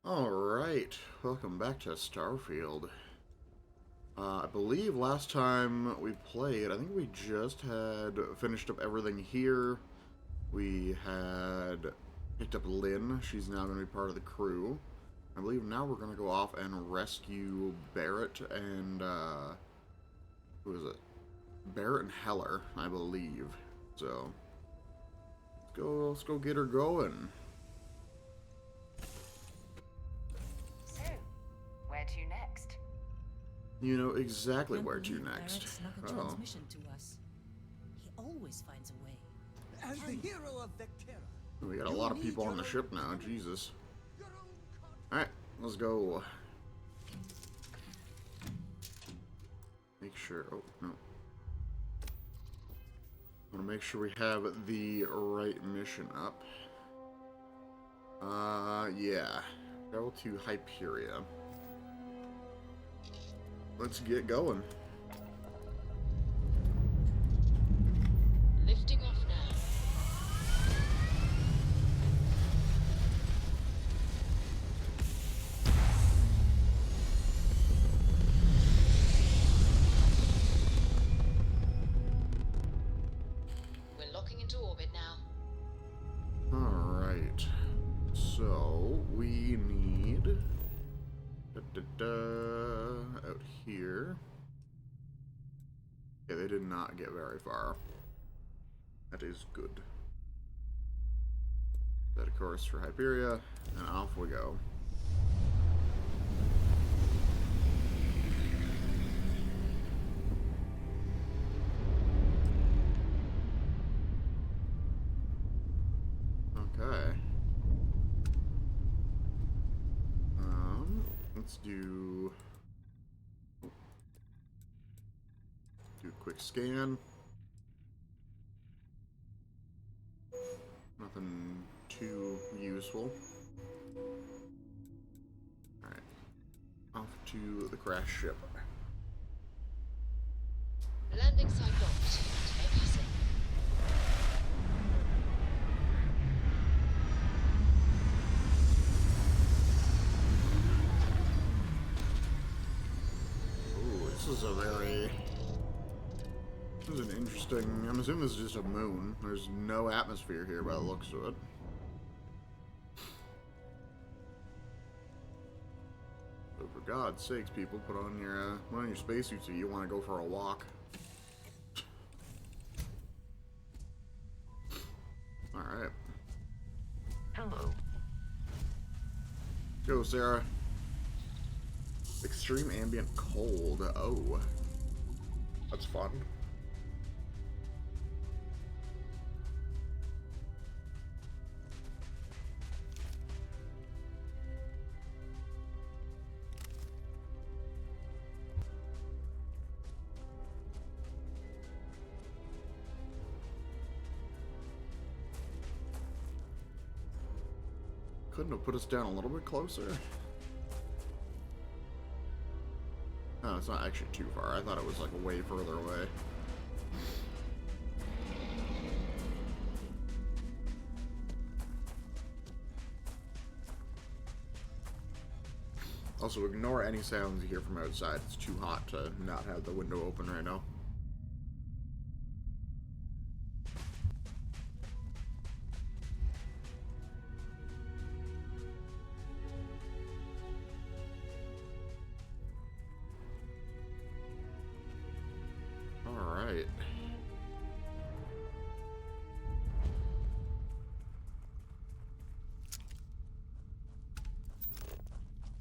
Alright, welcome back to Starfield. I believe last time we played, I think we just had finished up everything here. We had picked up Lynn. She's now going to be part of the crew. I believe now we're going to go off and rescue Barrett and, who is it? Barrett and Heller, I believe. So, let's go get her going. Where to next? You know exactly where to next. Barrett snuck a transmission to us. He always finds a way. As the hero of Vectera, We got a lot of people on the ship now, Jesus. Alright, let's go. Make sure, oh, no. I want to make sure we have the right mission up. Yeah. Travel to Hyperia. Let's get going. Lifting off now. We're locking into orbit now. Alright. So, we need... out here. Yeah, they did not get very far. That is good. Set a course for Hyperia, and off we go. Okay. Let's do a quick scan. Nothing too useful. Alright. Off to the crash ship. Landing site locked. Passing. This is an interesting, I'm assuming this is just a moon. There's no atmosphere here by the looks of it. So for God's sakes, people, put on your spacesuits if you want to go for a walk. Alright. Hello. Go, Sarah. Extreme ambient cold. Oh. That's fun. Couldn't have put us down a little bit closer? No, it's not actually too far. I thought it was like way further away. Also, ignore any sounds you hear from outside. It's too hot to not have the window open right now. Alright.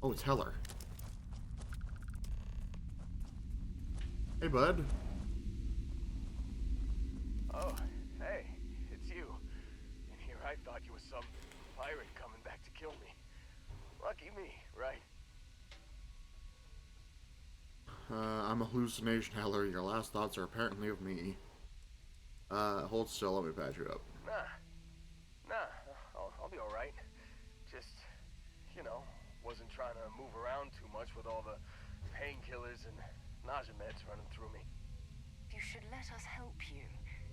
Oh, it's Heller. Hey, bud. oh, hey, it's you. And here I thought you were some pirate coming back to kill me. Lucky me, right? I'm a hallucination, Heller. Your last thoughts are apparently of me. Hold still, let me patch you up. Nah, I'll be alright. Just, you know, wasn't trying to move around too much with all the painkillers and nausea meds running through me. You should let us help you.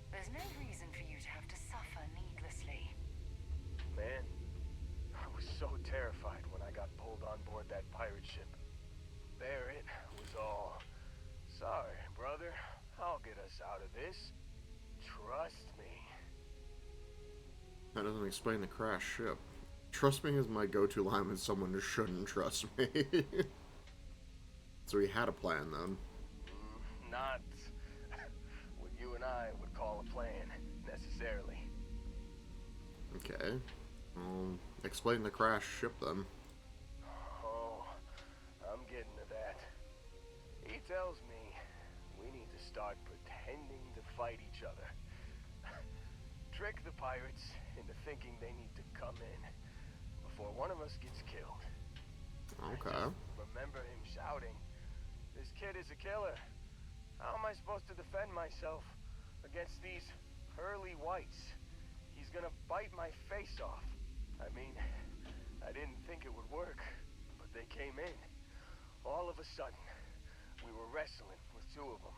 There's no reason for you to have to suffer needlessly. Man, I was so terrified when I got pulled pulled on board that pirate ship. Barrett was all, "Sorry, brother, I'll get us out of this. Trust me." That doesn't explain the crash ship. Trust me is my go-to line when someone just shouldn't trust me. So he had a plan then. Not what you and I would call a plan, necessarily. Okay. Explain the crash ship then. Oh, I'm getting to that. He tells me we need to start pretending to fight each other. Trick the pirates into thinking they need to come in before one of us gets killed. Okay. I just remember him shouting, "This kid is a killer. How am I supposed to defend myself against these pearly whites? He's gonna bite my face off." I mean, I didn't think it would work, but they came in. All of a sudden, we were wrestling with two of them.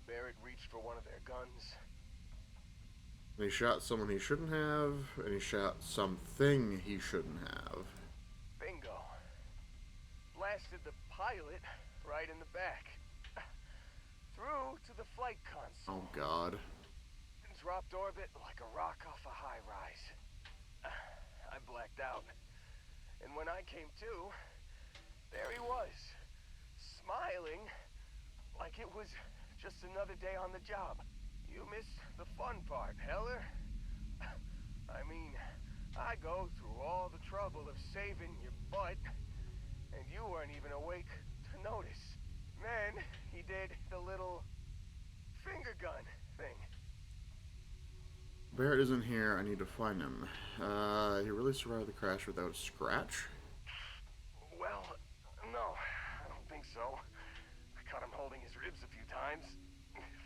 Barrett reached for one of their guns. And he shot someone he shouldn't have, and he shot something he shouldn't have. Bingo. Blasted the pilot right in the back. Through to the flight console. Oh god. And dropped orbit like a rock off a high rise. I blacked out. And when I came to, there he was, smiling like it was just another day on the job. You missed the fun part, Heller. I mean, I go through all the trouble of saving your butt, and you weren't even awake to notice. Then he did the little finger gun thing. Barrett isn't here. I need to find him. He really survived the crash without a scratch? Well, no, I don't think so. I caught him holding his ribs a few times.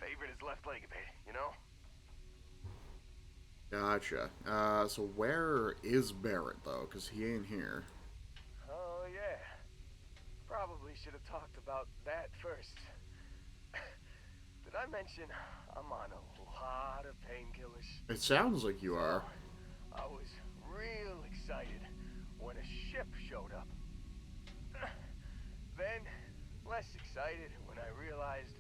Favored his left leg a bit, you know? Gotcha. So where is Barrett, though? Because he ain't here. Oh, yeah. Probably should have talked about that first. Did I mention I'm on a lot of painkillers? It sounds like you are. I was real excited when a ship showed up. Then, less excited when I realized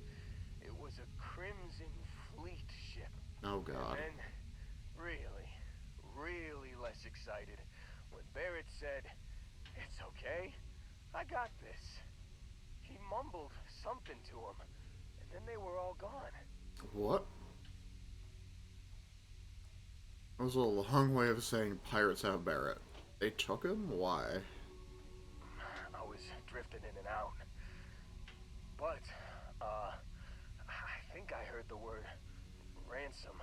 it was a Crimson Fleet ship. Oh god. And then, really less excited when Barrett said, "It's okay, I got this." He mumbled something to him, and then they were all gone. What? That was a long way of saying pirates have Barrett. They took him? Why? I was drifting in and out. But, I think I heard the word ransom.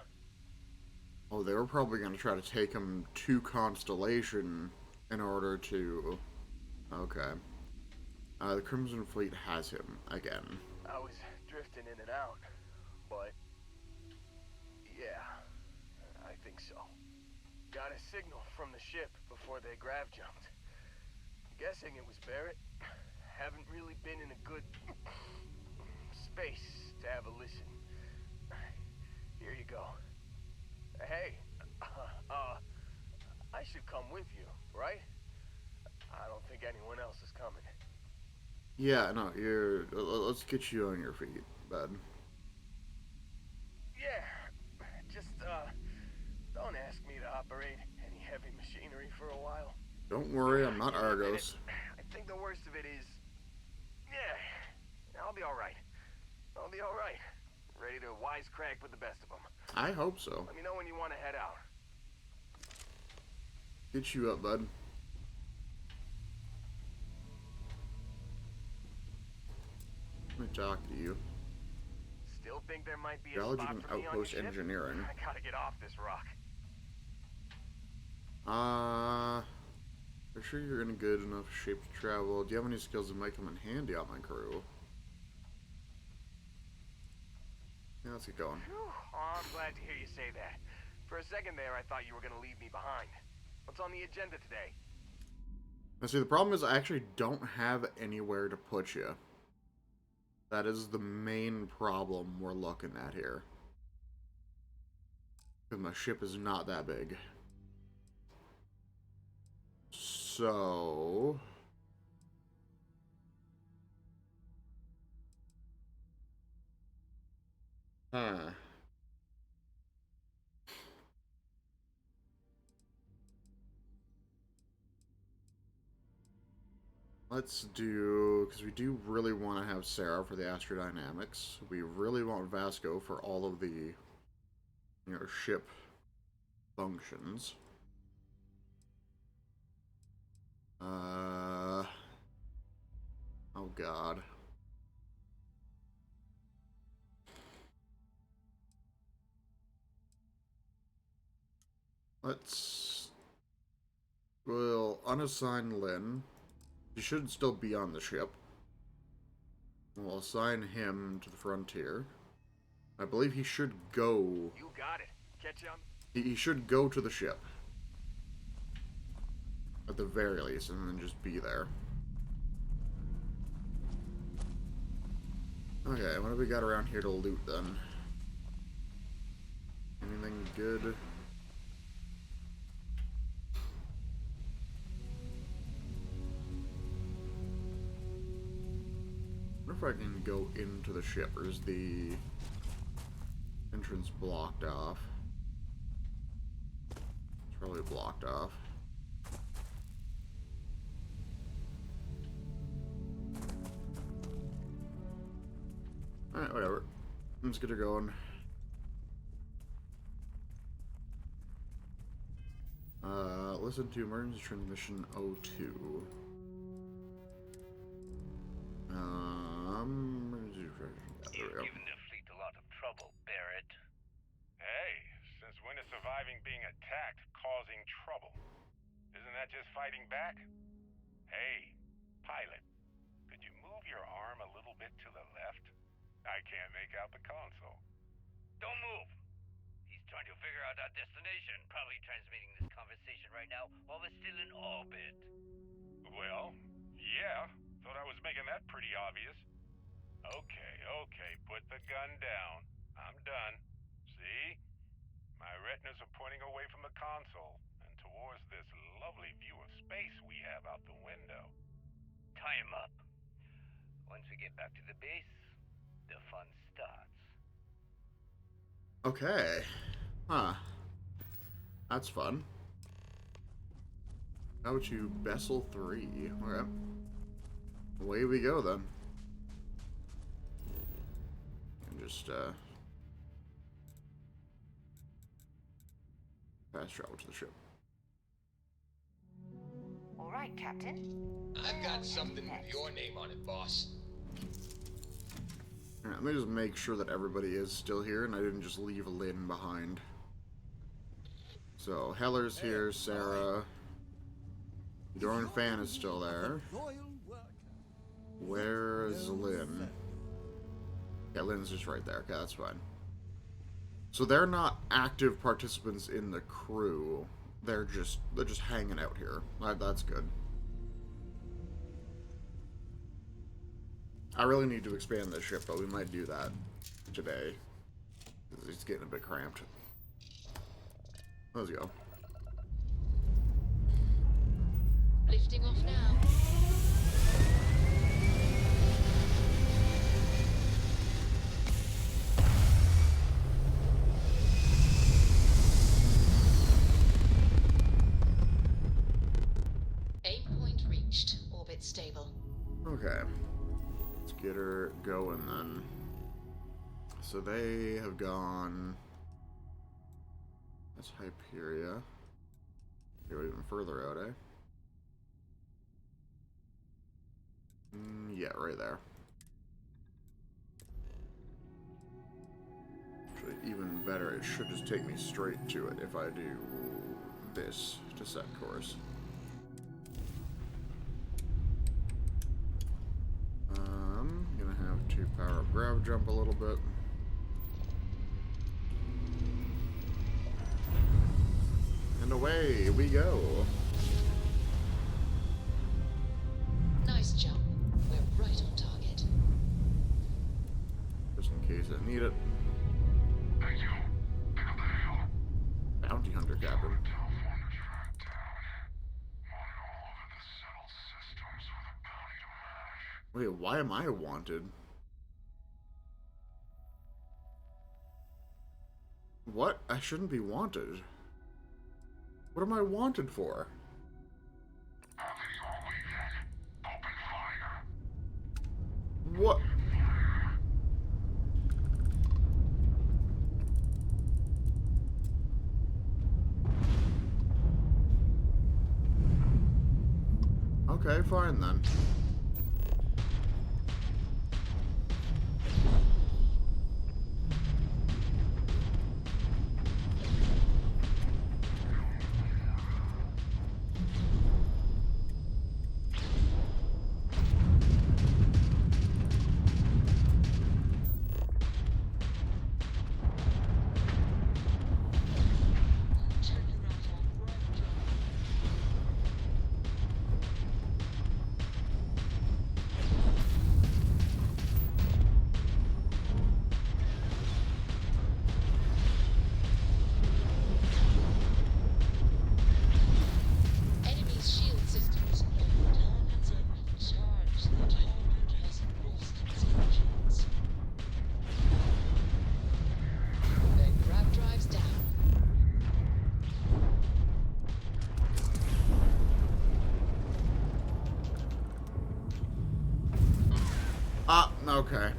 Oh, they were probably going to try to take him to Constellation in order to... Okay. The Crimson Fleet has him again. I was drifting in and out, but yeah, I think so. Got a signal from the ship before they grav jumped. Guessing it was Barrett. Haven't really been in a good space to have a listen. Here you go. Hey, I should come with you, right? I don't think anyone else is coming. Yeah, no, let's get you on your feet, bud. Yeah, just, don't ask me to operate any heavy machinery for a while. Don't worry, I'm not Argos. I think the worst of it is, yeah, I'll be alright. I'll be alright. Ready to wisecrack with the best of them. I hope so. Let me know when you want to head out. Get you up, bud. Let me talk to you. Still think there might be a Geology spot and for me on your outpost ship? engineering. I gotta get off this rock. I'm sure you're in a good enough shape to travel. Do you have any skills that might come in handy on my crew? Yeah, let's get going. Whew. Oh, I'm glad to hear you say that. For a second there, I thought you were gonna leave me behind. What's on the agenda today? Now see, the problem is I actually don't have anywhere to put you. That is the main problem we're looking at here. Because my ship is not that big. So... Let's do, because we do really want to have Sarah for the astrodynamics. We really want Vasco for all of the, ship functions. Oh God. We'll unassign Lynn. He should still be on the ship. We'll assign him to the frontier. I believe he should go. You got it. Catch him. He should go to the ship. At the very least, and then just be there. Okay, what have we got around here to loot then? Anything good? I wonder if I can go into the ship, or is the entrance blocked off? It's probably blocked off. Alright, whatever. Let's get her going. Listen to emergency transmission 02. You've given the fleet a lot of trouble, Barrett. Hey, since when is surviving being attacked causing trouble? Isn't that just fighting back? Hey, pilot, could you move your arm a little bit to the left? I can't make out the console. Don't move! He's trying to figure out our destination, probably transmitting this conversation right now while we're still in orbit. Well, yeah, thought I was making that pretty obvious. Okay, put the gun down. I'm done. See? My retinas are pointing away from the console and towards this lovely view of space we have out the window. Tie him up. Once we get back to the base, the fun starts. Okay. Huh. That's fun. How to Bessel 3. Okay. Away we go then. And just fast travel to the ship. All right, Captain. I've got something with your name on it, boss. Alright, let me just make sure that everybody is still here and I didn't just leave Lynn behind. So, Heller's here, Sarah. The drone fan is still there. Where's Lynn? Yeah, Lynn's just right there. Okay, that's fine. So they're not active participants in the crew. They're just hanging out here. That's good. I really need to expand this ship, but we might do that today. It's getting a bit cramped. Let's go. Lifting off now. Aim point reached. Orbit stable. Okay. Let's get her going then. So they have gone... That's Hyperia. They go even further out, eh? Yeah, right there. Actually, even better, it should just take me straight to it if I do this to set course. Gonna have to power up grav jump a little bit. And away we go. Nice jump. We're right on target. Just in case I need it. Thank you. Pick up the Heller. Bounty hunter captain. Telephone to track down. Wanted all over the settled systems with a bounty to match. Wait, why am I wanted? What? I shouldn't be wanted. What am I wanted for? After your weekend, hoping What? Okay, fine then. Enemy's shield systems. Targets are charged. The target has lost its engines. Their grab drives down. Okay.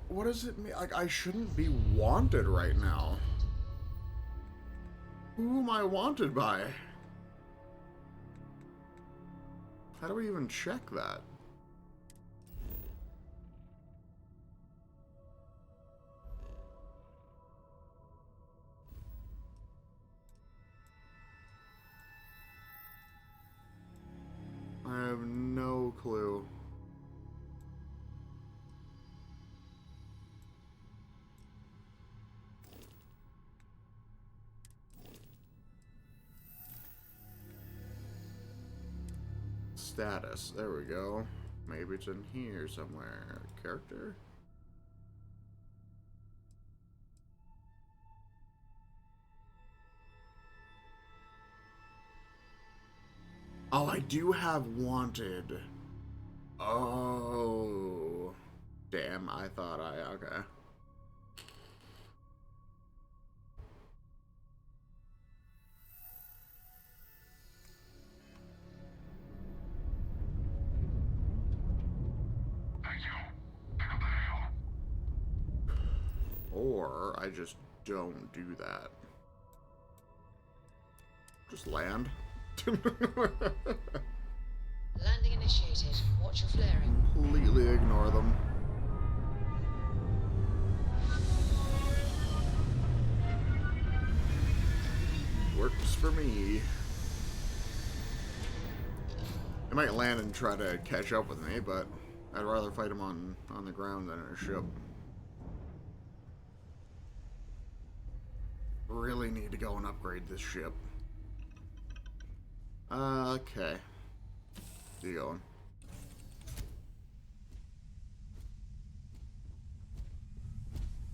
What does it mean? Like, I shouldn't be wanted right now. Who am I wanted by? How do we even check that? I have no clue. Status. There we go. Maybe it's in here somewhere. Character? Oh, I do have wanted. Oh. Damn, I thought okay. Or I just don't do that. Just land. Landing initiated. Watch your flaring. Completely ignore them. Works for me. They might land and try to catch up with me, but I'd rather fight them on the ground than in a ship. Really need to go and upgrade this ship. Okay. Where you going?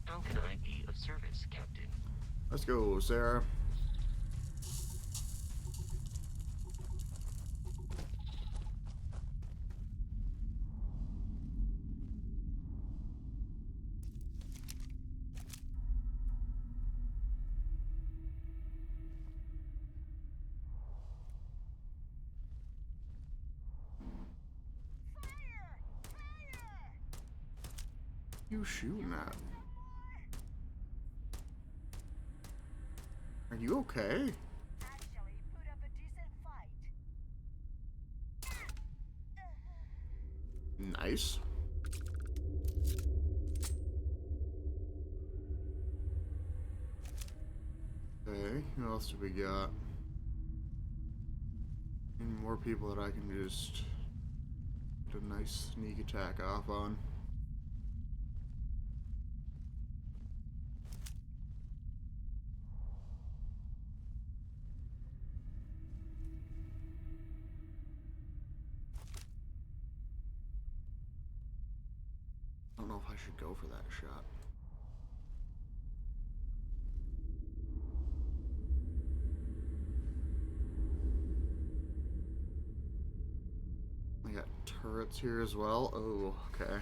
How can I be of service, Captain? Let's go, Sarah. You shooting at? Are you okay? Actually, put up a decent fight. Nice. Okay, what else do we got? Any more people that I can just get a nice sneak attack off on. I don't know if I should go for that shot. I got turrets here as well. Oh, okay.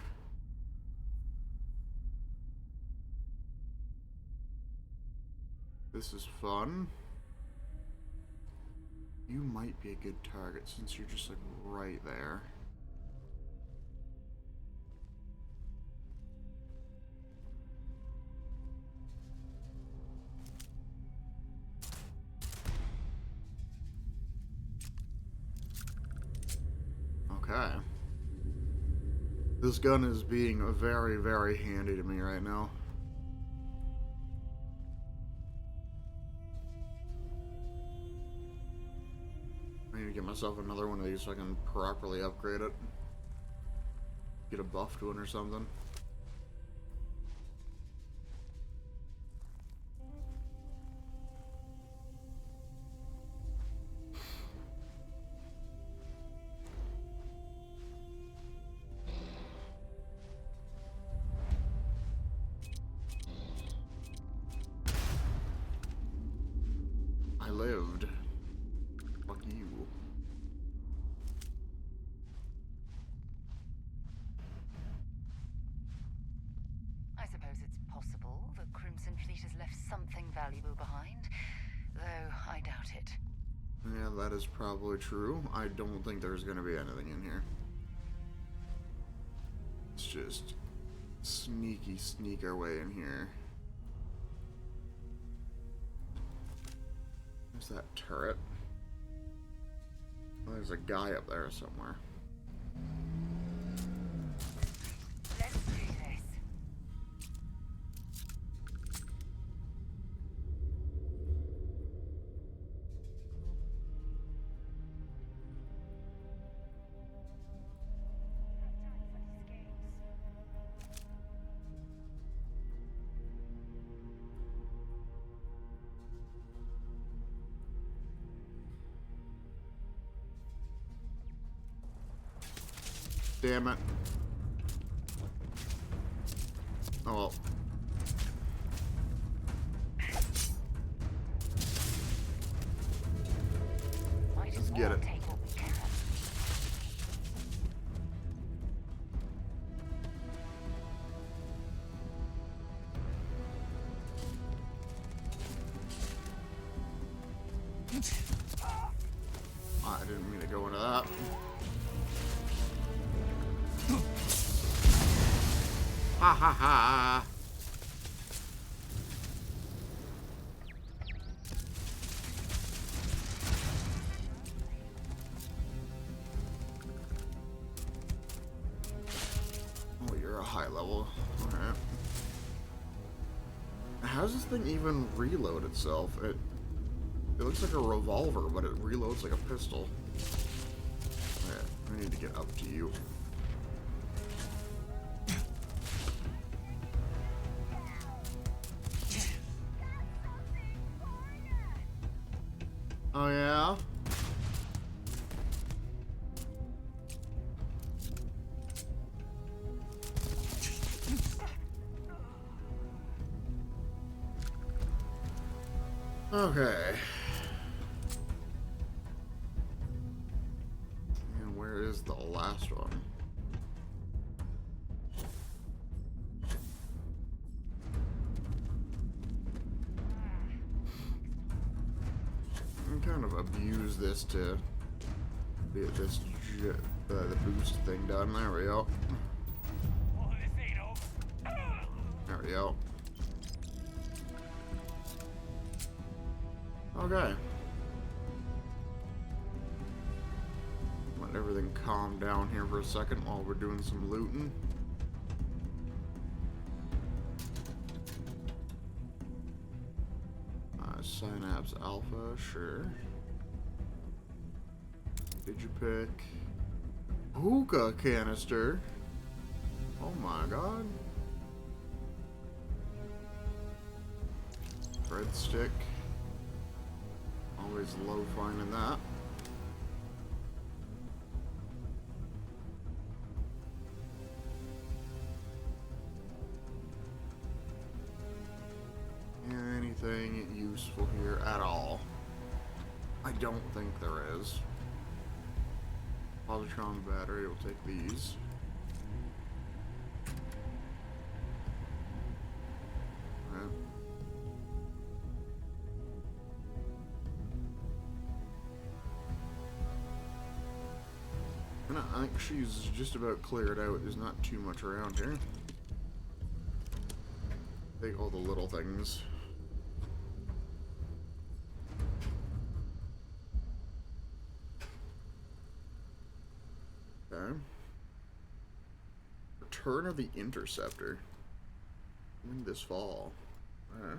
This is fun. You might be a good target since you're just like right there. Okay. This gun is being very, very handy to me right now. I need to get myself another one of these so I can properly upgrade it. Get a buffed one or something. I lived. Fuck you. I suppose it's possible the Crimson Fleet has left something valuable behind, though I doubt it. Yeah, that is probably true. I don't think there's gonna be anything in here. Let's just sneak our way in here. There's that turret. Oh, there's a guy up there somewhere. Let's do this. Damn it. Oh well. Might as Get well it. take what we can. I didn't mean to go into that. Ha ha ha! Oh, you're a high level. Alright. How does this thing even reload itself? It looks like a revolver, but it reloads like a pistol. Alright, I need to get up to you. Oh yeah? Okay. And where is the last one? I kind of abuse this to get this the boost thing done. There we go. Well, this ain't over. There we go. Okay. Let everything calm down here for a second while we're doing some looting. Synapse Alpha, sure. Digipick. Hookah canister. Oh my god. Breadstick. Always low finding that. Anything useful here at all? I don't think there is. Positron battery, we'll take these. Alright. And I think she's just about cleared out. There's not too much around here. Take all the little things. Okay. Return of the Interceptor. Coming this fall. Alright.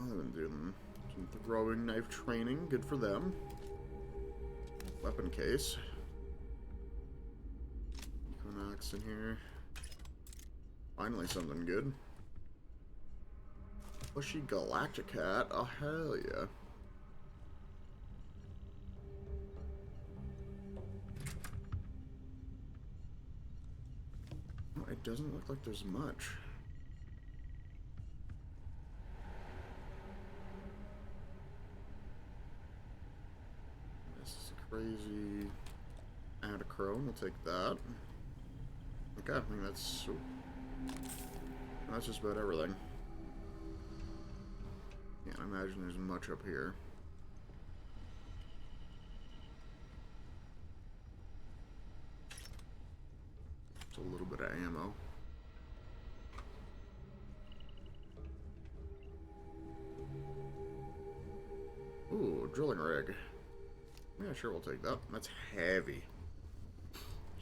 I've been doing some throwing knife training. Good for them. Weapon case. Equinox in here. Finally something good. Pushy Galacticat. Oh, hell yeah. Oh, it doesn't look like there's much. This is a crazy Adachrome. We'll take that. Okay, I think that's just about everything. Can't imagine there's much up here. Just a little bit of ammo. Ooh, drilling rig. Yeah, sure, we'll take that. That's heavy.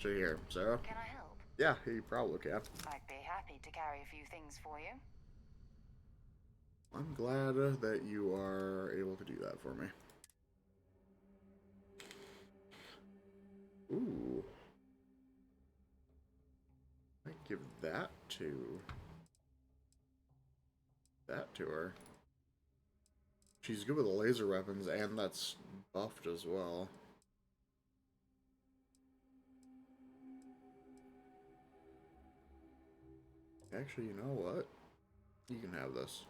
So here, Sarah? Can I help? Yeah, you probably can. I'd be happy to carry a few things for you. I'm glad that you are able to do that for me. Ooh. I give that to her. She's good with laser weapons, and that's buffed as well. Actually, you know what? You can have this.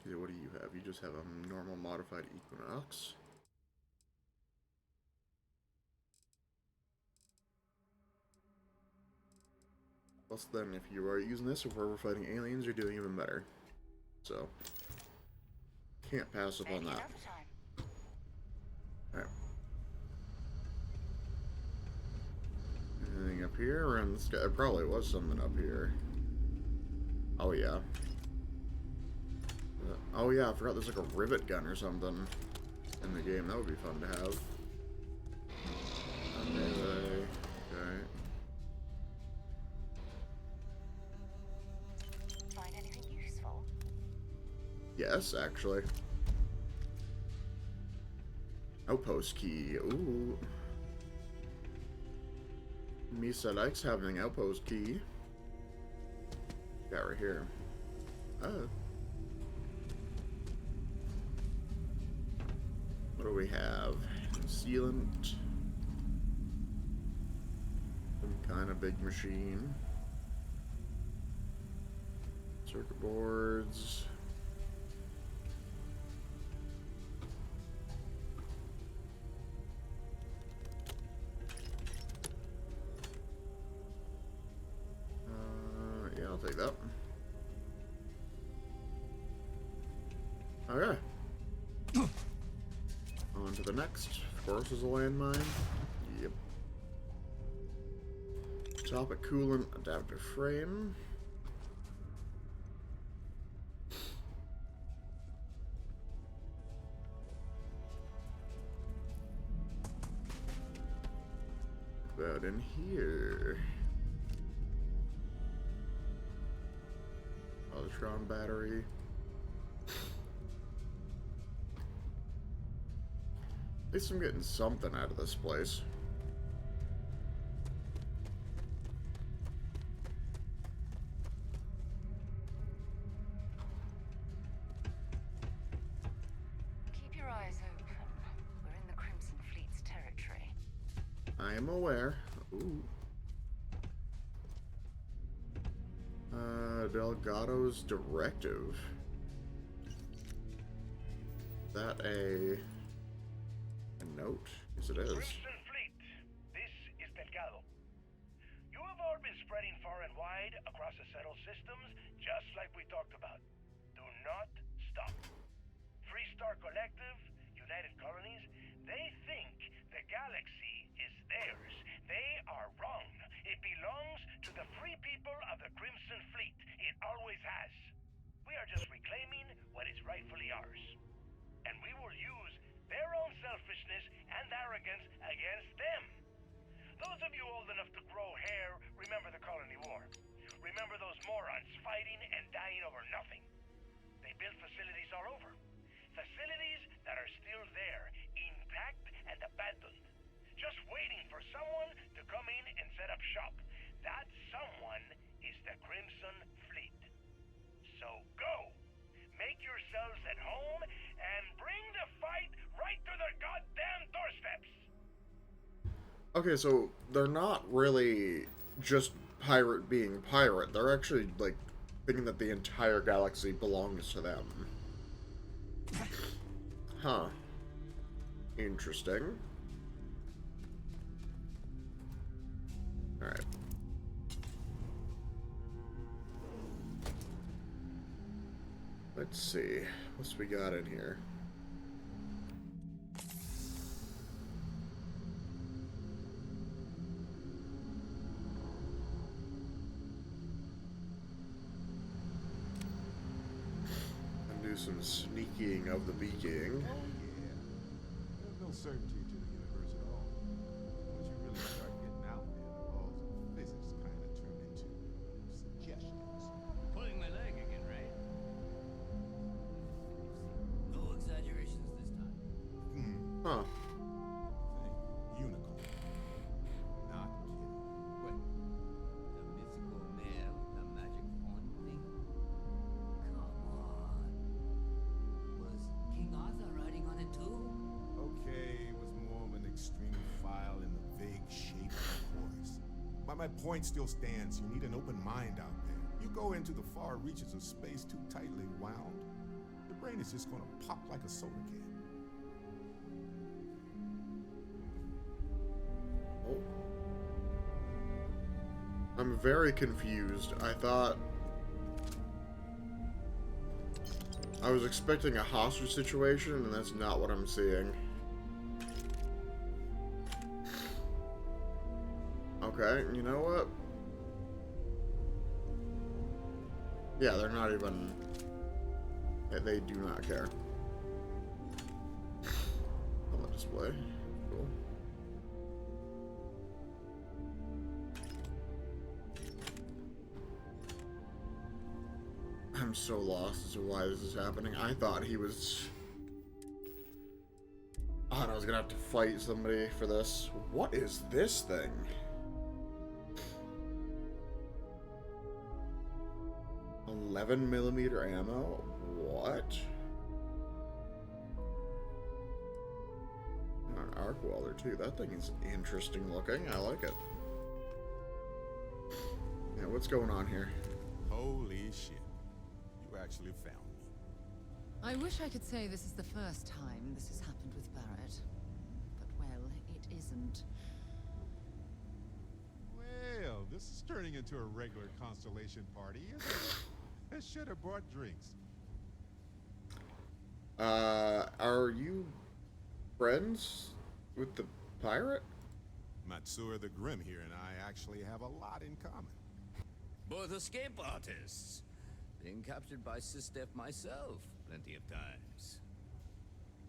Okay, what do you have? You just have a normal modified Equinox. Plus then, if you are using this, if we're fighting aliens, you're doing even better. So, can't pass up on that. Alright. Anything up here? Or in the sky? There probably was something up here. Oh yeah. Oh yeah, I forgot there's like a rivet gun or something in the game. That would be fun to have. Okay. Find anything useful? Yes, actually. Outpost key. Ooh. Misa likes having outpost key. Got right here. Oh. What do we have? Sealant. Some kind of big machine. Circuit boards. Yeah, I'll take that. Okay. On to the next. Of course, is a landmine. Yep. Topic coolant adapter frame. About in here. Electron battery. At least I'm getting something out of this place. Keep your eyes open. We're in the Crimson Fleet's territory. I am aware. Ooh. Delgado's directive. Is that a note? Yes, it is. Crimson Fleet, this is Delgado. You have all been spreading far and wide across the settled systems, just like we talked about. Do not stop. Freestar Collective, United Colonies, they think the galaxy is theirs. They are wrong. It belongs to the free people of the Crimson Fleet. It always has. We are just reclaiming what is rightfully ours. And we will use their own selfishness and arrogance against them. Those of you old enough to grow hair remember the Colony War. Remember those morons fighting and dying over nothing. They built facilities all over. Facilities that are still there, intact and abandoned. Just waiting for someone to come in and set up shop. That someone is the Crimson Fleet. So go! Make yourselves at home and bring the fight right to their goddamn doorsteps! Okay, so they're not really just pirate being pirate. They're actually, like, thinking that the entire galaxy belongs to them. Huh. Interesting. Alright. Let's see. What's we got in here? Do some sneaking of the beaking. Oh yeah. There's no certainty to the universe at all. Once you really start getting out there, the laws of physics kind of turn into suggestions. Pulling my leg again, right? No exaggerations this time. Huh. Thing. Unicorn. Not kidding. What? The mythical mare with the magic horn thing? Come on. Was King Arthur riding on it too? Okay, it was more of an extreme file in the vague shape of a horse. But my point still stands. You need an open mind out there. You go into the far reaches of space too tightly wound, your brain is just gonna pop like a soda can. Oh. I'm very confused. I thought I was expecting a hostage situation, and that's not what I'm seeing. Okay, you know what? Yeah, they're not even... They do not care. On the display. Cool. I'm so lost as to why this is happening. I thought he was... I thought I was gonna have to fight somebody for this. What is this thing? $11mm ammo? What? An arc welder too. That thing is interesting looking. I like it. Yeah, what's going on here? Holy shit. You actually found me. I wish I could say this is the first time this has happened with Barrett. But, well, it isn't. Well, this is turning into a regular constellation party, isn't it? I should have brought drinks. Are you friends with the pirate? Matsura the Grim here and I actually have a lot in common. Both escape artists. Been captured by SysDef myself plenty of times.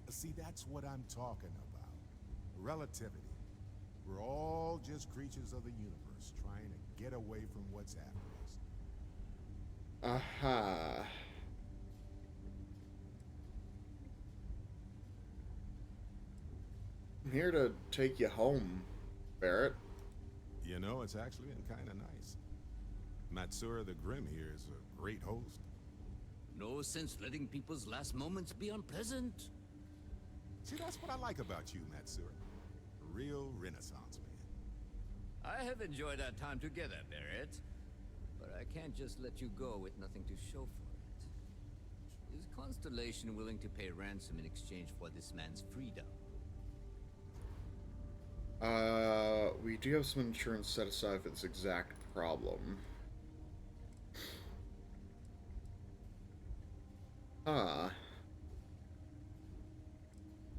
See, that's what I'm talking about. Relativity. We're all just creatures of the universe trying to get away from what's after us. Aha. I'm here to take you home, Barrett. You know, it's actually been kind of nice. Matsura the Grim here is a great host. No sense letting people's last moments be unpleasant. See, that's what I like about you, Matsura. A real Renaissance man. I have enjoyed our time together, Barrett. But I can't just let you go with nothing to show for it. Is Constellation willing to pay ransom in exchange for this man's freedom? We do have some insurance set aside for this exact problem. Huh.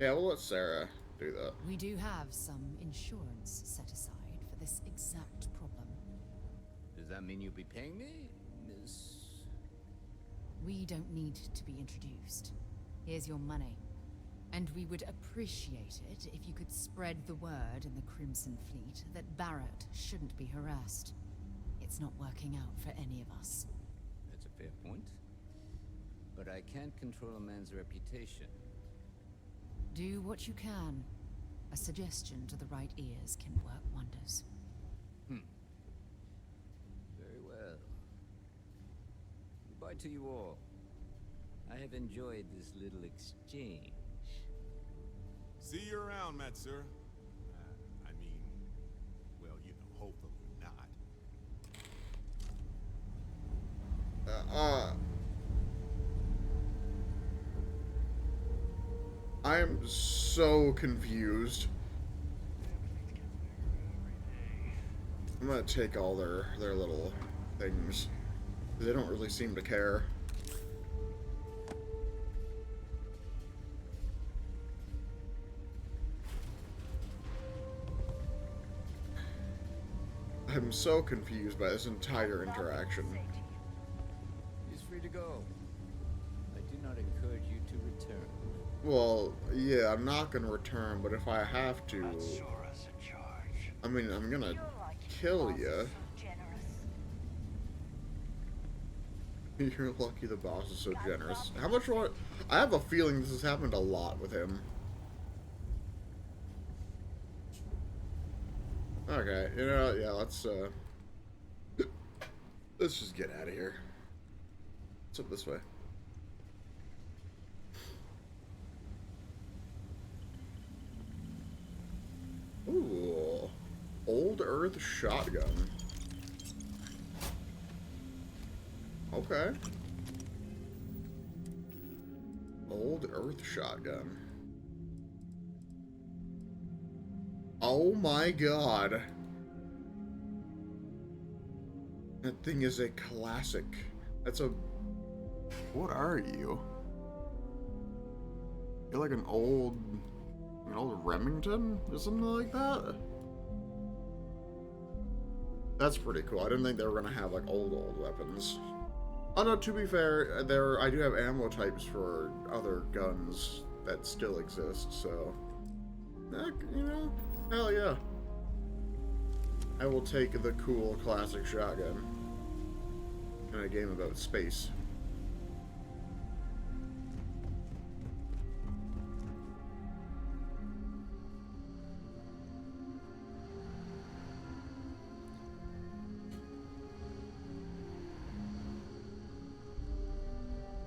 Yeah, we'll let Sarah do that. We do have some insurance set aside for this exact problem. Does that mean you'll be paying me, Miss? We don't need to be introduced. Here's your money. And we would appreciate it if you could spread the word in the Crimson Fleet that Barrett shouldn't be harassed. It's not working out for any of us. That's a fair point. But I can't control a man's reputation. Do what you can. A suggestion to the right ears can work wonders. Very well. Goodbye to you all. I have enjoyed this little exchange. See you around, Matsura. I mean, well, you know, hopefully not. I am so confused. I'm gonna take all their little things. They don't really seem to care. I'm so confused by this entire interaction. He's free to go. I do not encourage you to return. Well, yeah, I'm not gonna return, but if I have to, I mean, I'm gonna kill you. You're lucky the boss is so generous. How much more? I have a feeling this has happened a lot with him. Okay, you know, yeah, let's just get out of here. What's up this way? Ooh, Old Earth shotgun. Okay. Old Earth shotgun. Oh my god. That thing is a classic. That's a... What are you? You're like an old Remington or something like that? That's pretty cool. I didn't think they were gonna have like old weapons. Oh no, to be fair, I do have ammo types for other guns that still exist, so... Heck, you know, hell yeah. I will take the cool classic shotgun in a game about space.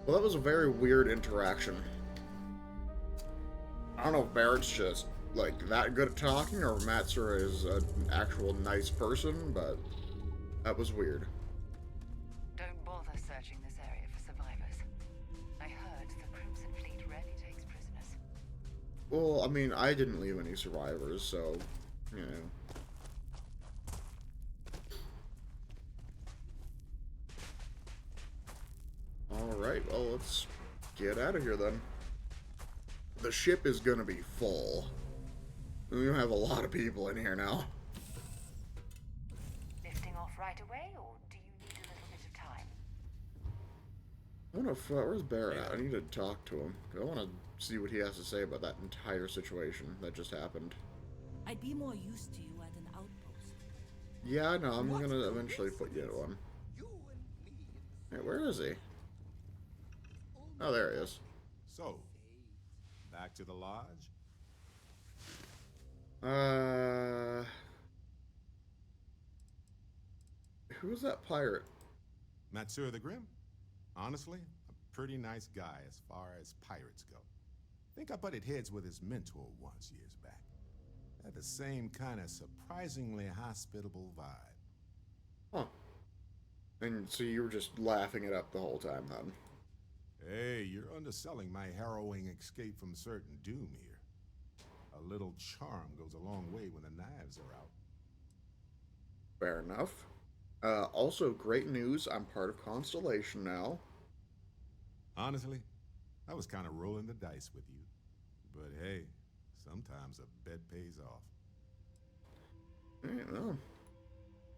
Well, that was a very weird interaction. I don't know if Barrett's just, like, that good at talking, or if Matsura is an actual nice person, but that was weird. Don't bother searching this area for survivors. I heard the Crimson Fleet rarely takes prisoners. Well, I mean, I didn't leave any survivors, so, you know. Alright, well, let's get out of here then. The ship is gonna be full. We have a lot of people in here now. Lifting off right away, or do you need a little bit of time? I wanna, where's Barrett at? I need to talk to him. I wanna see what he has to say about that entire situation that just happened. I'd be more used to you at an outpost. Yeah, I know. I'm gonna eventually put you at one. Hey, where is he? Oh, there he is. So, back to the lodge? Who's that pirate? Matsura the Grim? Honestly, a pretty nice guy as far as pirates go. Think I butted heads with his mentor once years back. Had the same kind of surprisingly hospitable vibe. Huh. And so you were just laughing it up the whole time, then? Hey, you're underselling my harrowing escape from certain doom here. A little charm goes a long way when the knives are out. Fair enough. Also, great news. I'm part of Constellation now. Honestly, I was kind of rolling the dice with you. But hey, sometimes a bet pays off. Well,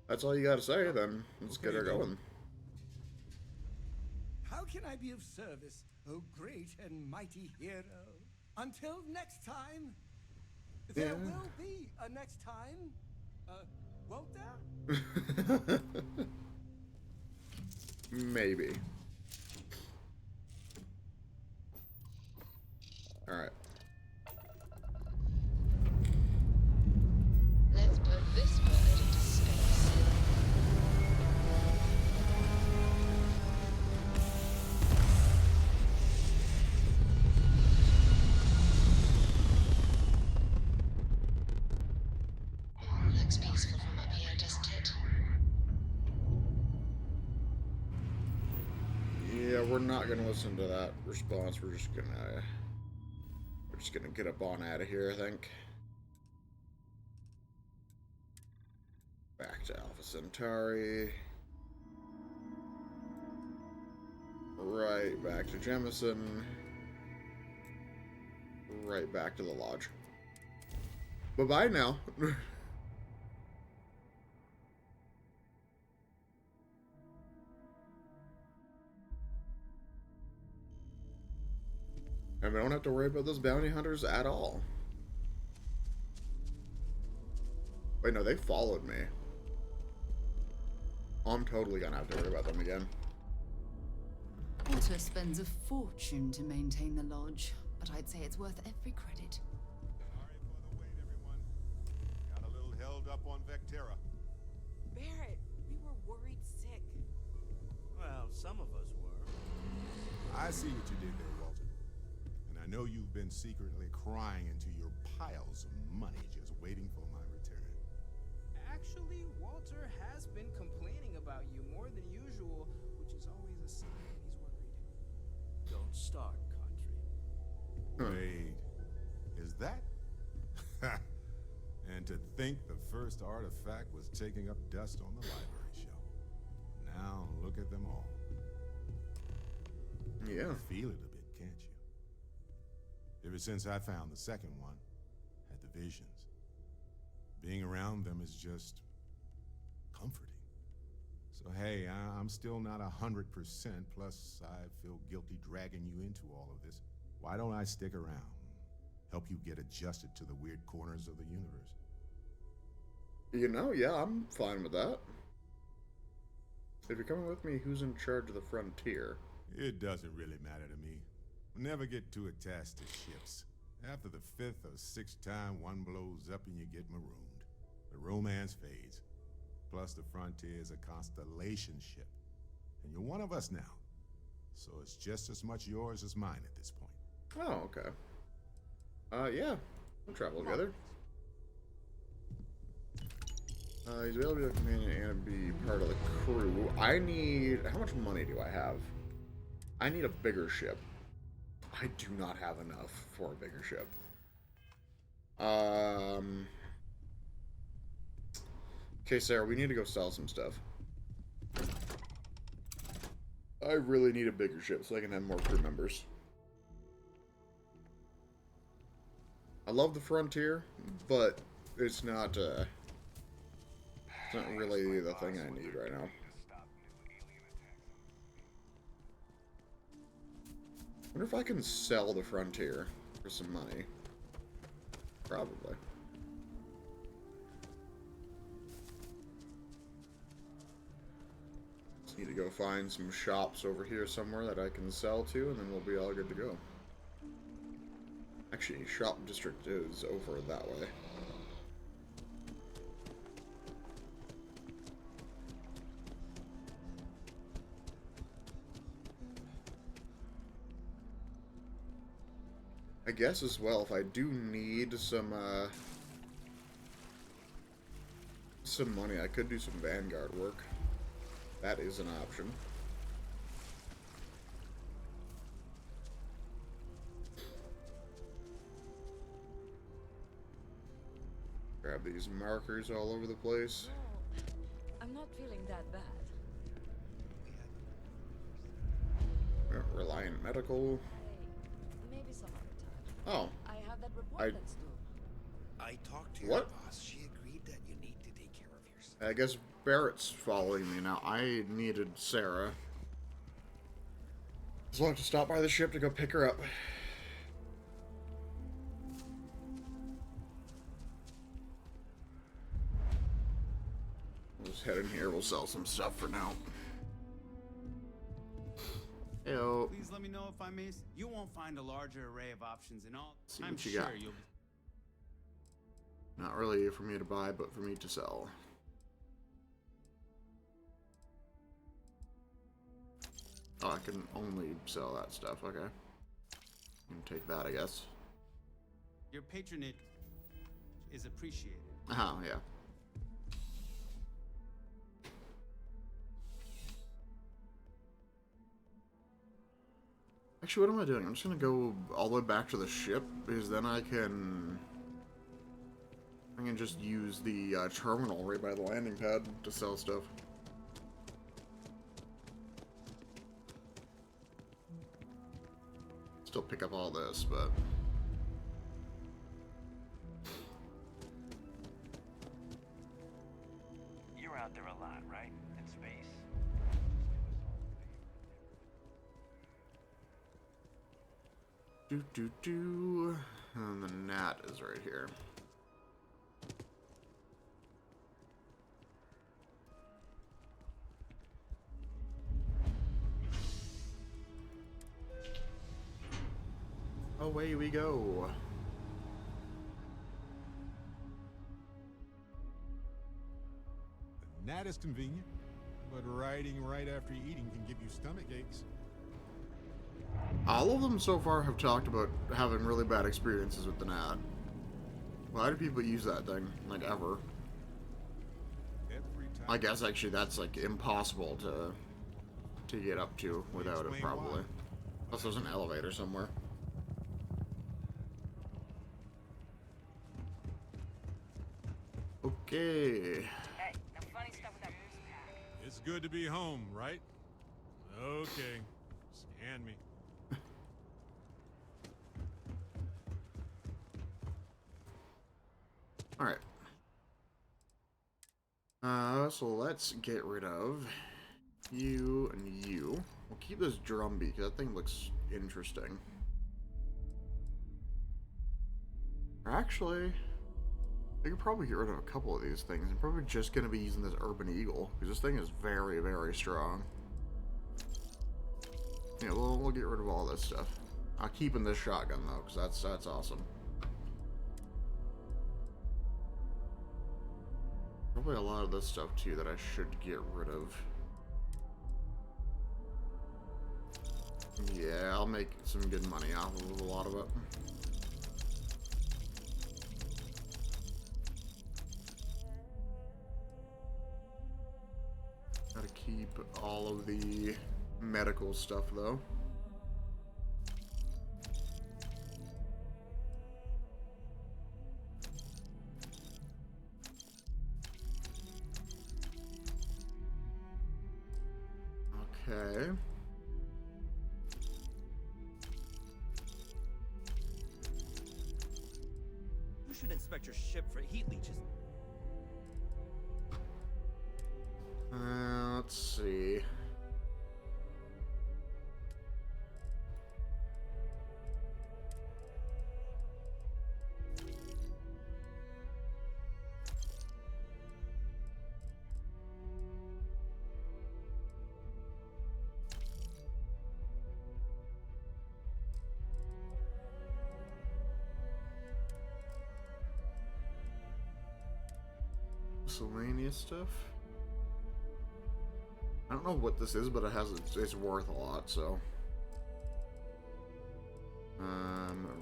that's all you gotta say, then. Let's get her going. How can I be of service, oh great and mighty hero? Until next time. There will be a next time. Won't there? Maybe. Alright. Let's put this bird into space. Looks peaceful from up here, doesn't it? Yeah, we're not gonna listen to that response. We're just gonna get up on out of here, I think. Back to Alpha Centauri. Right back to Jemison. Right back to the lodge. Bye-bye now. And we don't have to worry about those bounty hunters at all. Wait, no, they followed me. I'm totally gonna have to worry about them again. Walter spends a fortune to maintain the lodge, but I'd say it's worth every credit. Sorry for the wait, everyone. Got a little held up on Vectera. Barrett, we were worried sick. Well, some of us were. I see what you did there, Walter. And I know you've been secretly crying into your piles of money just waiting for my return. Actually, Walter has been complaining about you more than usual, which is always a sign he's worried. Don't start, country. Wait, is that? And to think the first artifact was taking up dust on the library shelf. Now look at them all. Yeah. You feel it a bit, can't you? Ever since I found the second one, had the visions. Being around them is just comforting. So hey, I'm still not 100%, plus I feel guilty dragging you into all of this. Why don't I stick around? Help you get adjusted to the weird corners of the universe. You know, yeah, I'm fine with that. If you're coming with me, who's in charge of the frontier? It doesn't really matter to me. Never get too attached to ships. After the 5th or 6th time one blows up and you get marooned, the romance fades. Plus the frontier is a constellation ship. And you're one of us now. So it's just as much yours as mine at this point. Oh, okay. Yeah. We'll travel together. He's available to be a companion and be part of the crew. I need... How much money do I have? I need a bigger ship. I do not have enough for a bigger ship. Okay, Sarah, we need to go sell some stuff. I really need a bigger ship so I can have more crew members. I love the frontier, but it's not really the thing I need right now. I wonder if I can sell the frontier for some money. Probably. Just need to go find some shops over here somewhere that I can sell to, and then we'll be all good to go. Actually, shop district is over that way. I guess as well, if I do need some money, I could do some Vanguard work. That is an option. Grab these markers all over the place. No, I'm not feeling that bad. Reliant Medical. Oh. I have that report I- that's due. I talked to your What? boss. She agreed that you need to take care of yourself. I guess Barrett's following me now. I needed Sarah. So I'll have to stop by the ship to go pick her up. We'll just head in here. We'll sell some stuff for now. Heyo. Please let me know if I miss. You won't find a larger array of options in all. See I'm what you sure got. you'll. Not really for me to buy, but for me to sell. Oh, I can only sell that stuff. Okay. You can take that, I guess. Your patronage is appreciated. Oh, yeah. Actually, what am I doing? I'm just gonna go all the way back to the ship, because then I can just use the terminal right by the landing pad to sell stuff. Still pick up all this, but... You're out there a lot, right? In space? And the gnat is right here. Away we go. The gnat is convenient, but riding right after eating can give you stomach aches. All of them so far have talked about having really bad experiences with the gnat. Why do people use that thing? Like, ever? I guess, actually, that's, like, impossible to get up to without it, probably. Unless there's an elevator somewhere. Okay. Hey, no funny stuff with that boost pack. It's good to be home, right? Okay. Scan me. Alright. So let's get rid of you and you. We'll keep this drumbeat, because that thing looks interesting. Actually, I could probably get rid of a couple of these things. I'm probably just going to be using this Urban Eagle, because this thing is very, very strong. Yeah, we'll get rid of all this stuff. I'll keep in this shotgun, though, because that's awesome. Probably a lot of this stuff, too, that I should get rid of. Yeah, I'll make some good money off of a lot of it. Gotta keep all of the medical stuff, though. Okay. You should inspect your ship for heat leeches. Let's see. Miscellaneous stuff. I don't know what this is, but it has it's worth a lot, so.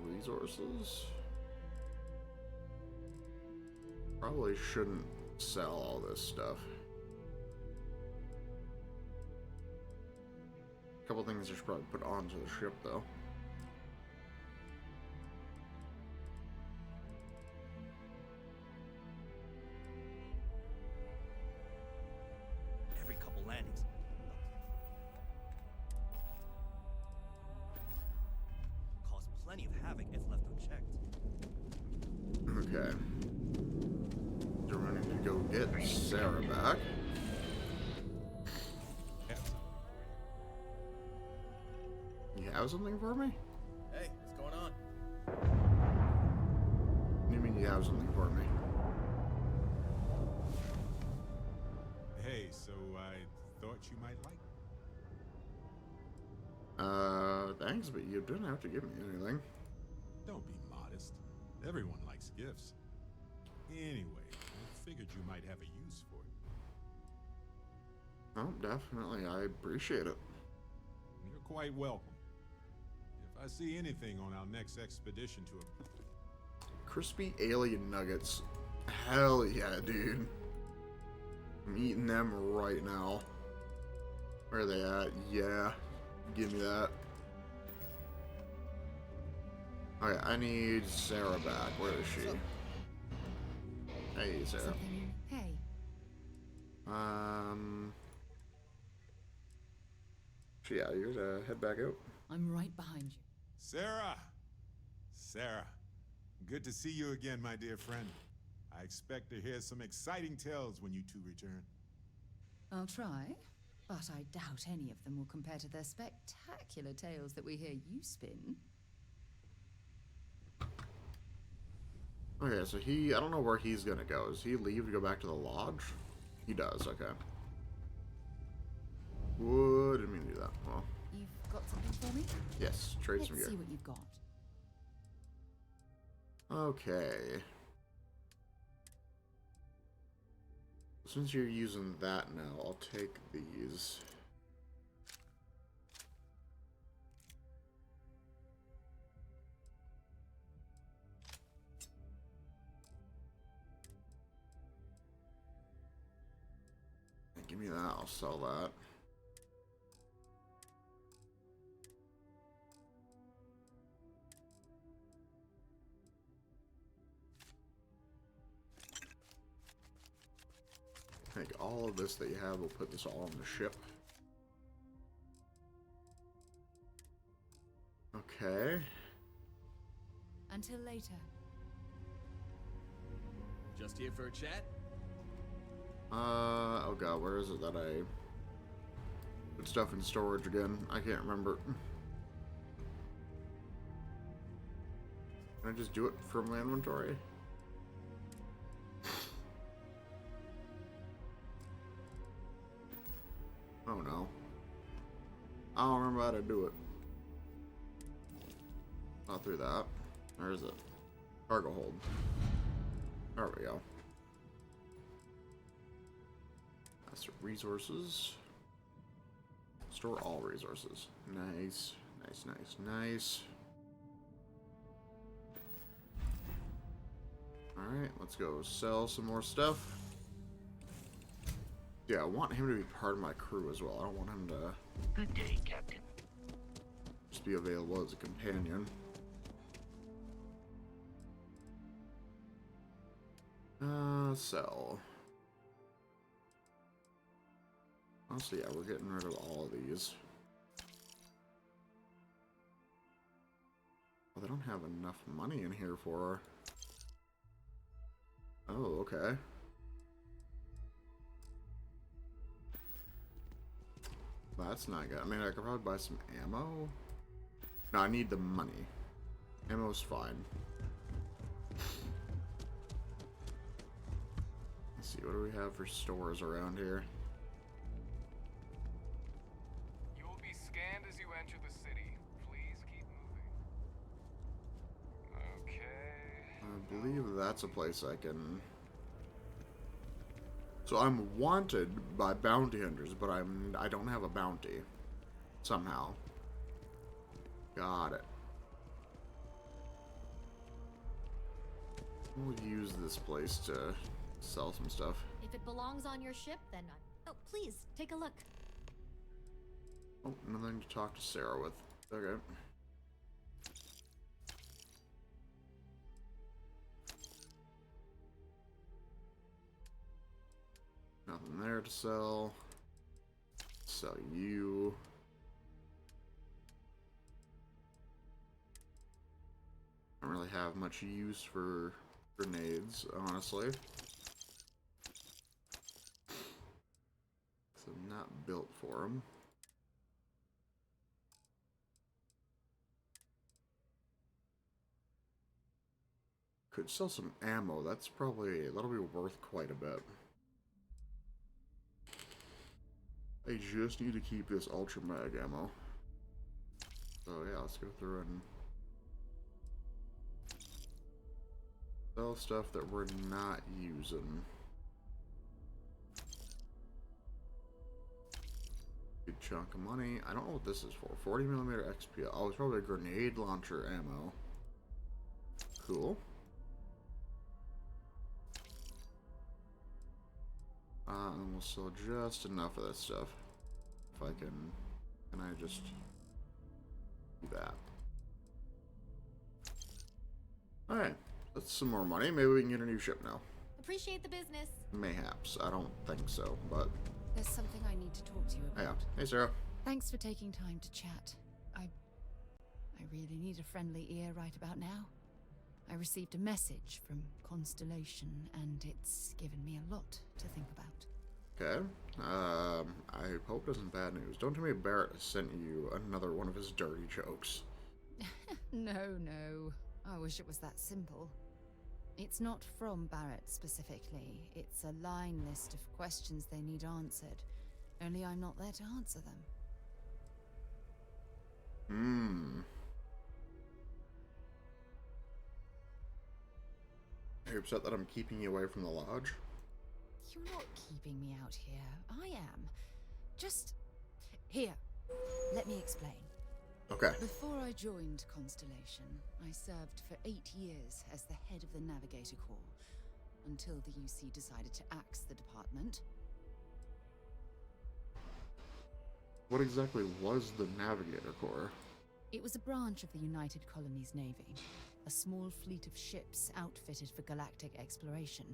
Resources. Probably shouldn't sell all this stuff. A couple things I should probably put onto the ship, though. Every couple landings. Cause plenty of havoc if left unchecked. checked. Okay. So we're going to go get Sarah back. You have something for me? Hey, what's going on? What do you mean you have something for me? Hey, so I thought you might like it. Thanks, but you didn't have to give me anything. Don't be modest. Everyone likes gifts. Anyway, I figured you might have a use for it. Oh, definitely. I appreciate it. You're quite welcome. If I see anything on our next expedition to a... Crispy alien nuggets. Hell yeah, dude. I'm eating them right now. Where are they at? Yeah. Give me that. Okay, I need Sarah back. Where is she? Hey, Sarah. Something. Hey. Yeah, you're to head back out. I'm right behind you. Sarah! Sarah, good to see you again, my dear friend. I expect to hear some exciting tales when you two return. I'll try, but I doubt any of them will compare to the spectacular tales that we hear you spin. Okay, so I don't know where he's gonna go. Does he leave to go back to the lodge? He does, okay. Didn't mean to do that. Well. You've got something for me? Yes, trade some gear. Let's see what you've got. Okay. Since you're using that now, I'll take these. Give me that, I'll sell that. Take all of this that you have, we'll put this all on the ship. Okay. Until later. Just here for a chat? Oh god, where is it that I put stuff in storage again? I can't remember. Can I just do it from my inventory? Oh no. I don't remember how to do it. Not through that. Where is it? Cargo hold. There we go. That's resources. Store all resources. Nice. Nice, nice, nice. Alright, let's go sell some more stuff. Yeah, I want him to be part of my crew as well. I don't want him to... Good day, Captain. Just be available as a companion. Sell. Honestly, yeah, we're getting rid of all of these. Well, they don't have enough money in here for... Oh, okay. That's not good. I mean, I could probably buy some ammo. No, I need the money. Ammo's fine. Let's see, what do we have for stores around here? You will be scanned as you enter the city. Please keep moving. Okay. I believe that's a place I can... So I'm wanted by bounty hunters, but I don't have a bounty. Somehow. Got it. We'll use this place to sell some stuff. If it belongs on your ship, then oh, please, take a look. Oh, nothing to talk to Sarah with. Okay. Nothing there to sell. Sell you. I don't really have much use for grenades, honestly. So not built for them. Could sell some ammo. That'll be worth quite a bit. I just need to keep this ultra mag ammo. So yeah, let's go through and sell stuff that we're not using. Good chunk of money. I don't know what this is for. 40mm XP. Oh, it's probably a grenade launcher ammo. Cool. And we'll sell just enough of this stuff. If I can I just do that? Alright, that's some more money. Maybe we can get a new ship now. Appreciate the business. Mayhaps. I don't think so, but... There's something I need to talk to you about. Yeah. Hey, Sarah. Thanks for taking time to chat. I really need a friendly ear right about now. I received a message from Constellation, and it's given me a lot to think about. Okay. I hope it isn't bad news. Don't tell me Barrett sent you another one of his dirty jokes. No. I wish it was that simple. It's not from Barrett specifically. It's a line list of questions they need answered. Only I'm not there to answer them. Are you upset that I'm keeping you away from the lodge? You're not keeping me out here. I am. Just... Here. Let me explain. Okay. Before I joined Constellation, I served for 8 years as the head of the Navigator Corps, until the UC decided to axe the department. What exactly was the Navigator Corps? It was a branch of the United Colonies Navy, a small fleet of ships outfitted for galactic exploration.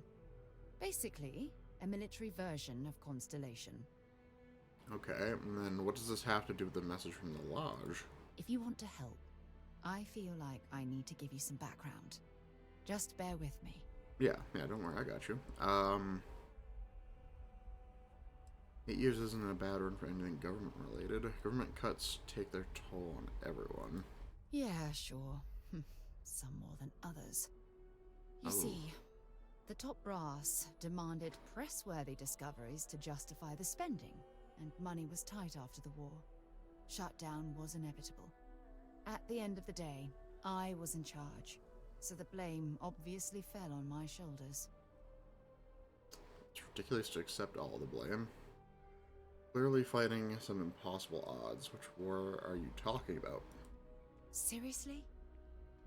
Basically, a military version of Constellation. Okay, and then what does this have to do with the message from the lodge? If you want to help, I feel like I need to give you some background. Just bear with me. Yeah, don't worry, I got you. 8 years isn't a bad run for anything government related. Government cuts take their toll on everyone. Yeah, sure. Some more than others. You see, the top brass demanded press-worthy discoveries to justify the spending, and money was tight after the war. Shutdown was inevitable. At the end of the day, I was in charge, so the blame obviously fell on my shoulders. It's ridiculous to accept all the blame. Clearly fighting some impossible odds. Which war are you talking about? Seriously?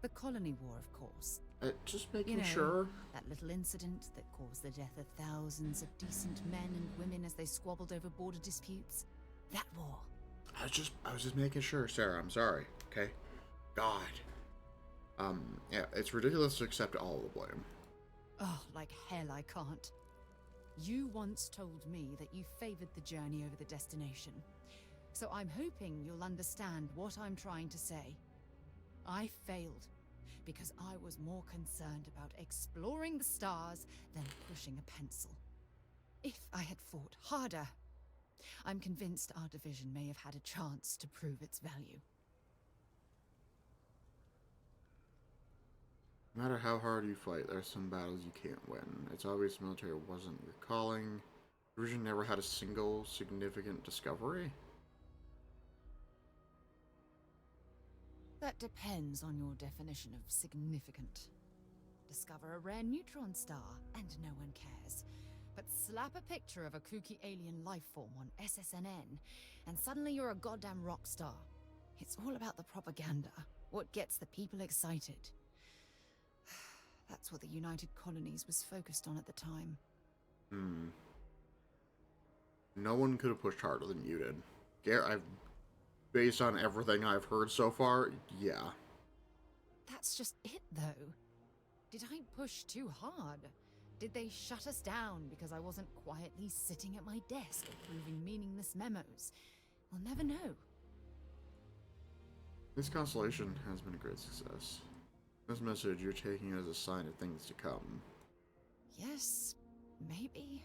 The Colony War, of course. Just making sure. That little incident that caused the death of thousands of decent men and women as they squabbled over border disputes. That war. I was just making sure, Sarah. I'm sorry. Okay. God. Yeah, it's ridiculous to accept all the blame. Oh, like hell I can't. You once told me that you favored the journey over the destination. So I'm hoping you'll understand what I'm trying to say. I failed because I was more concerned about exploring the stars than pushing a pencil. If I had fought harder, I'm convinced our division may have had a chance to prove its value. No matter how hard you fight, there are some battles you can't win. It's obvious the military wasn't your calling. The division never had a single significant discovery? That depends on your definition of significant. Discover a rare neutron star, and no one cares. But slap a picture of a kooky alien life form on SSNN, and suddenly you're a goddamn rock star. It's all about the propaganda, what gets the people excited. That's what the United Colonies was focused on at the time. No one could have pushed harder than you did. Based on everything I've heard so far, yeah. That's just it, though. Did I push too hard? Did they shut us down because I wasn't quietly sitting at my desk approving meaningless memos? We'll never know. This constellation has been a great success. This message you're taking as a sign of things to come. Yes, maybe.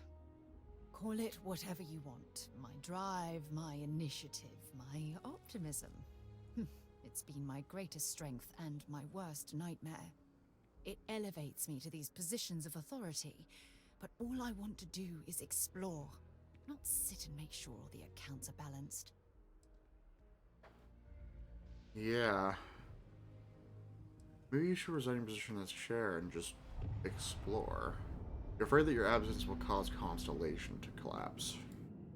Call it whatever you want. My drive, my initiative, my optimism. It's been my greatest strength and my worst nightmare. It elevates me to these positions of authority, but all I want to do is explore, not sit and make sure all the accounts are balanced. Yeah. Maybe you should resign your position as chair and just explore. You're afraid that your absence will cause Constellation to collapse.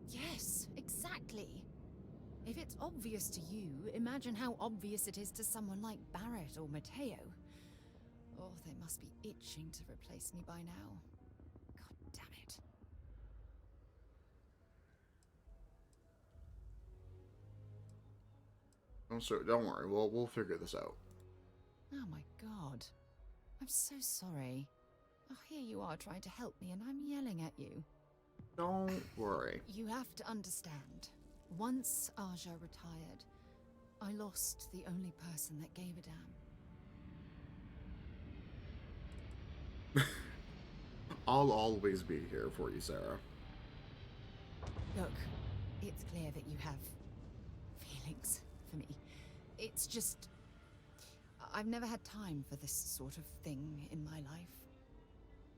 Yes, exactly. If it's obvious to you, imagine how obvious it is to someone like Barrett or Mateo. Oh, they must be itching to replace me by now. God damn it. Don't worry, we'll figure this out. Oh my god. I'm so sorry. Oh, here you are trying to help me and I'm yelling at you. Don't worry. You have to understand. Once Aja retired, I lost the only person that gave a damn. I'll always be here for you, Sarah. Look, it's clear that you have feelings for me. It's just... I've never had time for this sort of thing in my life.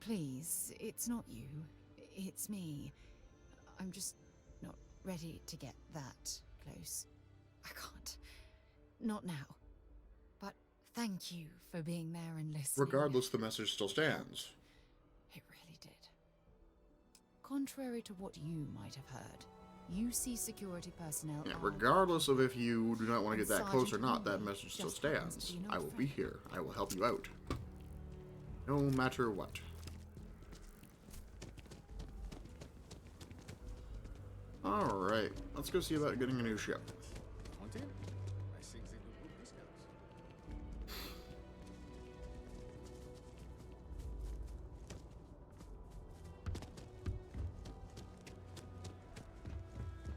Please, it's not you. It's me. I'm just not ready to get that close. I can't. Not now. But thank you for being there and listening. Regardless, the message still stands. It really did. Contrary to what you might have heard, UC security personnel Yeah, are... regardless of if you do not want to get that close or Sergeant not, that Lee message still just happens stands. to be an I old will friend. be here. I will help you out. No matter what. Alright, let's go see about getting a new ship.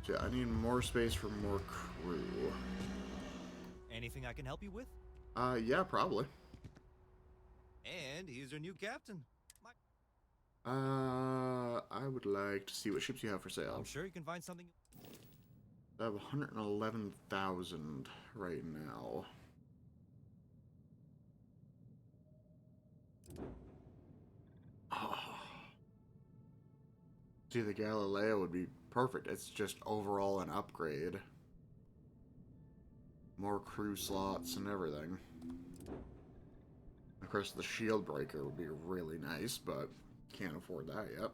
So yeah, I need more space for more crew. Anything I can help you with? Yeah, probably. And here's your new captain. I would like to see what ships you have for sale. I'm sure you can find something. I have 111,000 right now. See, the Galileo would be perfect. It's just overall an upgrade. More crew slots and everything. Of course, the shield breaker would be really nice, but can't afford that yet.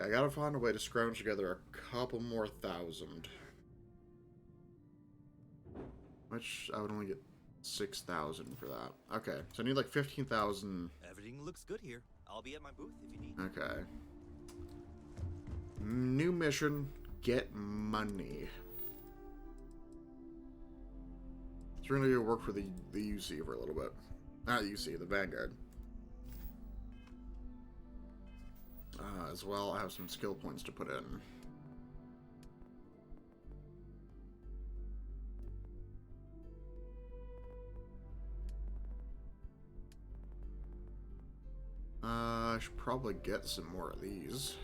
I gotta find a way to scrounge together a couple more thousand. Which I would only get 6,000 for that. Okay, so I need like 15,000. Everything looks good here. I'll be at my booth if you need. Okay. New mission, get money. So we're gonna go work for the UC for a little bit. Not UC, the Vanguard. As well, I have some skill points to put in. I should probably get some more of these.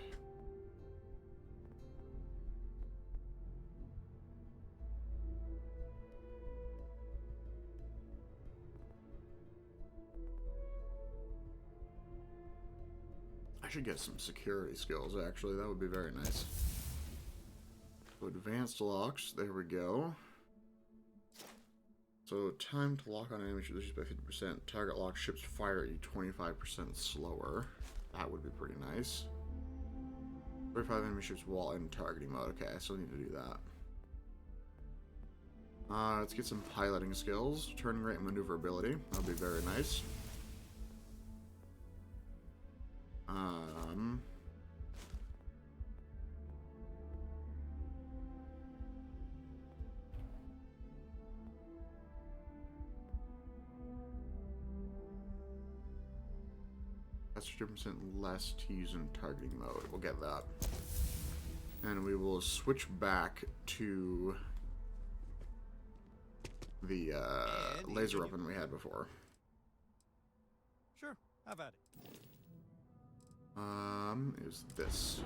I should get some security skills, actually. That would be very nice. So advanced locks, there we go. So time to lock on enemy ships reduced by 50%. Target lock ships fire at you 25% slower. That would be pretty nice. 35 enemy ships while in targeting mode. Okay, I still need to do that. Let's get some piloting skills. Turning rate and maneuverability. That'll be very nice. That's 50% less to use in targeting mode. We'll get that. And we will switch back to the laser weapon we had before. Sure, have at it. Is this.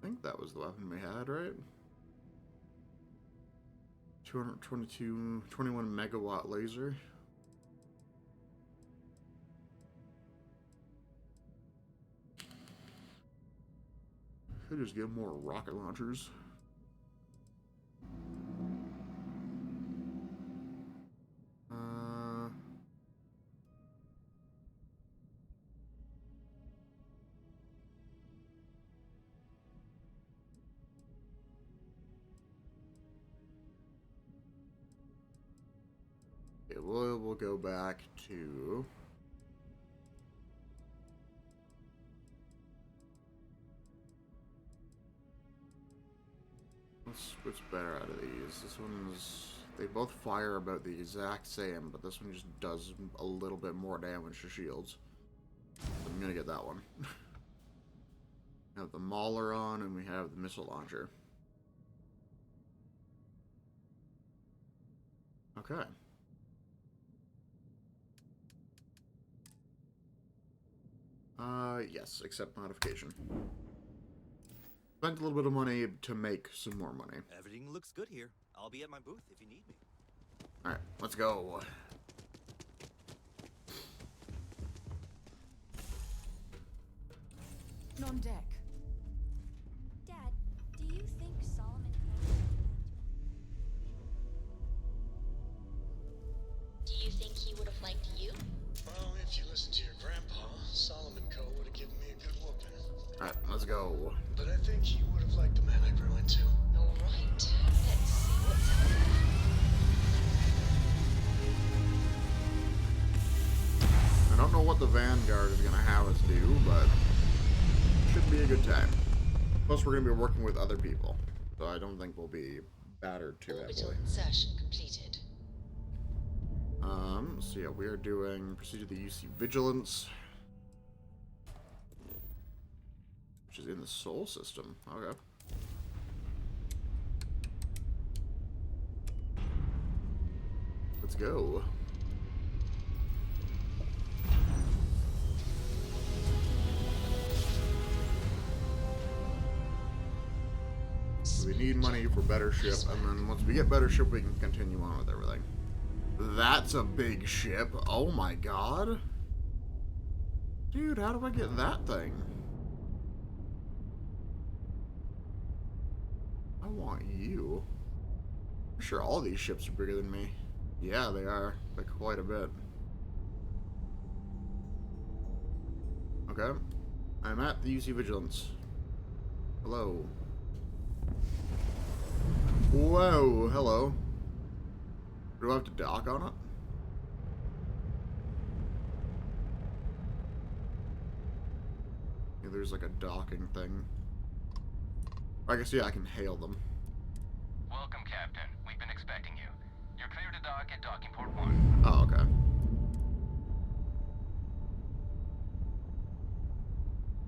I think that was the weapon we had, right? 21 megawatt laser. Could just get more rocket launchers. Okay, we'll go back to. What's better out of these? This one's... They both fire about the exact same, but this one just does a little bit more damage to shields. So I'm gonna get that one. We have the Mauler on, and we have the missile launcher. Okay. Yes, accept modification. Spent a little bit of money to make some more money. Everything looks good here. I'll be at my booth if you need me. Alright, let's go. On deck. Dad, do you think Solomon Do you think he would have liked you? Well, if you listen to your grandpa, Solomon Co. would have given me a good whooping. Alright, let's go. But I think he would have liked the man I grew into. Alright, let's see what's out there. I don't know what the Vanguard is going to have us do, but should be a good time. Plus, we're going to be working with other people, so I don't think we'll be battered too Orbital heavily. insertion completed. So yeah, we are doing proceed to the UC Vigilance, which is in the Sol system. Okay. Let's go. So we need money for better ship, and then once we get better ship, we can continue on with everything. That's a big ship. Oh my god. Dude, how do I get that thing? I want you. I'm sure all these ships are bigger than me. Yeah, they are. By quite a bit. Okay. I'm at the UC Vigilance. Hello. Whoa, hello. Do I have to dock on it? Yeah, there's like a docking thing. I guess, yeah, I can hail them. Welcome, Captain. We've been expecting you. You're clear to dock at docking port 1. Oh, okay.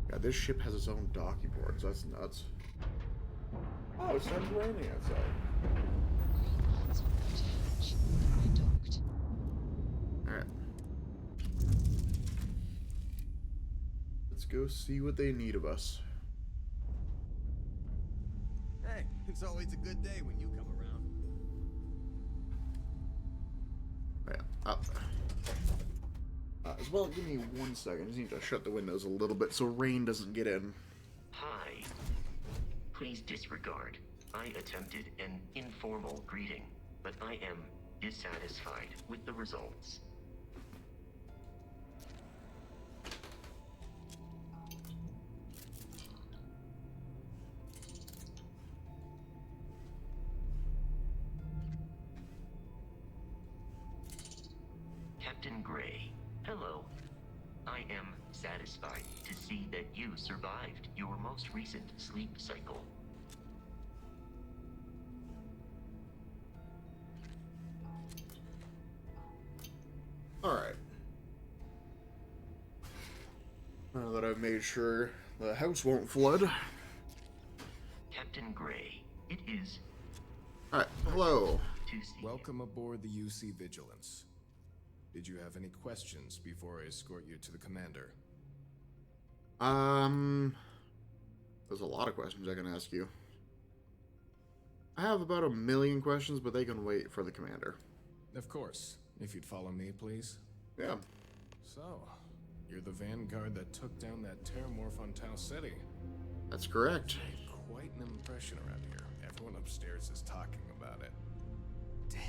Yeah, this ship has its own docking ports. That's nuts. Oh, it started raining outside. Alright. Let's go see what they need of us. Hey, it's always a good day when you come around. Yeah, up. As well, give me 1 second. I just need to shut the windows a little bit so rain doesn't get in. Hi. Please disregard. I attempted an informal greeting, but I am dissatisfied with the results. Captain Gray, hello. I am satisfied to see that you survived your most recent sleep cycle. Alright. Now that I've made sure the house won't flood. Captain Gray, it is... Alright, hello. Welcome aboard the UC Vigilance. Did you have any questions before I escort you to the commander? There's a lot of questions I can ask you. I have about 1 million questions, but they can wait for the commander. Of course. If you'd follow me, please. Yeah. So, you're the Vanguard that took down that terramorph on Tau City. That's correct. Quite an impression around here. Everyone upstairs is talking about it. Damn.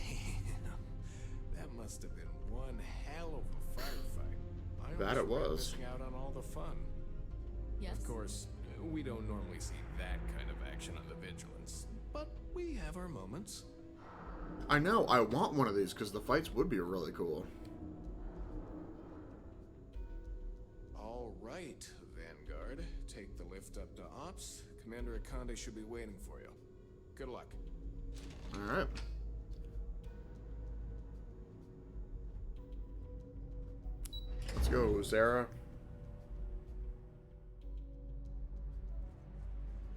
That must have been one hell of a firefight. I That it was. Missing out on all the fun. Yes. Of course, we don't normally see that kind of action on the Vigilance, but we have our moments. I know, I want one of these because the fights would be really cool. All right, Vanguard. Take the lift up to Ops. Commander Akande should be waiting for you. Good luck. Alright. Let's go, Sarah.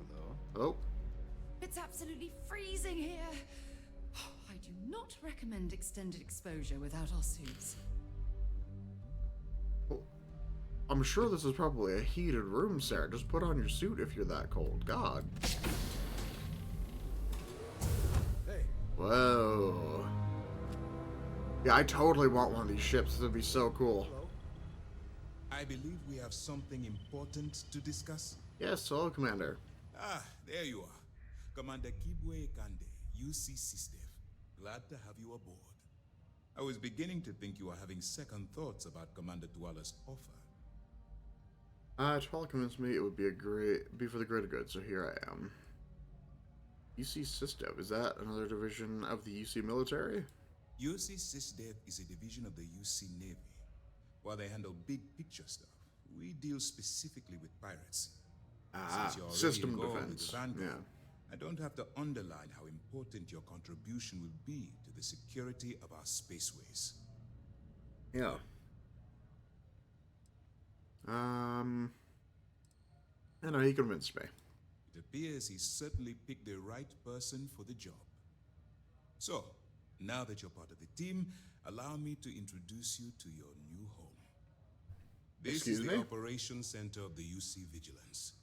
Hello? Oh. It's absolutely freezing here. I do not recommend extended exposure without our suits. I'm sure this is probably a heated room, Sarah. Just put on your suit if you're that cold. God. Hey. Whoa. Yeah, I totally want one of these ships. This would be so cool. Hello. I believe we have something important to discuss. Yes, hello, Commander. Ah, there you are. Commander Kibwe Kande, UC SysDef. Glad to have you aboard. I was beginning to think you were having second thoughts about Commander Dwala's offer. Twala convinced me it would be for the greater good, so here I am. UC SysDef, is that another division of the UC military? UC SysDef is a division of the UC Navy. While they handle big picture stuff, we deal specifically with pirates. Ah, Since you're already system involved with defense. the Vanguard, Yeah. I don't have to underline how important your contribution will be to the security of our spaceways. Yeah. I know, he convinced me. It appears he certainly picked the right person for the job. So, now that you're part of the team, allow me to introduce you to your new home. This Excuse is me? the Operations Center of the UC Vigilance.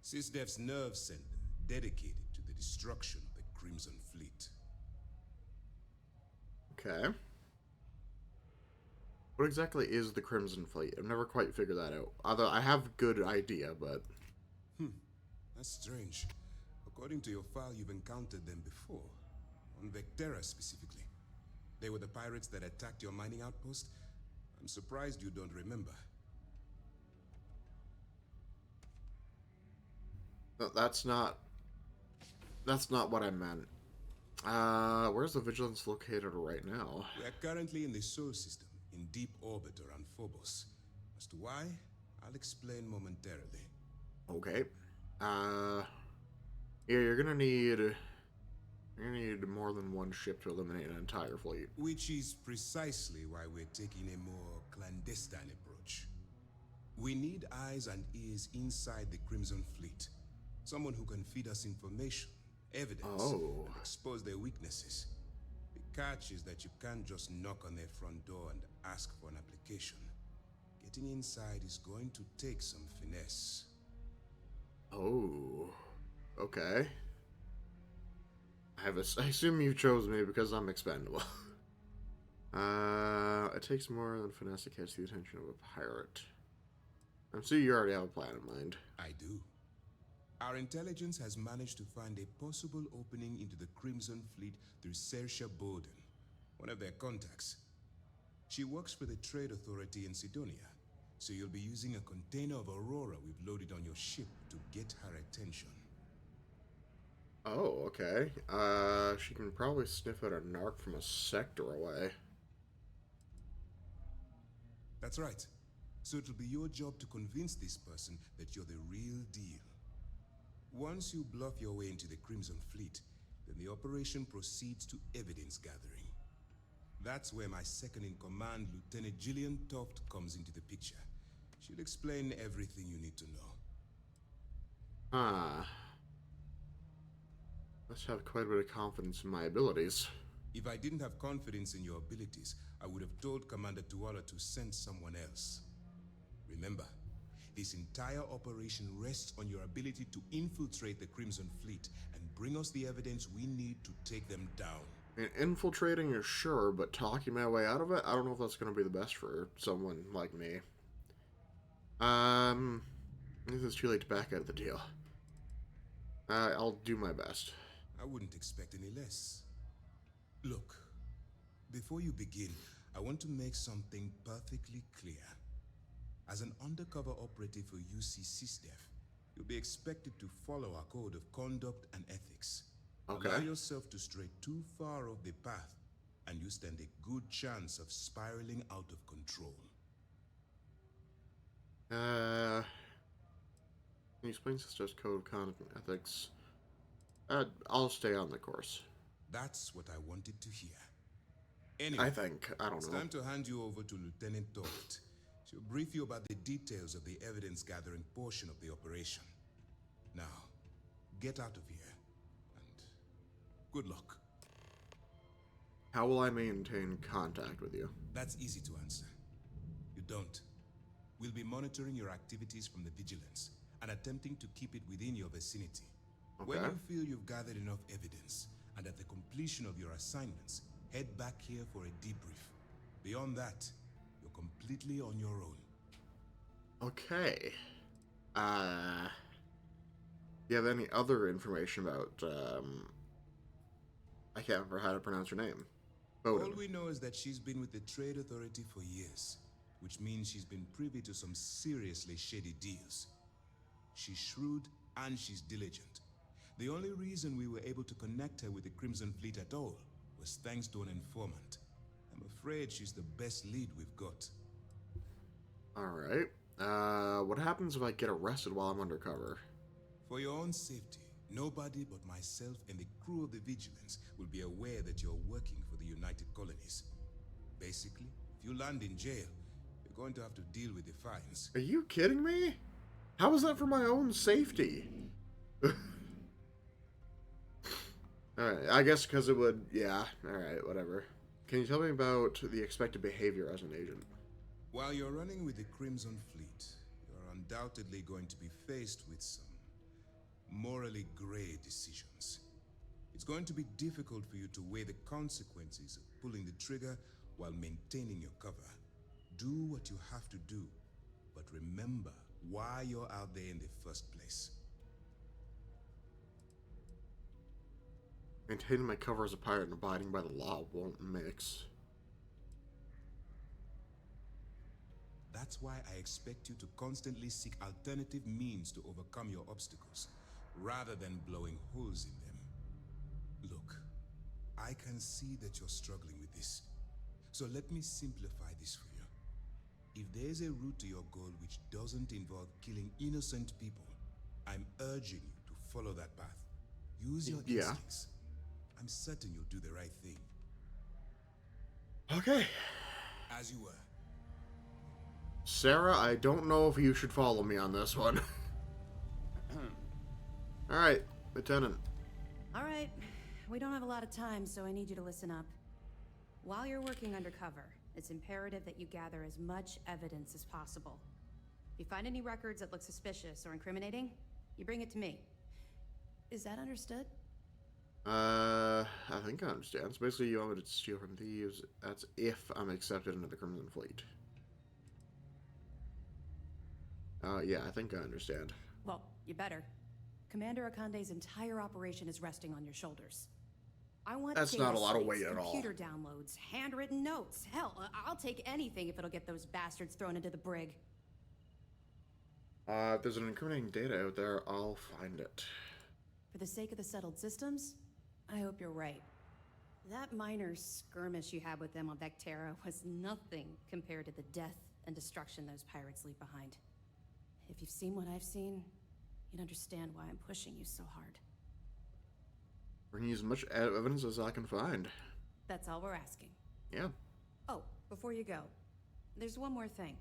SysDef's nerve center, dedicated to the destruction of the Crimson Fleet. Okay. What exactly is the Crimson Fleet? I've never quite figured that out. Although I have a good idea, but... That's strange. According to your file, you've encountered them before. On Vectera specifically. They were the pirates that attacked your mining outpost. I'm surprised you don't remember. No, that's not what I meant. Where's the Vigilance located right now? We are currently in the Sol system, in deep orbit around Phobos. As to why, I'll explain momentarily. Okay. Yeah, you're gonna need more than one ship to eliminate an entire fleet. Which is precisely why we're taking a more clandestine approach. We need eyes and ears inside the Crimson Fleet. Someone who can feed us information, evidence, and expose their weaknesses. The catch is that you can't just knock on their front door and ask for an application. Getting inside is going to take some finesse. Oh, okay. I assume you chose me because I'm expendable. It takes more than finesse to catch the attention of a pirate. I'm sure you already have a plan in mind. I do. Our intelligence has managed to find a possible opening into the Crimson Fleet through Sersha Bowden, one of their contacts. She works for the Trade Authority in Sidonia, so you'll be using a container of Aurora we've loaded on your ship to get her attention. Oh, okay. She can probably sniff out a narc from a sector away. That's right. So it'll be your job to convince this person that you're the real deal. Once you bluff your way into the Crimson Fleet, then the operation proceeds to evidence gathering. That's where my second-in-command, Lieutenant Gillian Toft, comes into the picture. She'll explain everything you need to know. Ah. Must have quite a bit of confidence in my abilities. If I didn't have confidence in your abilities, I would have told Commander Tuala to send someone else. Remember, this entire operation rests on your ability to infiltrate the Crimson Fleet and bring us the evidence we need to take them down. I mean, infiltrating is sure, but talking my way out of it, I don't know if that's going to be the best for someone like me. I think it's too late to back out of the deal. I'll do my best. I wouldn't expect any less. Look, before you begin, I want to make something perfectly clear. As an undercover operative for UC SysDef, you'll be expected to follow our code of conduct and ethics. Okay. Allow yourself to stray too far off the path, and you stand a good chance of spiraling out of control. Can you explain SysDef's code of conduct and ethics? I'll stay on the course. That's what I wanted to hear. Anyway, I think. I don't know. It's time to hand you over to Lieutenant Todt. She'll brief you about the details of the evidence-gathering portion of the operation. Now, get out of here, and good luck. How will I maintain contact with you? That's easy to answer. You don't. We'll be monitoring your activities from the vigilance and attempting to keep it within your vicinity. Okay. When you feel you've gathered enough evidence, and at the completion of your assignments, head back here for a debrief. Beyond that, you're completely on your own. Okay. You have any other information about, I can't remember how to pronounce her name. Bowden. All we know is that she's been with the Trade Authority for years, which means she's been privy to some seriously shady deals. She's shrewd and she's diligent. The only reason we were able to connect her with the Crimson Fleet at all was thanks to an informant. I'm afraid she's the best lead we've got. Alright. What happens if I get arrested while I'm undercover? For your own safety, nobody but myself and the crew of the Vigilance will be aware that you're working for the United Colonies. Basically, if you land in jail, you're going to have to deal with the fines. Are you kidding me? How is that for my own safety? Alright, I guess because it would, yeah, alright, whatever. Can you tell me about the expected behavior as an agent? While you're running with the Crimson Fleet, you're undoubtedly going to be faced with some morally gray decisions. It's going to be difficult for you to weigh the consequences of pulling the trigger while maintaining your cover. Do what you have to do, but remember why you're out there in the first place. Maintaining my cover as a pirate and abiding by the law won't mix. That's why I expect you to constantly seek alternative means to overcome your obstacles, rather than blowing holes in them. Look, I can see that you're struggling with this. So let me simplify this for you. If there's a route to your goal which doesn't involve killing innocent people, I'm urging you to follow that path. Use your instincts. I'm certain you'll do the right thing. Okay. As you were. Sarah, I don't know if you should follow me on this one. Alright, Lieutenant. Alright, we don't have a lot of time, so I need you to listen up. While you're working undercover, it's imperative that you gather as much evidence as possible. If you find any records that look suspicious or incriminating, you bring it to me. Is that understood? I think I understand. So basically you want me to steal from thieves. That's if I'm accepted into the Crimson Fleet. Yeah, I think I understand. Well, you better. Commander Akande's entire operation is resting on your shoulders. I want That's data not a lot of slates, weight at all. computer downloads, handwritten notes. Hell, I'll take anything if it'll get those bastards thrown into the brig. If there's an incriminating data out there, I'll find it. For the sake of the settled systems, I hope you're right. That minor skirmish you had with them on Vectera was nothing compared to the death and destruction those pirates leave behind. If you've seen what I've seen, you'd understand why I'm pushing you so hard. Bring as much evidence as I can find. That's all we're asking. Yeah. Oh, before you go, there's one more thing.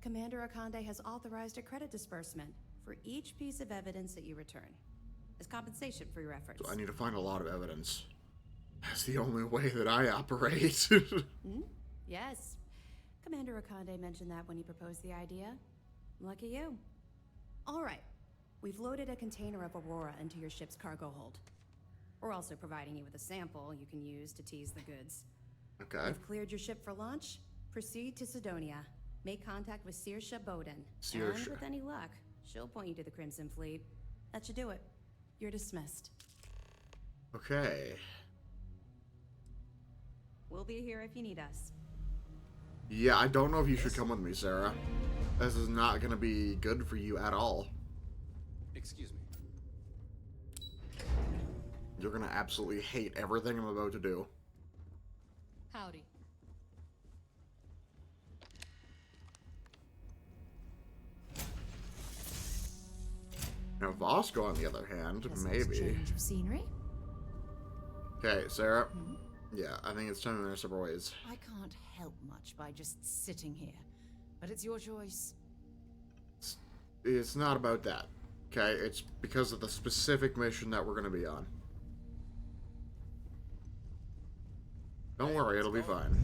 Commander Akande has authorized a credit disbursement for each piece of evidence that you return, as compensation for your efforts. So I need to find a lot of evidence. That's the only way that I operate. Yes. Commander Akande mentioned that when he proposed the idea. Lucky you. All right. We've loaded a container of Aurora into your ship's cargo hold. We're also providing you with a sample you can use to tease the goods. Okay. You've cleared your ship for launch. Proceed to Sidonia. Make contact with Saoirse Bowden. Saoirse. And with any luck, she'll point you to the Crimson Fleet. That should do it. You're dismissed. Okay. We'll be here if you need us. Yeah, I don't know if you should come with me, Sarah. This is not going to be good for you at all. Excuse me. You're going to absolutely hate everything I'm about to do. Howdy. Now, Vasco, on the other hand, maybe. Change of scenery? Okay, Sarah. Yeah, I think it's time to go our separate ways. I can't help much by just sitting here, but it's your choice. It's not about that, okay? It's because of the specific mission that we're going to be on. Don't worry, it'll be fine.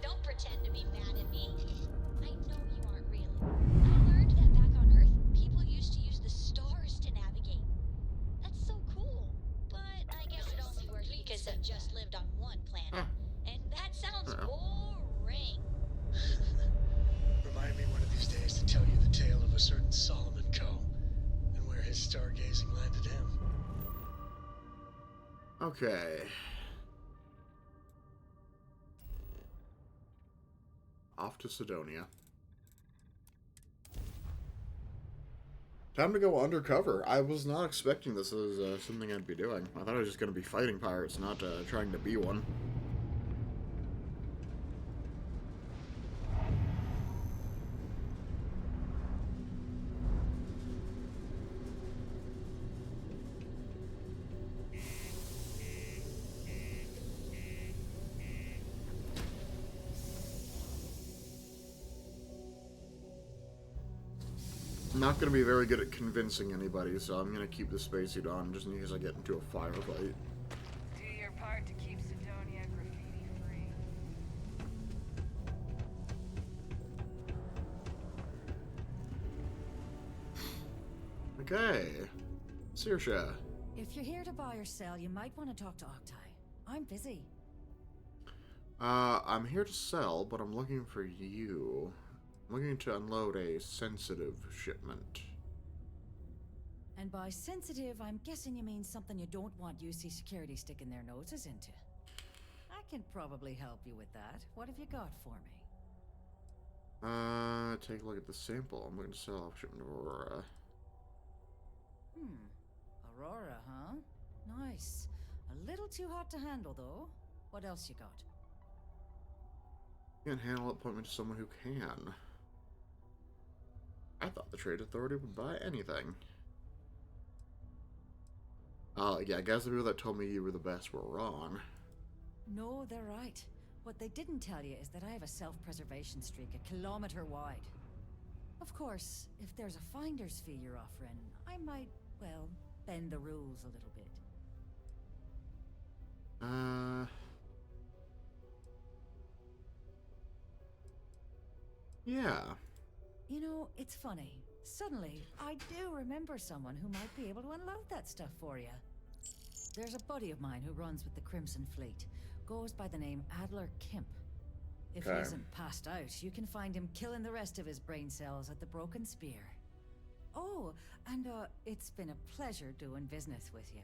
Don't pretend to be mad at me. I know you aren't really. I learned that back on Earth, people used to use the stars to navigate. That's so cool. But I guess it only worked because they just lived on one planet. And that sounds boring. Remind me one of these days to tell you the tale of a certain Solomon Coe and where his stargazing landed him. Okay. Off to Sidonia. Time to go undercover. I was not expecting this as something I'd be doing. I thought I was just going to be fighting pirates, not trying to be one. I'm not going to be very good at convincing anybody, so I'm going to keep the spacesuit on just in case I get into a firefight. Do your part to keep Sidonia graffiti free. Okay. Saoirse. If you're here to buy or sell, you might want to talk to Octai. I'm busy. I'm here to sell, but I'm looking for you. I'm looking to unload a sensitive shipment. And by sensitive, I'm guessing you mean something you don't want UC security sticking their noses into. I can probably help you with that. What have you got for me? Take a look at the sample. I'm looking to sell a shipment of Aurora. Aurora, huh? Nice. A little too hot to handle, though. What else you got? Can't handle it, point me to someone who can. I thought the Trade Authority would buy anything. Yeah, I guess the people that told me you were the best were wrong. No, they're right. What they didn't tell you is that I have a self-preservation streak a kilometer wide. Of course, if there's a finder's fee you're offering, I might, well, bend the rules a little bit. Yeah. You know, it's funny. Suddenly, I do remember someone who might be able to unload that stuff for you. There's a buddy of mine who runs with the Crimson Fleet. Goes by the name Adler Kemp. If he isn't passed out, you can find him killing the rest of his brain cells at the Broken Spear. Oh, and it's been a pleasure doing business with you.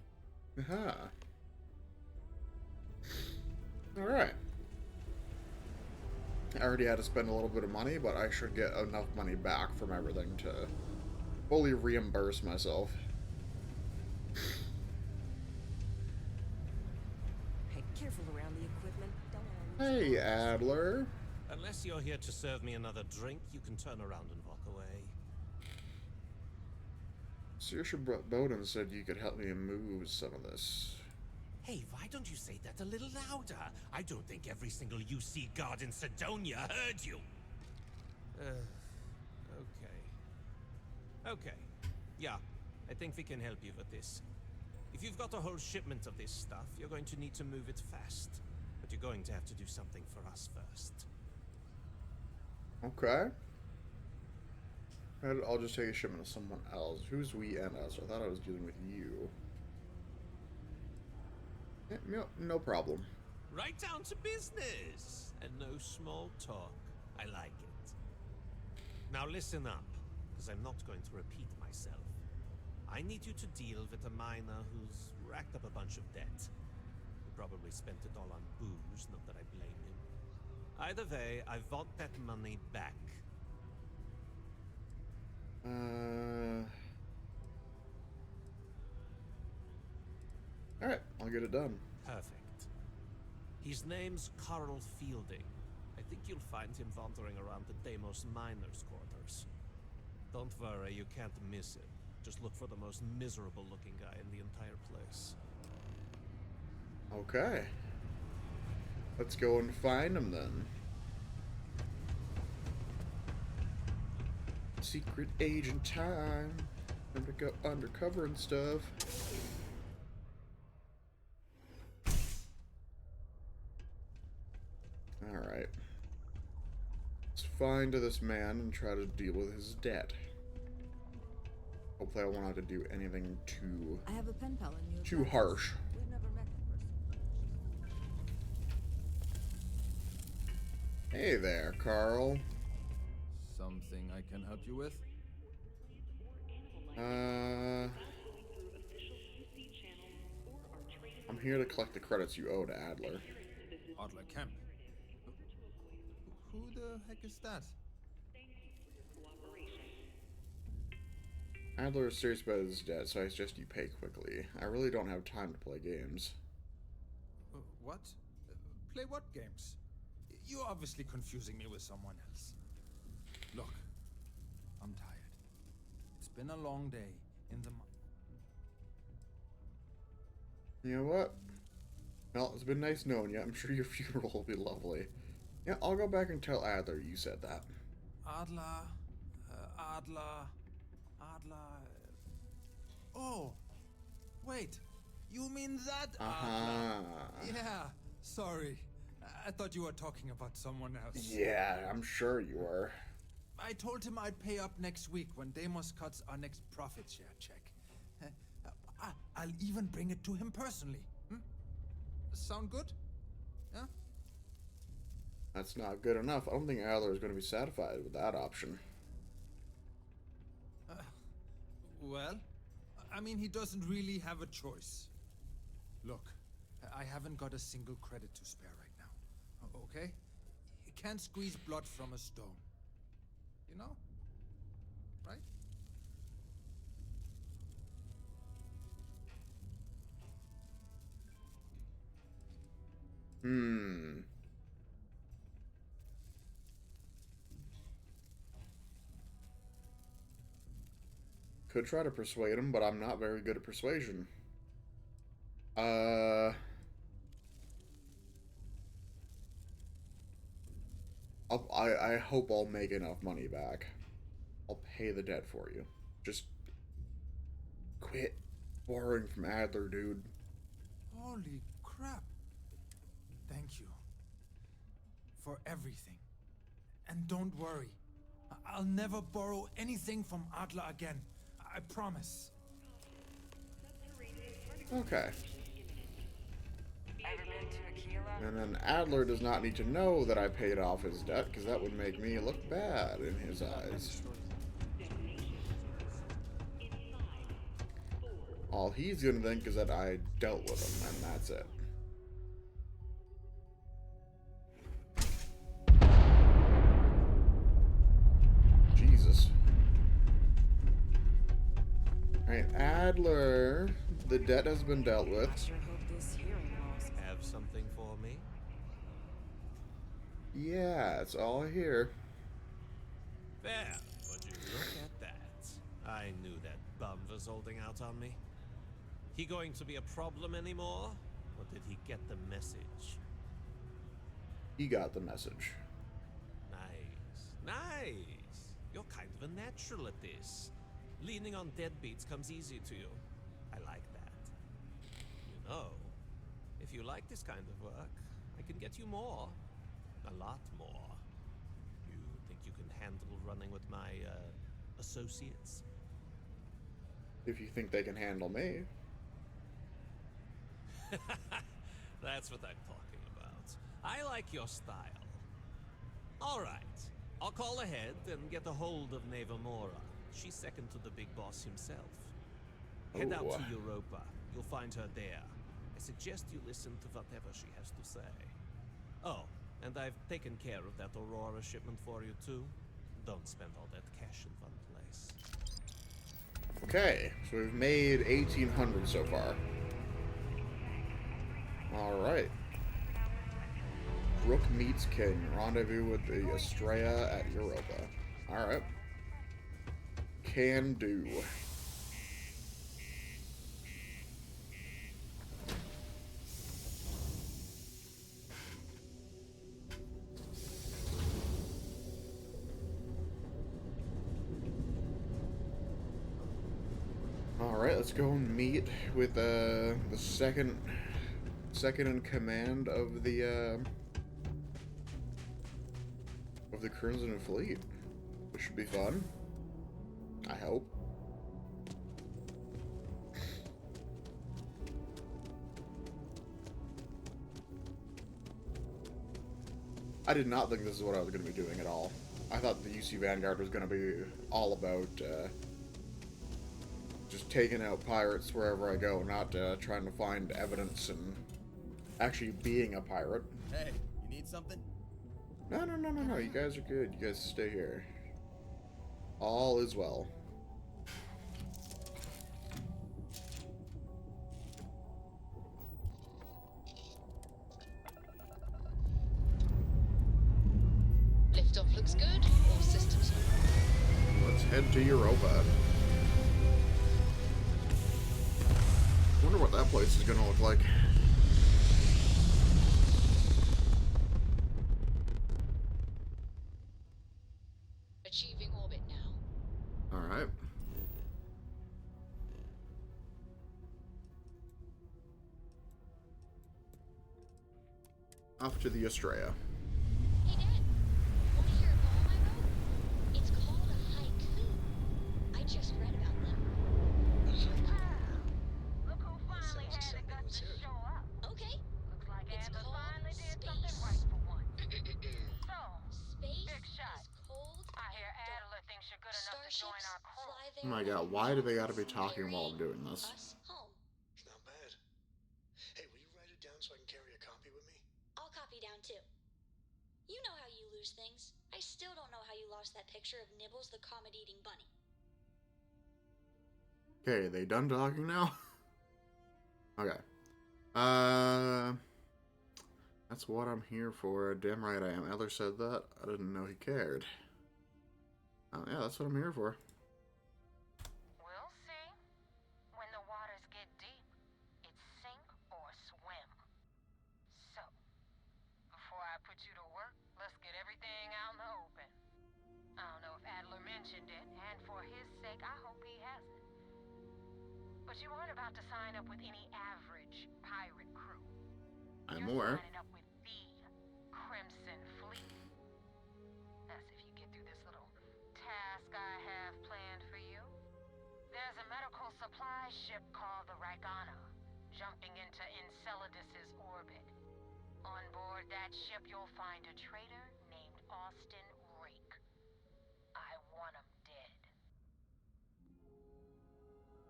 Alright. I already had to spend a little bit of money, but I should get enough money back from everything to fully reimburse myself. Hey, careful around the equipment. Hey, Adler. Unless you're here to serve me another drink, you can turn around and walk away. Saoirse Bowden said you could help me move some of this. Hey, why don't you say that a little louder? I don't think every single UC guard in Sidonia heard you. Okay. Yeah, I think we can help you with this. If you've got a whole shipment of this stuff, you're going to need to move it fast. But you're going to have to do something for us first. Okay. I'll just take a shipment of someone else. Who's we and us? I thought I was dealing with you. Yeah, no problem. Right down to business! And no small talk. I like it. Now listen up, because I'm not going to repeat myself. I need you to deal with a miner who's racked up a bunch of debt. He probably spent it all on booze, not that I blame him. Either way, I want that money back. Alright, I'll get it done. Perfect. His name's Carl Fielding. I think you'll find him wandering around the Deimos miners' quarters. Don't worry, you can't miss him. Just look for the most miserable looking guy in the entire place. Okay. Let's go and find him then. Secret agent time. Time to go undercover and stuff. Alright. Let's find this man and try to deal with his debt. Hopefully I won't have to do anything I have a pen pal in you. too harsh. We've never met in person. Hey there, Carl. Something I can help you with? I'm here to collect the credits you owe to Adler. Adler Kemp. Who the heck is that? Adler is serious about his debt, so I suggest you pay quickly. I really don't have time to play games. What? Play what games? You're obviously confusing me with someone else. Look, I'm tired. It's been a long day in the You know what? Well, it's been nice knowing you. I'm sure your funeral will be lovely. Yeah, I'll go back and tell Adler you said that. Adler. Oh, wait. You mean that Adler? Yeah, sorry. I thought you were talking about someone else. Yeah, I'm sure you were. I told him I'd pay up next week when Deimos cuts our next profit share check. I'll even bring it to him personally. Sound good? Yeah? That's not good enough. I don't think Adler is going to be satisfied with that option. Well, I mean, he doesn't really have a choice. Look, I haven't got a single credit to spare right now. Okay? You can't squeeze blood from a stone. You know? Right? Could try to persuade him, but I'm not very good at persuasion. I hope I'll make enough money back. I'll pay the debt for you. Just quit borrowing from Adler, dude. Holy crap. Thank you. For everything. And don't worry. I'll never borrow anything from Adler again. I promise. Okay. Ever been to Aquila? And then Adler does not need to know that I paid off his debt, because that would make me look bad in his eyes. All he's gonna think is that I dealt with him, and that's it. Jesus. Alright, Adler, the debt has been dealt with. Have something for me? Yeah, it's all here. There, would you look at that? I knew that bum was holding out on me. He going to be a problem anymore? Or did he get the message? He got the message. Nice. Nice! You're kind of a natural at this. Leaning on deadbeats comes easy to you. I like that. You know, if you like this kind of work, I can get you more. A lot more. You think you can handle running with my, associates? If you think they can handle me. That's what I'm talking about. I like your style. Alright. I'll call ahead and get a hold of Nevamora. She's second to the big boss himself. Head out to Europa. You'll find her there. I suggest you listen to whatever she has to say. Oh, and I've taken care of that Aurora shipment for you too. Don't spend all that cash in one place. Okay, so we've made 1,800 so far. Alright. Rook meets King. Rendezvous with the Estrella at Europa. Alright. Can do. Alright, let's go and meet with the second in command of the Crimson Fleet. Which should be fun. I hope. I did not think this is what I was going to be doing at all. I thought the UC Vanguard was going to be all about just taking out pirates wherever I go, not trying to find evidence and actually being a pirate. Hey, you need something? No, you guys are good. You guys stay here. All is well. Liftoff looks good. All systems. Let's head to Europa. Wonder what that place is gonna look like. Achieving orbit now. Alright. Off to the Estrella. Hey, Dad. Want to hear a poem I wrote? It's called a haiku. I just read about them. Look who finally had the guts to show up. Okay. Looks like It's Adler called finally did space. something right for once. So, Space big shot. is cold I hear and dark. Adler thinks you're good enough to join Starships our crew. fly Oh there my god, and why do they gotta be nothing's talking while I'm doing carrying this? us home. It's not bad. Hey, will you write it down so I can carry a copy with me? I'll copy down too. You know how you lose things. I still don't know how you lost that picture of Nibbles the comet-eating bunny. Okay, they done talking now? Okay. That's what I'm here for. Damn right I am. Eller said that. I didn't know he cared. Oh yeah, that's what I'm here for. We'll see. When the waters get deep, it's sink or swim. So, before I put you to work, let's get everything out in the open. I don't know if Adler mentioned it, and for his sake, I hope he hasn't. But you aren't about to sign up with any average pirate crew. I'm You're aware. signing up with the Crimson Fleet. That's if you get through this little task I have planned for you. There's a medical supply ship called the Ragana, jumping into Enceladus's orbit. On board that ship, you'll find a traitor named Austin Rake. I want him dead.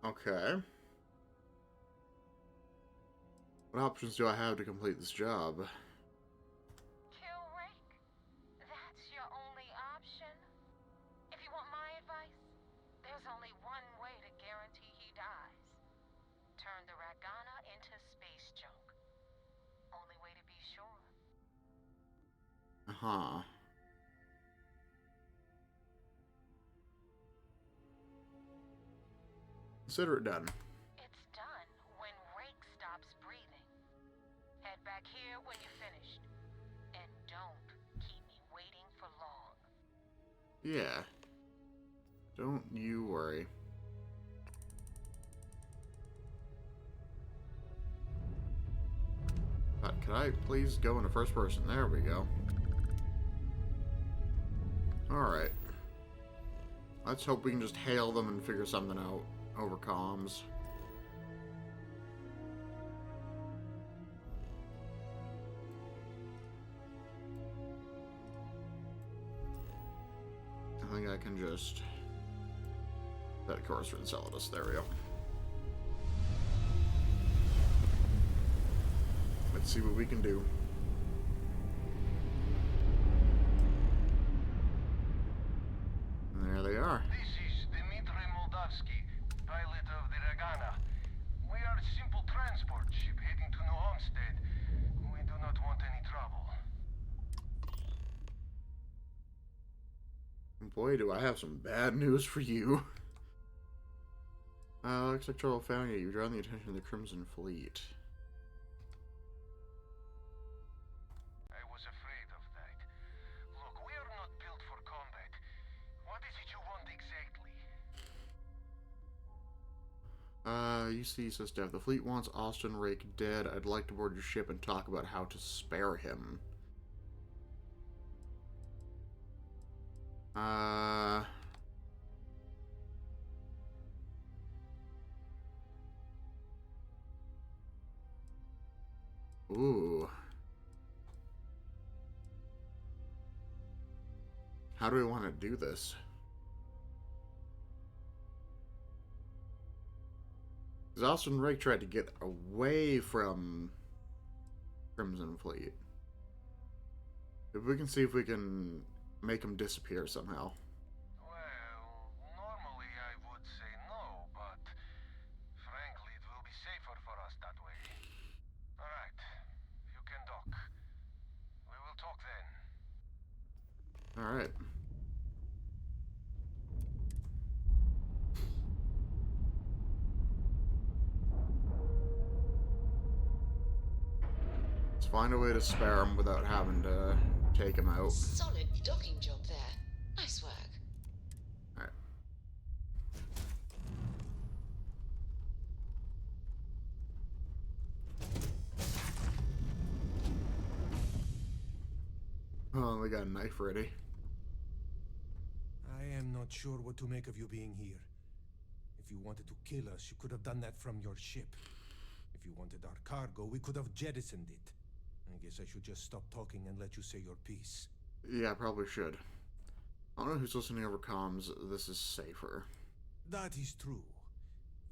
Okay. What options do I have to complete this job? Kill Rake? That's your only option? If you want my advice, there's only one way to guarantee he dies. Turn the Ragana into space junk. Only way to be sure. Uh-huh. Consider it done. It's done when Rake stops breathing. back here when you're finished. And don't keep me waiting for long. Yeah. Don't you worry. Could I please go into first person? There we go. Alright. Let's hope we can just hail them and figure something out over comms. I think I can just set a course for Enceladus. There we go. Let's see what we can do. And there they are. This is Dmitry Moldavsky, pilot of the Ragana. We are a simple transport ship heading to New Homestead. We do not want any trouble. Boy, do I have some bad news for you. Looks like trouble found you. You've drawn the attention of the Crimson Fleet. I was afraid of that. Look, we are not built for combat. What is it you want exactly? UC SysDef. The fleet wants Austin Rake dead. I'd like to board your ship and talk about how to spare him. Ooh. How do we want to do this? Because Austin Rake tried to get away from Crimson Fleet. If we can see if we can make him disappear somehow. Well, normally I would say no, but frankly it will be safer for us that way. Alright, you can dock. We will talk then. Alright. Let's find a way to spare him without having to take him out. Solid docking job there. Nice work. Alright. Oh, we got a knife ready. I am not sure what to make of you being here. If you wanted to kill us, you could have done that from your ship. If you wanted our cargo, we could have jettisoned it. I guess I should just stop talking and let you say your piece. Yeah, probably should. I don't know who's listening over comms. This is safer. That is true.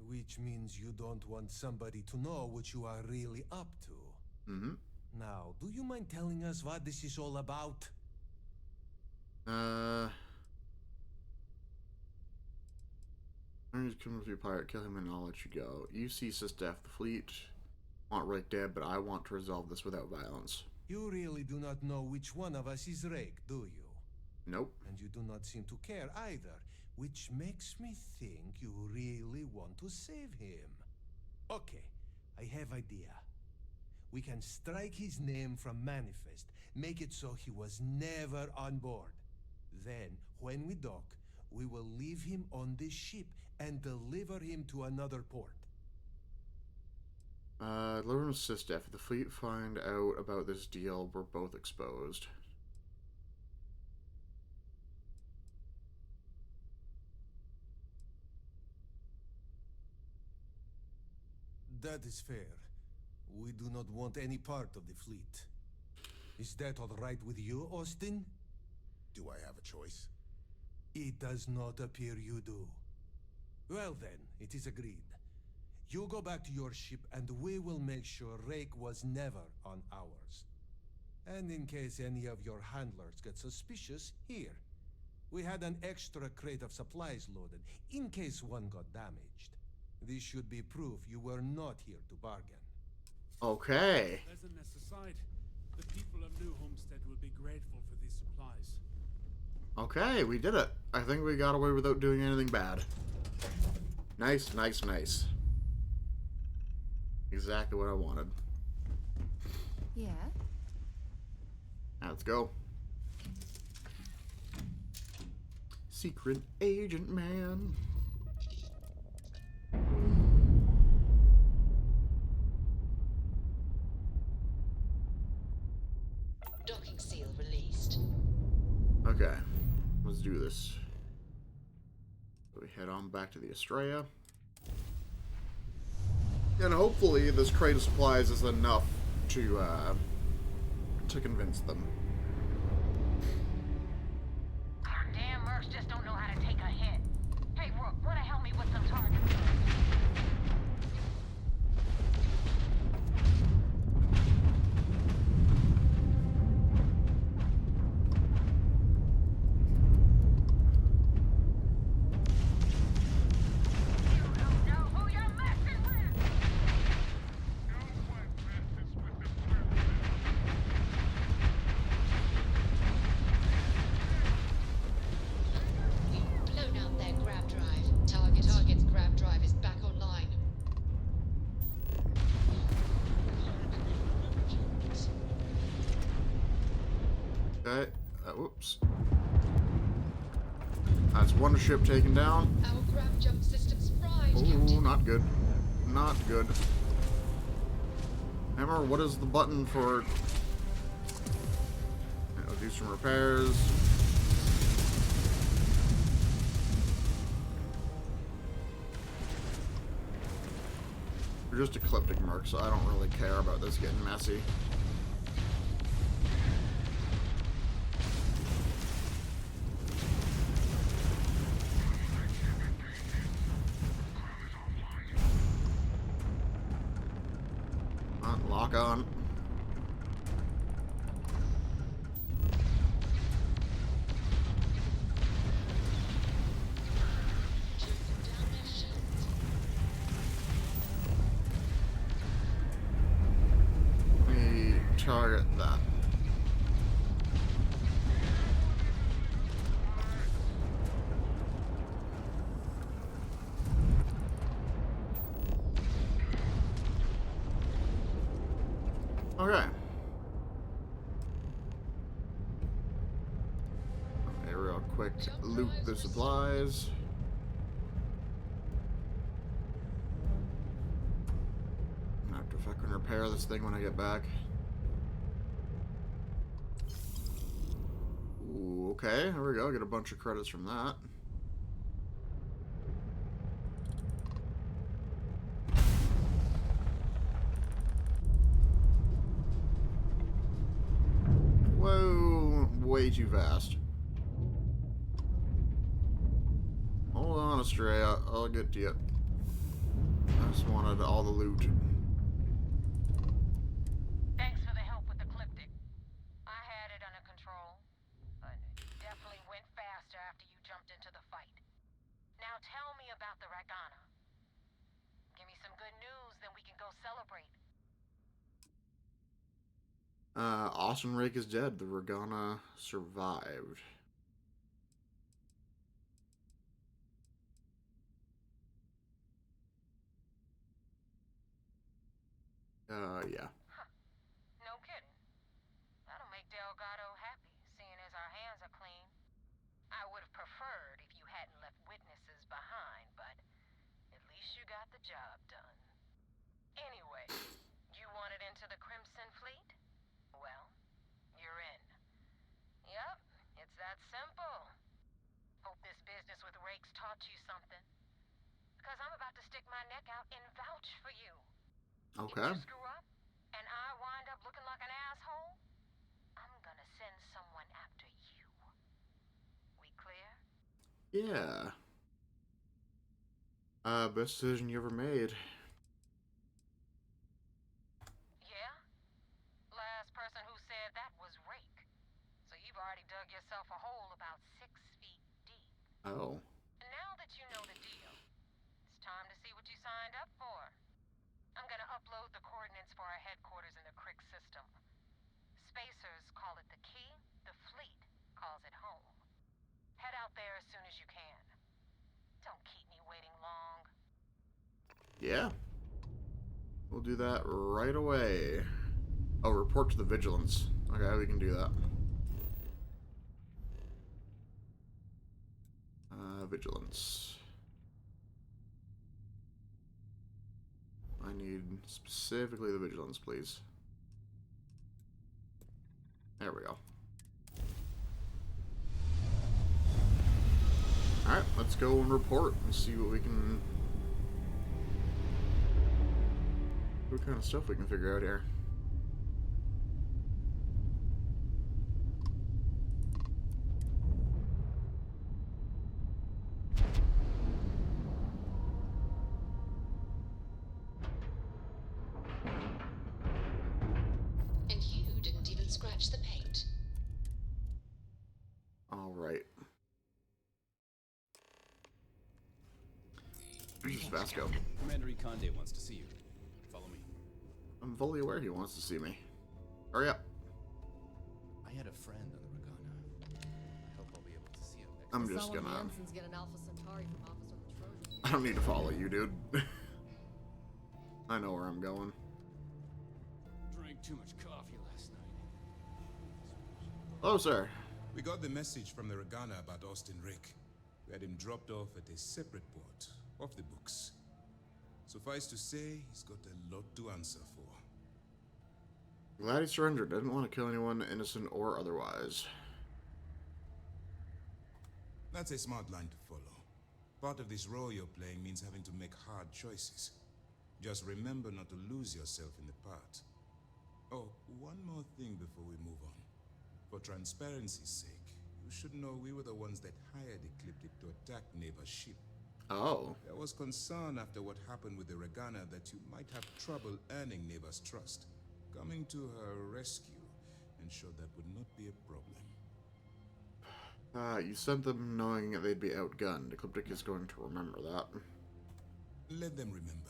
Which means you don't want somebody to know what you are really up to. Mm-hmm. Now, do you mind telling us what this is all about? I'm just coming with your pirate, kill him and I'll let you go. UC SysDef, the fleet want Rake dead, but I want to resolve this without violence. You really do not know which one of us is Rake, do you? Nope. And you do not seem to care either, which makes me think you really want to save him. Okay, I have idea. We can strike his name from Manifest, make it so he was never on board. Then, when we dock, we will leave him on this ship and deliver him to another port. Deliver him to SysDef. If the fleet find out about this deal, we're both exposed. That is fair. We do not want any part of the fleet. Is that all right with you, Austin? Do I have a choice? It does not appear you do. Well then, it is agreed. You go back to your ship and we will make sure Rake was never on ours. And in case any of your handlers get suspicious, here. We had an extra crate of supplies loaded, in case one got damaged. This should be proof you were not here to bargain. Okay. Pleasantness aside, the people of New Homestead will be grateful for these supplies. Okay, we did it. I think we got away without doing anything bad. Nice, nice, nice. Exactly what I wanted. Yeah? Now let's go. Secret agent man. Docking seal released. Okay, let's do this. So we head on back to the Estrella. And hopefully this crate of supplies is enough to convince them. Damn mercs just don't know how to take a hit. Hey, Rook, wanna help me with some targets? Blown out their grab drive. Target's grab drive is back online. Okay, whoops. That's one ship taken down. Our grab jump system's fried, Oh, Captain. not good. Not good. Hammer, what is the button for... I'll do some repairs. They're just ecliptic mercs, so I don't really care about this getting messy. Lock on. Let me target that. Okay. Okay, real quick, loot the supplies. I have to fucking repair this thing when I get back. Ooh, okay, there we go. Get a bunch of credits from that. Whoa, way too fast. Hold on, Estrella. I'll get to you. I just wanted all the loot. Thanks for the help with the Ecliptic. I had it under control, but it definitely went faster after you jumped into the fight. Now tell me about the Ragana. Give me some good news, then we can go celebrate. Austin Rake is dead. The Ragana survived. Yeah. No kidding. That'll make Delgado happy, seeing as our hands are clean. I would have preferred if you hadn't left witnesses behind, but at least you got the job done. Anyway, you wanted into the Crimson Fleet? Well, you're in. Yep, it's that simple. Hope this business with Rakes taught you something. Because I'm about to stick my neck out and vouch for you. Okay. If you screw up, and I wind up looking like an asshole, I'm gonna send someone after you. We clear? Yeah. Best decision you ever made. Yeah? Last person who said that was Rake. So you've already dug yourself a hole about 6 feet deep. Oh. And now that you know the deal, it's time to see what you signed up for. I'm gonna upload the coordinates for our headquarters in the Crick system. Spacers call it the key, the fleet calls it home. Head out there as soon as you can. Don't keep me waiting long. Yeah. We'll do that right away. Oh, report to the vigilance. Okay, we can do that. Vigilance. I need specifically the vigilance, please. There we go. Alright, let's go and report and see what we can... what kind of stuff we can figure out here. And you didn't even scratch the paint. Alright. This is Vasco. Commander Conde wants to see you. Follow me. I'm fully aware he wants to see me. Hurry up. I had a friend on the Regana. I hope I'll be able to see him next I'm just gonna... I don't need to follow you, dude. I know where I'm going. Drank too much coffee last night. Oh, sir. We got the message from the Regana about Austin Rick. We had him dropped off at a separate port, off the books. Suffice to say, he's got a lot to answer for. Glad he surrendered. Didn't want to kill anyone, innocent or otherwise. That's a smart line to follow. Part of this role you're playing means having to make hard choices. Just remember not to lose yourself in the part. Oh, one more thing before we move on. For transparency's sake, you should know we were the ones that hired Ecliptic to attack Neva's ship. Oh. There was concern after what happened with the Regana that you might have trouble earning Neva's trust. Coming to her rescue ensured that would not be a problem. You sent them knowing they'd be outgunned. Ecliptic is going to remember that. Let them remember.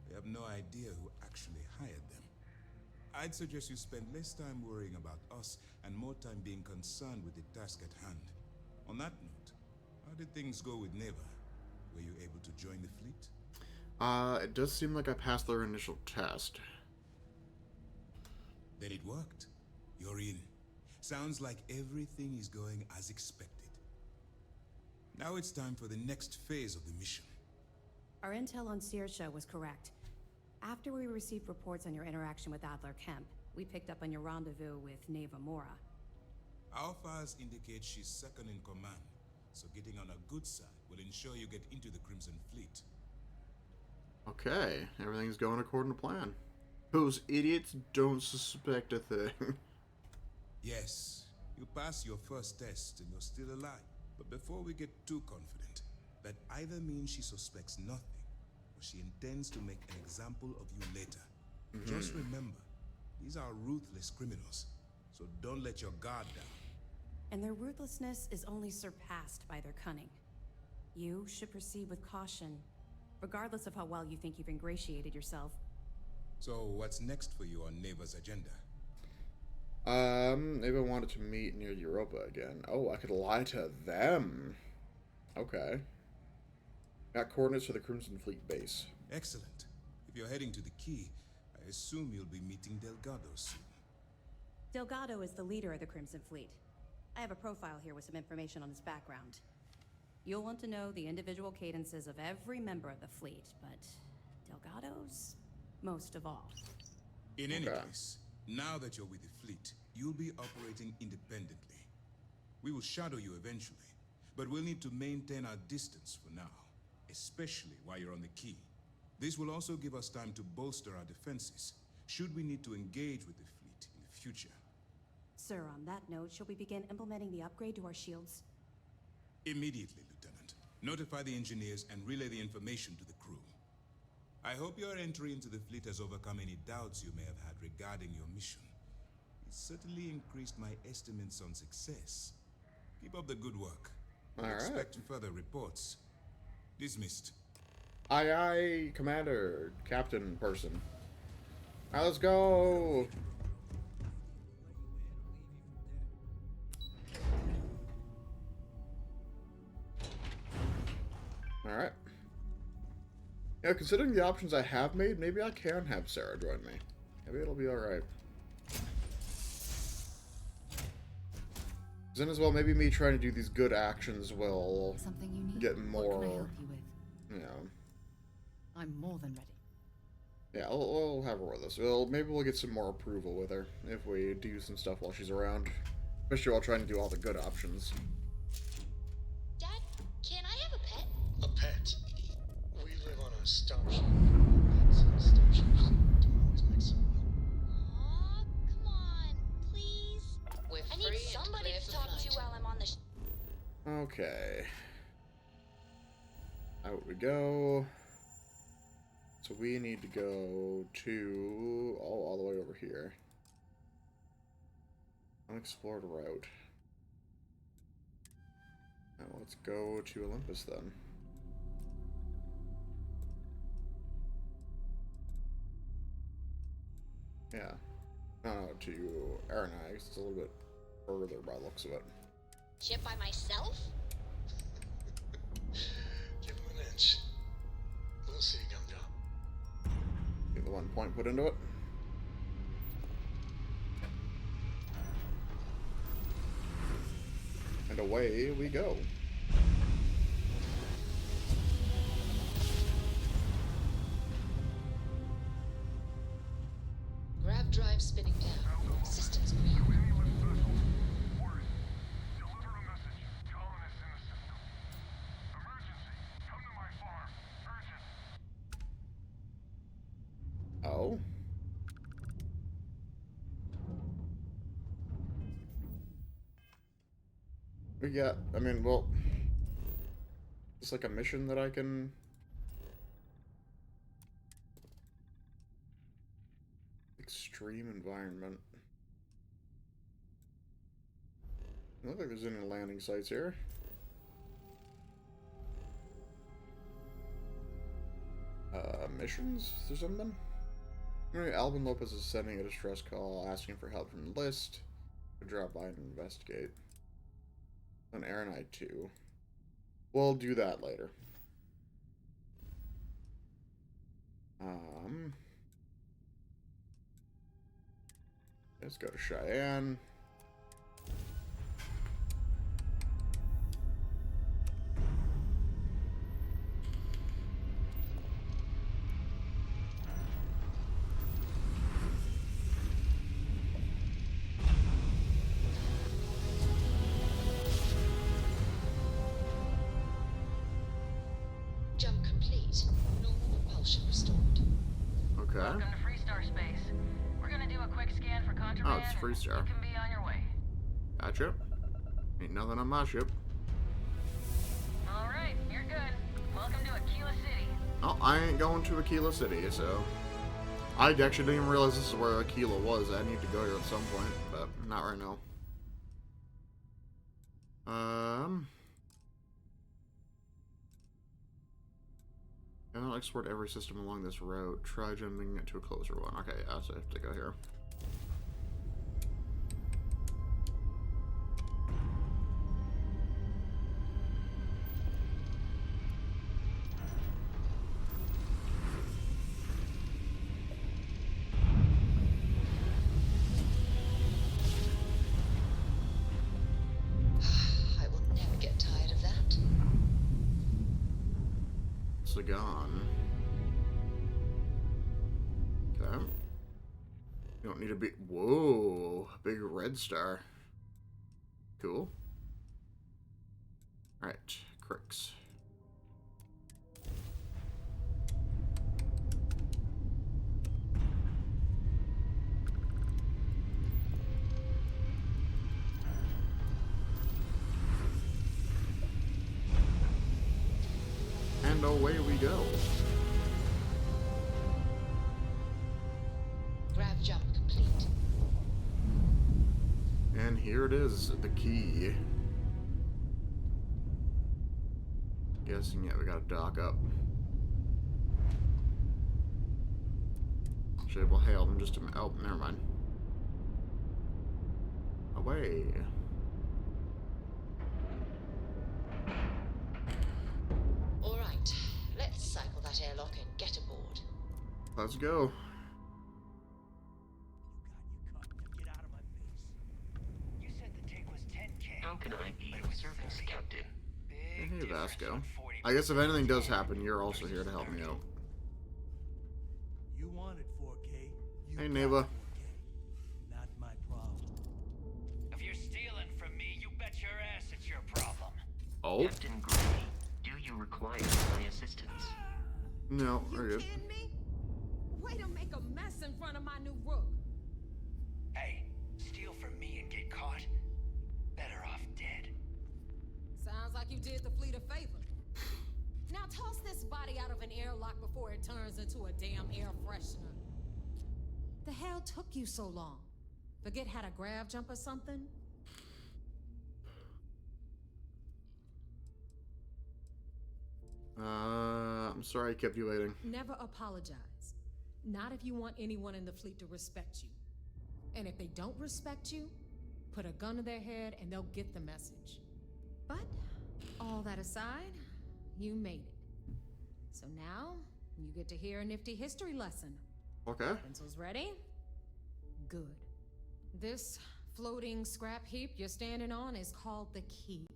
They have no idea who actually hired them. I'd suggest you spend less time worrying about us and more time being concerned with the task at hand. On that note, how did things go with Neva? Were you able to join the fleet? It does seem like I passed their initial test. Then it worked. You're in. Sounds like everything is going as expected. Now it's time for the next phase of the mission. Our intel on Saoirse was correct. After we received reports on your interaction with Adler Kemp, we picked up on your rendezvous with Neva Mora. Our files indicate she's second in command, so getting on a good side will ensure you get into the Crimson Fleet. Okay, everything's going according to plan. Those idiots don't suspect a thing. Yes, you passed your first test and you're still alive. But before we get too confident, that either means she suspects nothing, or she intends to make an example of you later. Just remember, these are ruthless criminals, so don't let your guard down. And their ruthlessness is only surpassed by their cunning. You should proceed with caution, regardless of how well you think you've ingratiated yourself. So what's next for you on Neva's agenda? Neva wanted to meet near Europa again. Oh, I could lie to them. Okay. Got coordinates for the Crimson Fleet base. Excellent. If you're heading to the Key, I assume you'll be meeting Delgado soon. Delgado is the leader of the Crimson Fleet. I have a profile here with some information on his background. You'll want to know the individual cadences of every member of the fleet, but Delgado's most of all. In any case, now that you're with the fleet, you'll be operating independently. We will shadow you eventually, but we'll need to maintain our distance for now, especially while you're on the Key. This will also give us time to bolster our defenses, should we need to engage with the fleet in the future. Sir, on that note, shall we begin implementing the upgrade to our shields? Immediately, Lieutenant. Notify the engineers and relay the information to the crew. I hope your entry into the fleet has overcome any doubts you may have had regarding your mission. It certainly increased my estimates on success. Keep up the good work. All right. Expect further reports. Dismissed. Aye, aye, Commander, Captain person. All right, let's go. All right. Yeah, considering the options I have made, maybe I can have Sarah join me. Maybe it'll be all right. Then as well, maybe me trying to do these good actions will Something you need? get What more, can I help you with? you know. I'm more than ready. Yeah, I'll have her with us. Well, maybe we'll get some more approval with her if we do some stuff while she's around. Especially while trying to do all the good options. Dad, can I have a pet? A pet? We live on a starship. Pets and starships don't always mix so well. Aw, come on, please. We're I free need and somebody clear to for talk to flight. while I'm on the Okay. Out we go. So we need to go to all the way over here. Unexplored route. Now let's go to Olympus then. Yeah. No, to Aeronauts. It's a little bit further by the looks of it. ship by myself? Give him an inch. We'll see, Gum. Get the 1 point put into it. And away we go. Grav drive spinning down. Systems green. Oh. We got, I mean, well, it's like a mission that I can... Extreme environment. I don't think there's any landing sites here. Missions or something? Anyway, Alvin Lopez is sending a distress call asking for help from the list. To drop by and investigate. On Aeronite 2. We'll do that later. Let's go to Cheyenne. Jump complete. Normal propulsion restored. Okay. Welcome to Freestar Space. We're gonna do a quick scan for contraband. Oh, it's Freestar. You can be on your way. Gotcha. Ain't nothing on my ship. All right, you're good. Welcome to Aquila City. Oh, I ain't going to Aquila City, so... I actually didn't even realize this is where Aquila was. I need to go here at some point, but not right now. I'll export every system along this route. Try jumping to a closer one. Okay, yeah, so I have to go here. I will never get tired of that. Sagan. Okay. You don't need a big... Whoa! Big red star. Cool. Alright, Crix. And away we go. Grav jump complete. And here it is, the key. Guessing, yeah, we gotta dock up. Actually, we'll hail them just a minute. Oh, never mind. Away. All right, let's cycle that airlock and get aboard. Let's go. Hey, Vasco. I guess if anything does happen, you're also here to help me out. You wanted 4K. Hey, Neva. Not my problem. If you're stealing from me, you bet your ass it's your problem. Oh? Captain Gray, do you require my assistance? No, we're good. Kidding me? Way to make a mess in front of my new rook. Hey, steal from me and get caught? Better off dead. Sounds like you did the fleet a favor. Now toss this body out of an airlock before it turns into a damn air freshener. The hell took you so long? Forget how to grav jump or something? I'm sorry I kept you waiting. Never apologize. Not if you want anyone in the fleet to respect you. And if they don't respect you, put a gun to their head and they'll get the message. But, all that aside, you made it. So now, you get to hear a nifty history lesson. Okay. Pencils ready? Good. This floating scrap heap you're standing on is called the Key.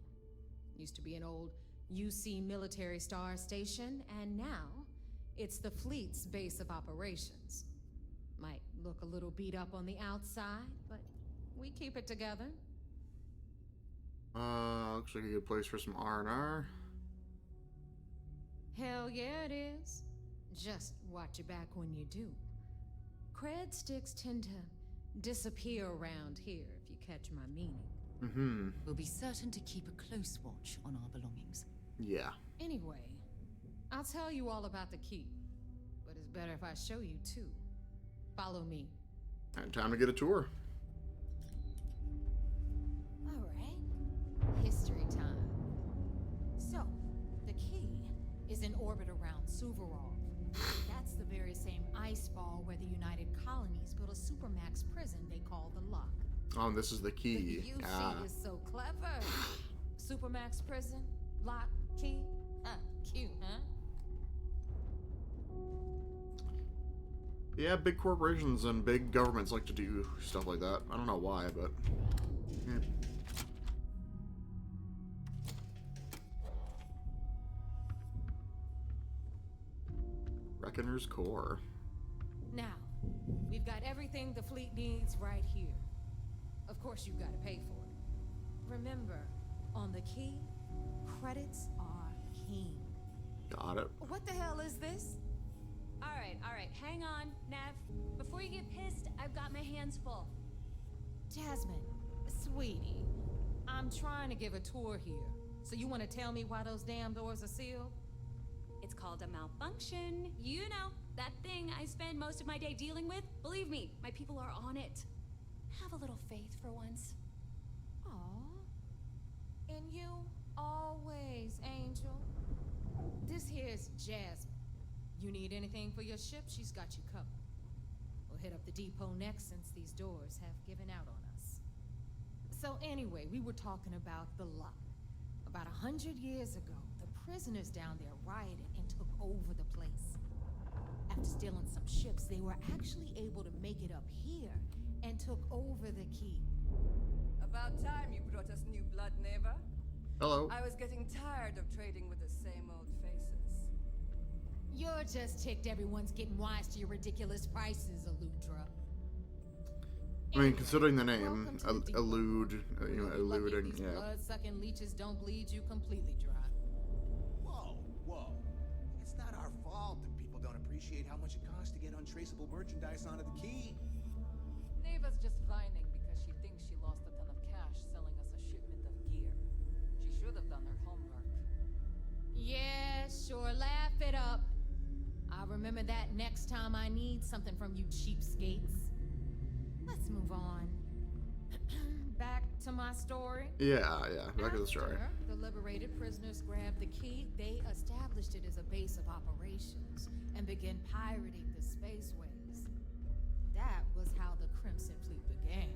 Used to be an old UC military star station, and now it's the fleet's base of operations. Might look a little beat up on the outside, but we keep it together. Looks like a good place for some R&R. Hell yeah, it is. Just watch your back when you do. Cred sticks tend to disappear around here, if you catch my meaning. Mm-hmm. We'll be certain to keep a close watch on our belongings. Yeah. Anyway, I'll tell you all about the Key. But it's better if I show you too. Follow me. And time to get a tour. All right. History time. So, the Key is in orbit around Suvorov. That's the very same ice ball where the United Colonies built a supermax prison they call the Lock. Oh, and this is the key. The UC is so clever. Supermax prison, Lock, Key. Cute, huh? Yeah, big corporations and big governments like to do stuff like that. I don't know why, but... yeah. Reckoner's Core. Now, we've got everything the fleet needs right here. Of course, you've got to pay for it. Remember, on the Key, credits are king. Got it. What the hell is this? All right, hang on, Nev. Before you get pissed, I've got my hands full. Jasmine, sweetie, I'm trying to give a tour here. So you want to tell me why those damn doors are sealed? It's called a malfunction. You know, that thing I spend most of my day dealing with. Believe me, my people are on it. Have a little faith for once. Aw. And you always, Angel. This here's Jasmine. You need anything for your ship, she's got you covered. We'll hit up the depot next since these doors have given out on us. So anyway, we were talking about the Lock. About 100 years ago, the prisoners down there rioted and took over the place. After stealing some ships, they were actually able to make it up here and took over the Key. About time you brought us new blood, Neva. Hello. I was getting tired of trading with the same old faces. You're just ticked everyone's getting wise to your ridiculous prices, Eludra. I mean, considering the name, eluding, yeah. Blood-sucking leeches don't bleed you completely dry. Whoa. It's not our fault that people don't appreciate how much it costs to get untraceable merchandise onto the Key. Neva's just whining because she thinks she lost a ton of cash selling us a shipment of gear. She should have done her homework. Yeah, sure, laugh it up. I'll remember that next time I need something from you cheapskates. Let's move on. Back to my story. Yeah, back to the story. After the liberated prisoners grabbed the Key, they established it as a base of operations and began pirating the spaceways. That was how the Crimson Fleet began.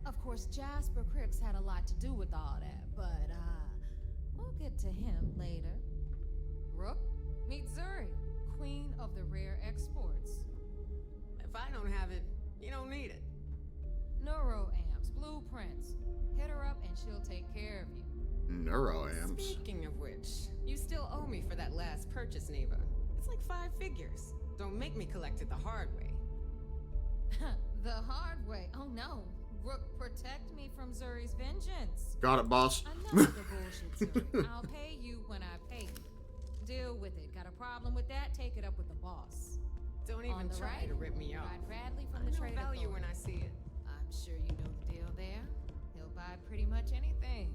Of course, Jasper Cricks had a lot to do with all that, but we'll get to him later. Rook, meet Zuri, queen of the rare exports. If I don't have it, you don't need it. Neuroamps, blueprints. Hit her up and she'll take care of you. Neuroamps. Speaking of which, you still owe me for that last purchase, Neva. It's like 5 figures. Don't make me collect it the hard way. The hard way? Oh no. Rook, protect me from Zuri's vengeance. Got it, boss. Enough of the bullshit, Zuri. I'll pay you when I pay you. Deal with it. Got a problem with that? Take it up with the boss. Don't even try to rip me off. Ride Bradley from I the know Trade value Authority. when I see it. I'm sure you know the deal there. He'll buy pretty much anything,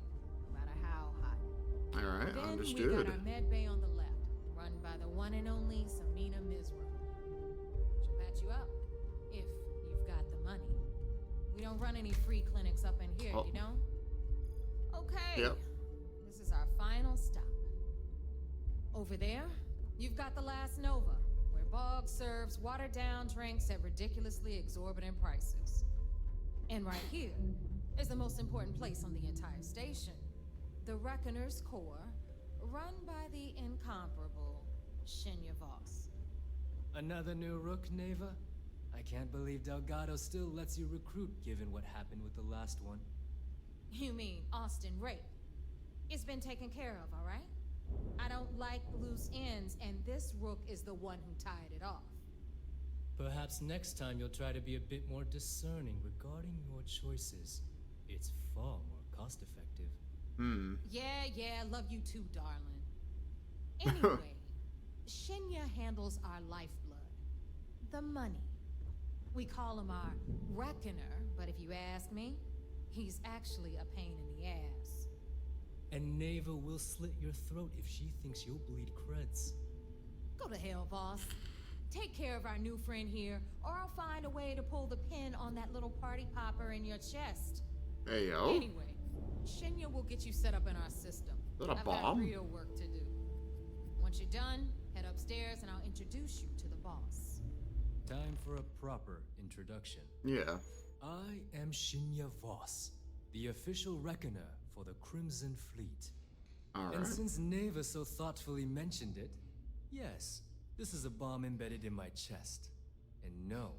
no matter how hot. Alright, Then understood. we got our med bay on the left, run by the one and only Samina Mizra. She'll patch you up, if you've got the money. We don't run any free clinics up in here, you know? Okay. Yep. This is our final stop. Over there, you've got the Last Nova, where Bog serves watered-down drinks at ridiculously exorbitant prices. And right here is the most important place on the entire station. The Reckoner's Core, run by the incomparable Shinya Voss. Another new Rook, Neva? I can't believe Delgado still lets you recruit given what happened with the last one. You mean Austin Rape? It's been taken care of, all right? I don't like loose ends, and this Rook is the one who tied it off. Perhaps next time you'll try to be a bit more discerning regarding your choices. It's far more cost-effective. Yeah, love you too, darling. Anyway, Shinya handles our lifeblood. The money. We call him our Reckoner, but if you ask me, he's actually a pain in the ass. And Neva will slit your throat if she thinks you'll bleed creds. Go to hell, boss. Take care of our new friend here, or I'll find a way to pull the pin on that little party popper in your chest. Hey, yo. Anyway, Shinya will get you set up in our system. Is that a I've bomb? got real work to do. Once you're done, head upstairs and I'll introduce you to the boss. Time for a proper introduction. Yeah. I am Shinya Voss, the official reckoner for the Crimson Fleet. Alright. And since Neva so thoughtfully mentioned it, yes, this is a bomb embedded in my chest. And no,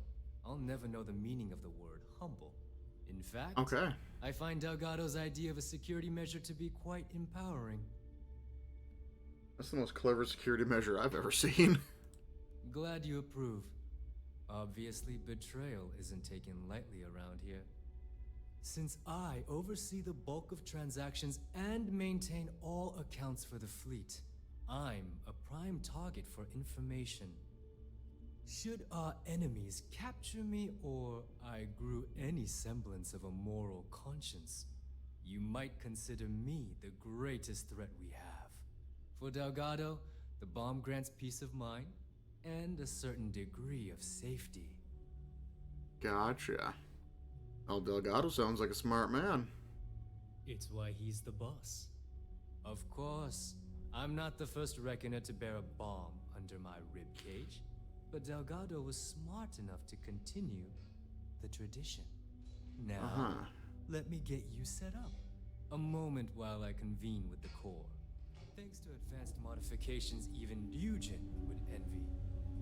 I'll never know the meaning of the word humble. In fact, I find Delgado's idea of a security measure to be quite empowering. That's the most clever security measure I've ever seen. Glad you approve. Obviously, betrayal isn't taken lightly around here. Since I oversee the bulk of transactions and maintain all accounts for the fleet, I'm a prime target for information. Should our enemies capture me or I grew any semblance of a moral conscience, you might consider me the greatest threat we have. For Delgado, the bomb grants peace of mind and a certain degree of safety. Gotcha. El Delgado sounds like a smart man. It's why he's the boss. Of course, I'm not the first reckoner to bear a bomb under my ribcage, but Delgado was smart enough to continue the tradition. Now, let me get you set up. A moment while I convene with the core. Thanks to advanced modifications even Bugin would envy,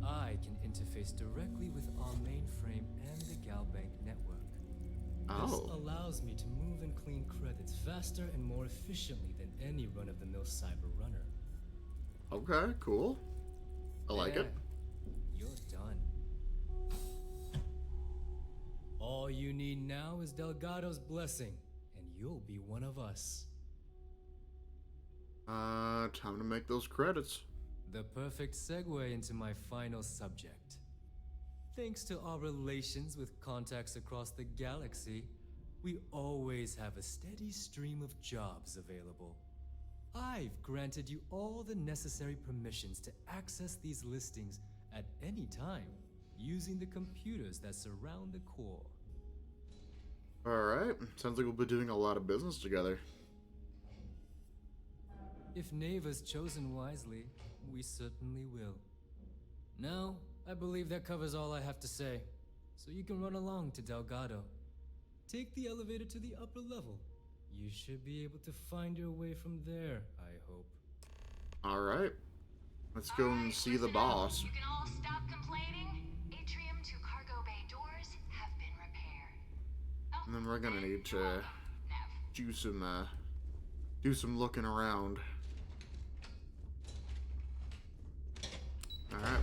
I can interface directly with our mainframe and the Galbank network. This allows me to move and clean credits faster and more efficiently than any run-of-the-mill cyber runner. Okay, cool. I like it. You're done. All you need now is Delgado's blessing, and you'll be one of us. Time to make those credits. The perfect segue into my final subject. Thanks to our relations with contacts across the galaxy, we always have a steady stream of jobs available. I've granted you all the necessary permissions to access these listings at any time, using the computers that surround the core. Alright, sounds like we'll be doing a lot of business together. If Neva's chosen wisely, we certainly will. Now, I believe that covers all I have to say, so you can run along to Delgado. Take the elevator to the upper level. You should be able to find your way from there, I hope. Alright. Let's go and see the boss. You can all stop complaining. Atrium to cargo bay doors have been repaired. And then we're gonna need to do some looking around. Alright.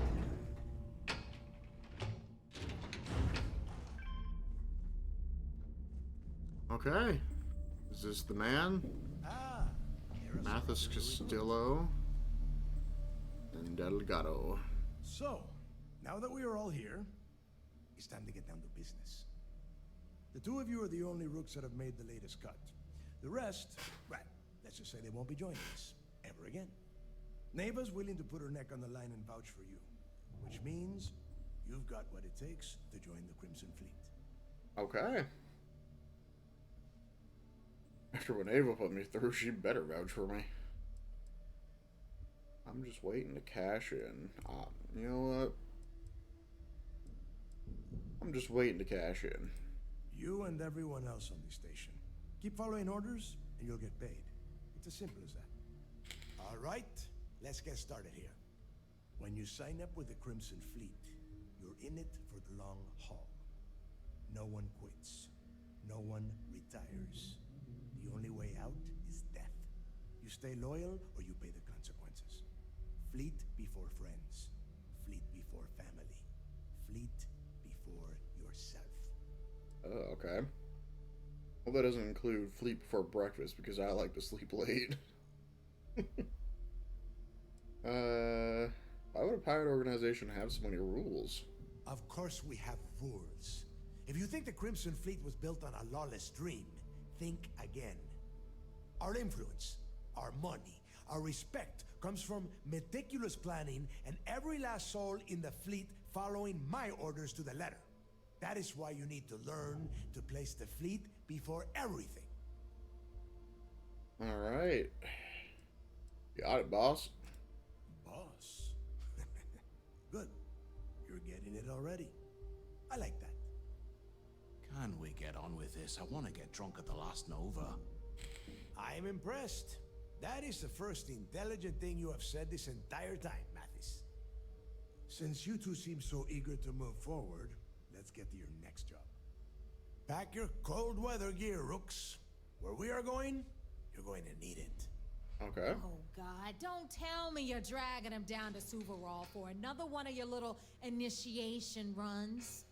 Okay. Is this the man? Mathis Castillo and Delgado. So, now that we are all here, it's time to get down to business. The two of you are the only rooks that have made the latest cut. The rest, well, let's just say they won't be joining us ever again. Neva's willing to put her neck on the line and vouch for you, which means you've got what it takes to join the Crimson Fleet. Okay. After what Ava put me through, she better vouch for me. I'm just waiting to cash in. You know what? I'm just waiting to cash in. You and everyone else on the station. Keep following orders, and you'll get paid. It's as simple as that. All right, let's get started here. When you sign up with the Crimson Fleet, you're in it for the long haul. No one quits. No one retires. The only way out is death. You stay loyal or you pay the consequences. Fleet before friends. Fleet before family. Fleet before yourself. Oh, okay. Well, that doesn't include fleet before breakfast because I like to sleep late. Why would a pirate organization have so many rules? Of course we have rules. If you think the Crimson Fleet was built on a lawless dream, think again. Our influence, our money, our respect comes from meticulous planning and every last soul in the fleet following my orders to the letter. That is why you need to learn to place the fleet before everything. All right. Got it, boss. Boss? Good. You're getting it already. I like that. Can we get on with this? I want to get drunk at the last Nova. I'm impressed. That is the first intelligent thing you have said this entire time, Mathis. Since you two seem so eager to move forward, let's get to your next job. Pack your cold weather gear, Rooks. Where we are going, you're going to need it. Okay. Oh, God, don't tell me you're dragging him down to Suvarol for another one of your little initiation runs.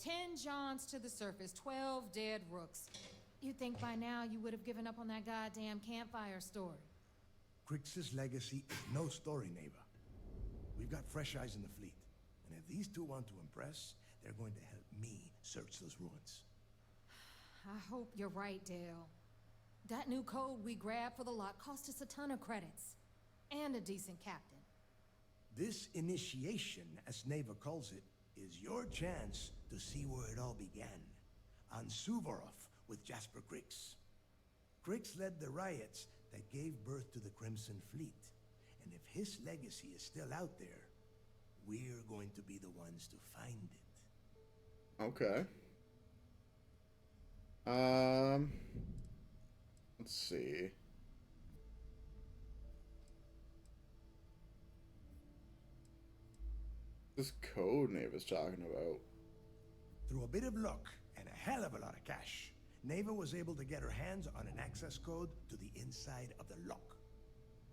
10 Johns to the surface, 12 dead Rooks. You'd think by now you would have given up on that goddamn campfire story. Crix's legacy is no story, Neva. We've got fresh eyes in the fleet. And if these two want to impress, they're going to help me search those ruins. I hope you're right, Dale. That new code we grabbed for the lot cost us a ton of credits. And a decent captain. This initiation, as Neva calls it, is your chance to see where it all began. On Suvorov with Jasper Crix. Crix led the riots that gave birth to the Crimson Fleet. And if his legacy is still out there, we're going to be the ones to find it. Okay. Let's see. This code Neva's talking about. Through a bit of luck and a hell of a lot of cash, Neva was able to get her hands on an access code to the inside of the lock.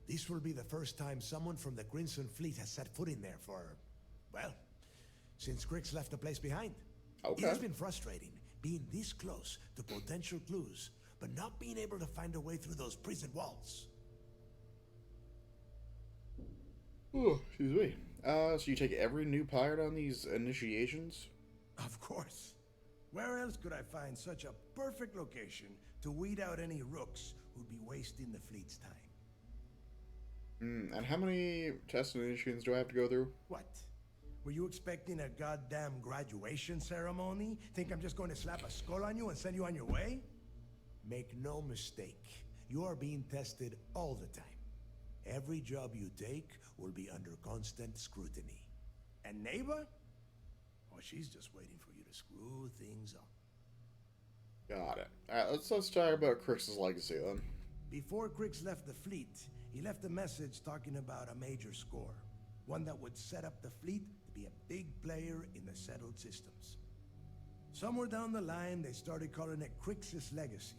This will be the first time someone from the Crimson Fleet has set foot in there for, well, since Crix left the place behind. Okay. It has been frustrating being this close to potential clues, but not being able to find a way through those prison walls. Oh, excuse me. So you take every new pirate on these initiations? Of course. Where else could I find such a perfect location to weed out any rooks who'd be wasting the fleet's time? And how many test initiations do I have to go through? What? Were you expecting a goddamn graduation ceremony? Think I'm just going to slap a skull on you and send you on your way? Make no mistake. You are being tested all the time. Every job you take will be under constant scrutiny. And Neva? Oh, she's just waiting for you to screw things up. Got it. Alright, let's talk about Crix's legacy then. Before Crix left the fleet, he left a message talking about a major score. One that would set up the fleet to be a big player in the settled systems. Somewhere down the line, they started calling it Crix's Legacy.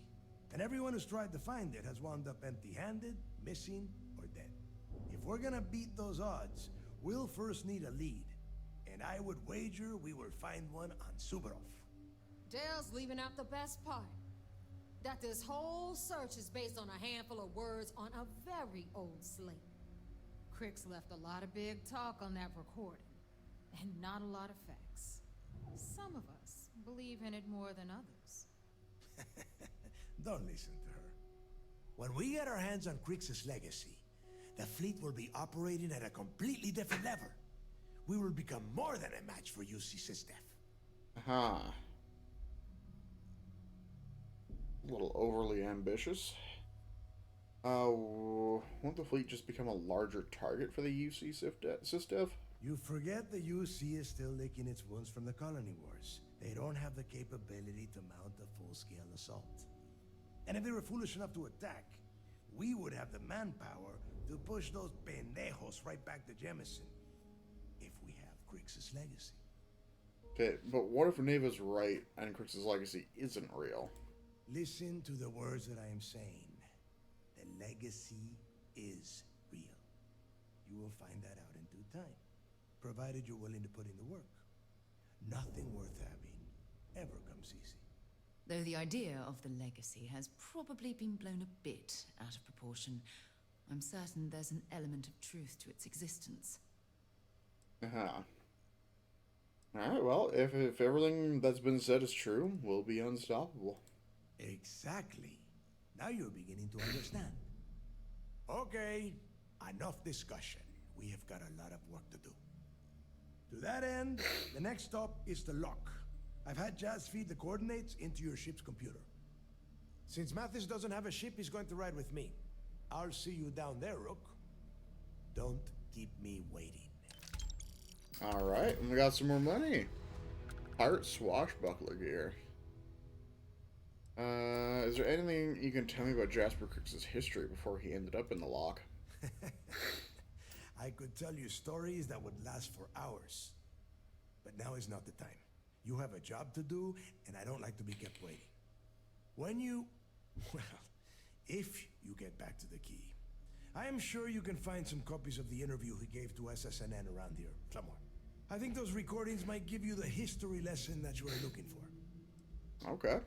And everyone who's tried to find it has wound up empty-handed, missing, or dead. If we're gonna beat those odds, we'll first need a lead. And I would wager we will find one on Suvorov. Dale's leaving out the best part. That this whole search is based on a handful of words on a very old slate. Crix left a lot of big talk on that recording, and not a lot of facts. Some of us believe in it more than others. Don't listen to her. When we get our hands on Crix's Legacy, the fleet will be operating at a completely different level. We will become more than a match for UC SysDef. Uh-huh. A little overly ambitious. Won't the fleet just become a larger target for the UC SysDef? You forget the UC is still licking its wounds from the colony wars. They don't have the capability to mount a full-scale assault. And if they were foolish enough to attack, we would have the manpower to push those pendejos right back to Jemison. If we have Crix's Legacy. Okay, but what if Neva's right and Crix's Legacy isn't real? Listen to the words that I am saying. The legacy is real. You will find that out in due time, provided you're willing to put in the work. Nothing worth having ever comes easy. Though the idea of the legacy has probably been blown a bit out of proportion, I'm certain there's an element of truth to its existence. Uh-huh. Alright, well, if everything that's been said is true, we'll be unstoppable. Exactly. Now you're beginning to understand. Okay, enough discussion. We have got a lot of work to do. To that end, the next stop is the lock. I've had Jazz feed the coordinates into your ship's computer. Since Mathis doesn't have a ship, he's going to ride with me. I'll see you down there, Rook. Don't keep me waiting. Alright, and we got some more money. Pirate swashbuckler gear. Is there anything you can tell me about Jasper Crix's history before he ended up in the lock? I could tell you stories that would last for hours. But now is not the time. You have a job to do, and I don't like to be kept waiting. When you... well, if you get back to the key, I am sure you can find some copies of the interview he gave to SSNN around here, somewhere. I think those recordings might give you the history lesson that you are looking for. Okay.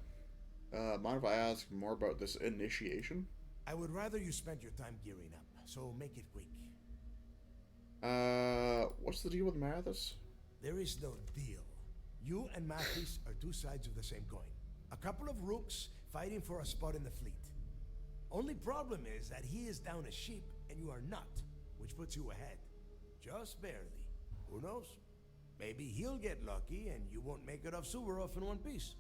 Mind if I ask more about this initiation? I would rather you spent your time gearing up, so make it quick. What's the deal with Mathis? There is no deal. You and Mathis are two sides of the same coin. A couple of rooks fighting for a spot in the fleet. Only problem is that he is down a ship and you are not, which puts you ahead. Just barely. Who knows? Maybe he'll get lucky and you won't make it off Suvorov in one piece.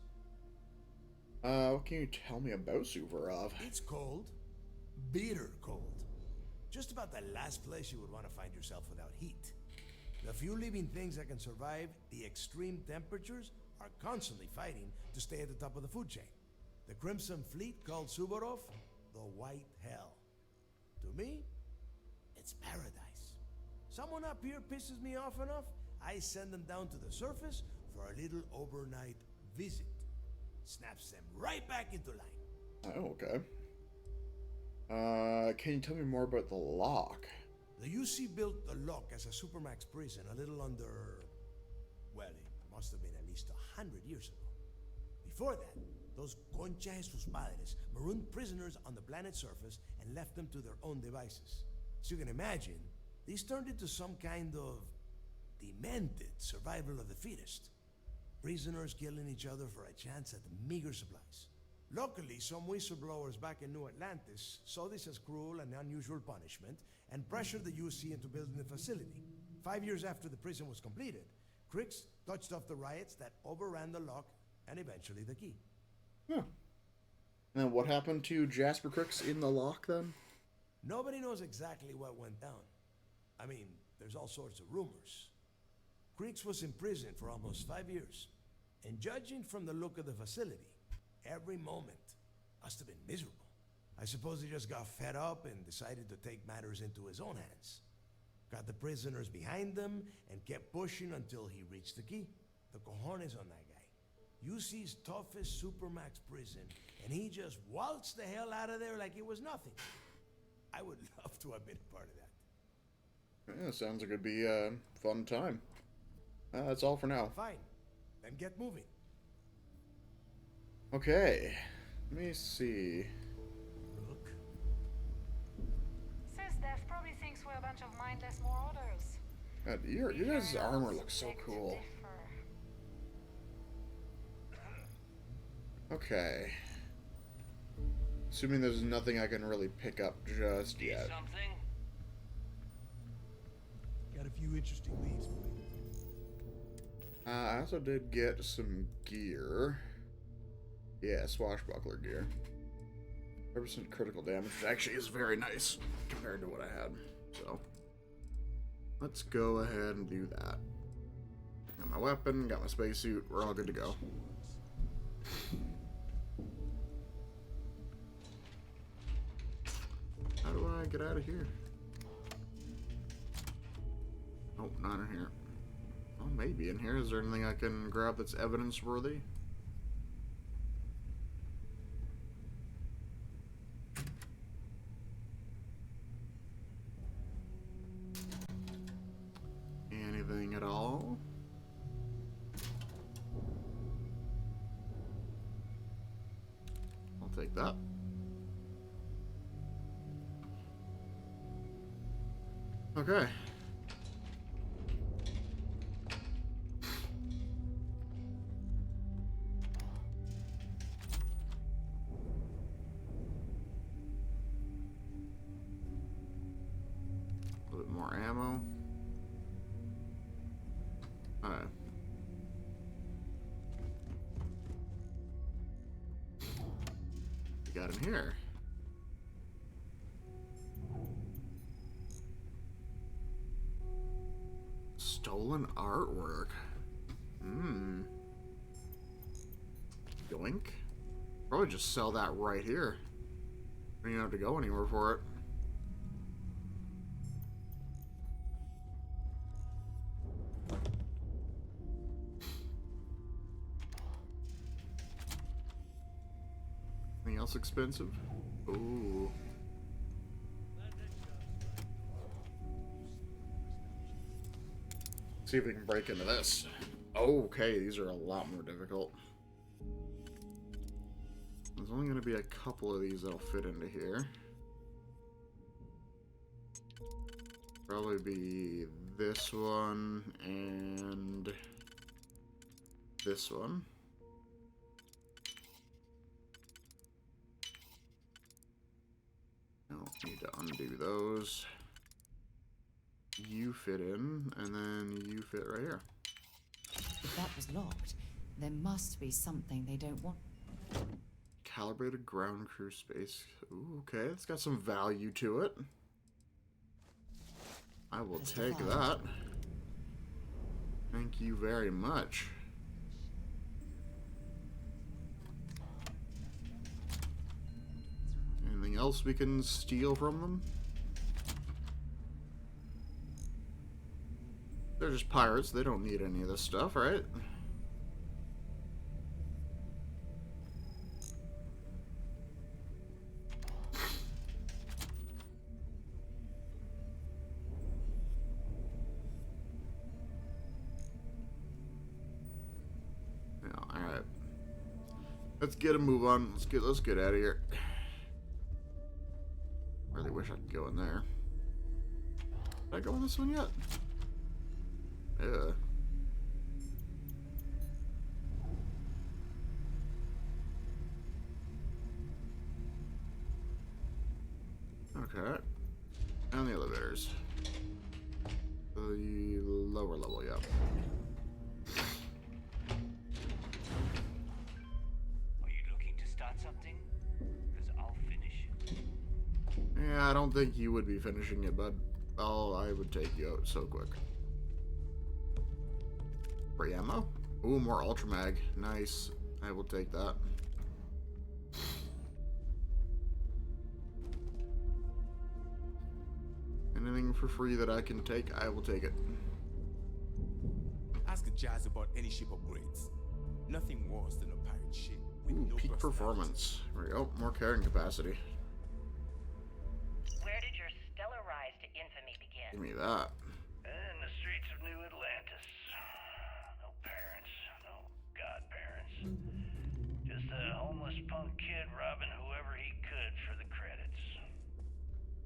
What can you tell me about Suvorov? It's cold. Bitter cold. Just about the last place you would want to find yourself without heat. The few living things that can survive the extreme temperatures are constantly fighting to stay at the top of the food chain. The Crimson Fleet called Suvorov the White Hell. To me, it's paradise. Someone up here pisses me off enough, I send them down to the surface for a little overnight visit. Snaps them right back into line. Oh, okay. Can you tell me more about the lock? The UC built the lock as a supermax prison a little under... well, it must have been at least 100 years ago. Before that, those Concha de sus Padres marooned prisoners on the planet's surface and left them to their own devices. As you can imagine, these turned into some kind of demented survival of the fittest. Prisoners killing each other for a chance at meager supplies. Luckily, some whistleblowers back in New Atlantis saw this as cruel and unusual punishment and pressured the UC into building the facility. 5 years after the prison was completed, Crix touched off the riots that overran the lock and eventually the key. Huh. And then what happened to Jasper Crix in the lock then? Nobody knows exactly what went down. I mean, there's all sorts of rumors. Crix was in prison for almost 5 years, and judging from the look of the facility, every moment must have been miserable. I suppose he just got fed up and decided to take matters into his own hands. Got the prisoners behind him and kept pushing until he reached the key. The cojones on that guy. UC's toughest supermax prison, and he just waltzed the hell out of there like it was nothing. I would love to have been a part of that. Yeah, sounds like it'd be a fun time. That's all for now. Fine. Then get moving. Okay. Let me see. SysDef probably thinks we're a bunch of mindless marauders. God, your guys' armor looks so cool. Okay. Assuming there's nothing I can really pick up just yet. Got a few interesting leads for you. I also did get some gear. Yeah, swashbuckler gear. 100% critical damage, which actually is very nice compared to what I had. So, let's go ahead and do that. Got my weapon, got my spacesuit, we're all good to go. How do I get out of here? Oh, not in here. Oh, maybe in here. Is there anything I can grab that's evidence worthy? Anything at all? I'll take that. Okay. A little bit more ammo. Alright. We got in here. Stolen artwork. Yoink. Probably just sell that right here. You don't have to go anywhere for it. Anything else expensive? Ooh. See if we can break into this. Okay, these are a lot more difficult. There's only going to be a couple of these that'll fit into here. Probably be this one and this one. I don't need to undo those. You fit in, and then you fit right here. If that was locked, there must be something they don't want. Calibrated ground crew space. Ooh, okay, it's got some value to it. I will take that. Thank you very much. Anything else we can steal from them? They're just pirates. They don't need any of this stuff, right? Yeah, all right. Let's get a move on. Let's get out of here. Really wish I could go in there. Did I go in this one yet? Yeah. Okay. And the elevators. The lower level, yeah. Are you looking to start something? Because I'll finish. Yeah, I don't think you would be finishing it, but I would take you out so quick. Free ammo? Ooh, more ultra mag. Nice. I will take that. Anything for free that I can take, I will take it. Ask Jazz about any ship upgrades. Nothing worse than a pirate ship with Ooh, no peak personality. performance. There we go. More carrying capacity. Where did your stellar rise to infamy begin? Give me that. In the streets of New Atlantis. No parents, no godparents. Just a homeless punk kid robbing whoever he could for the credits.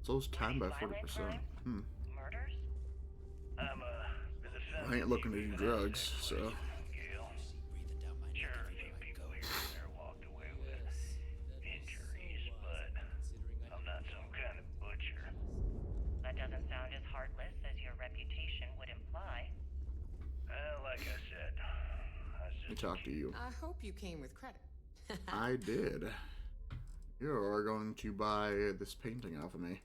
Slows time by 40%. Murders? I'm been a I ain't looking to do drugs, so. Sure, a few people here and there walked away with injuries, but I'm not some kind of butcher. That doesn't sound as heartless as your reputation would imply. Well, like I said, I was Let me just talk to you. I hope you came with credit. I did. You're going to buy this painting off of me.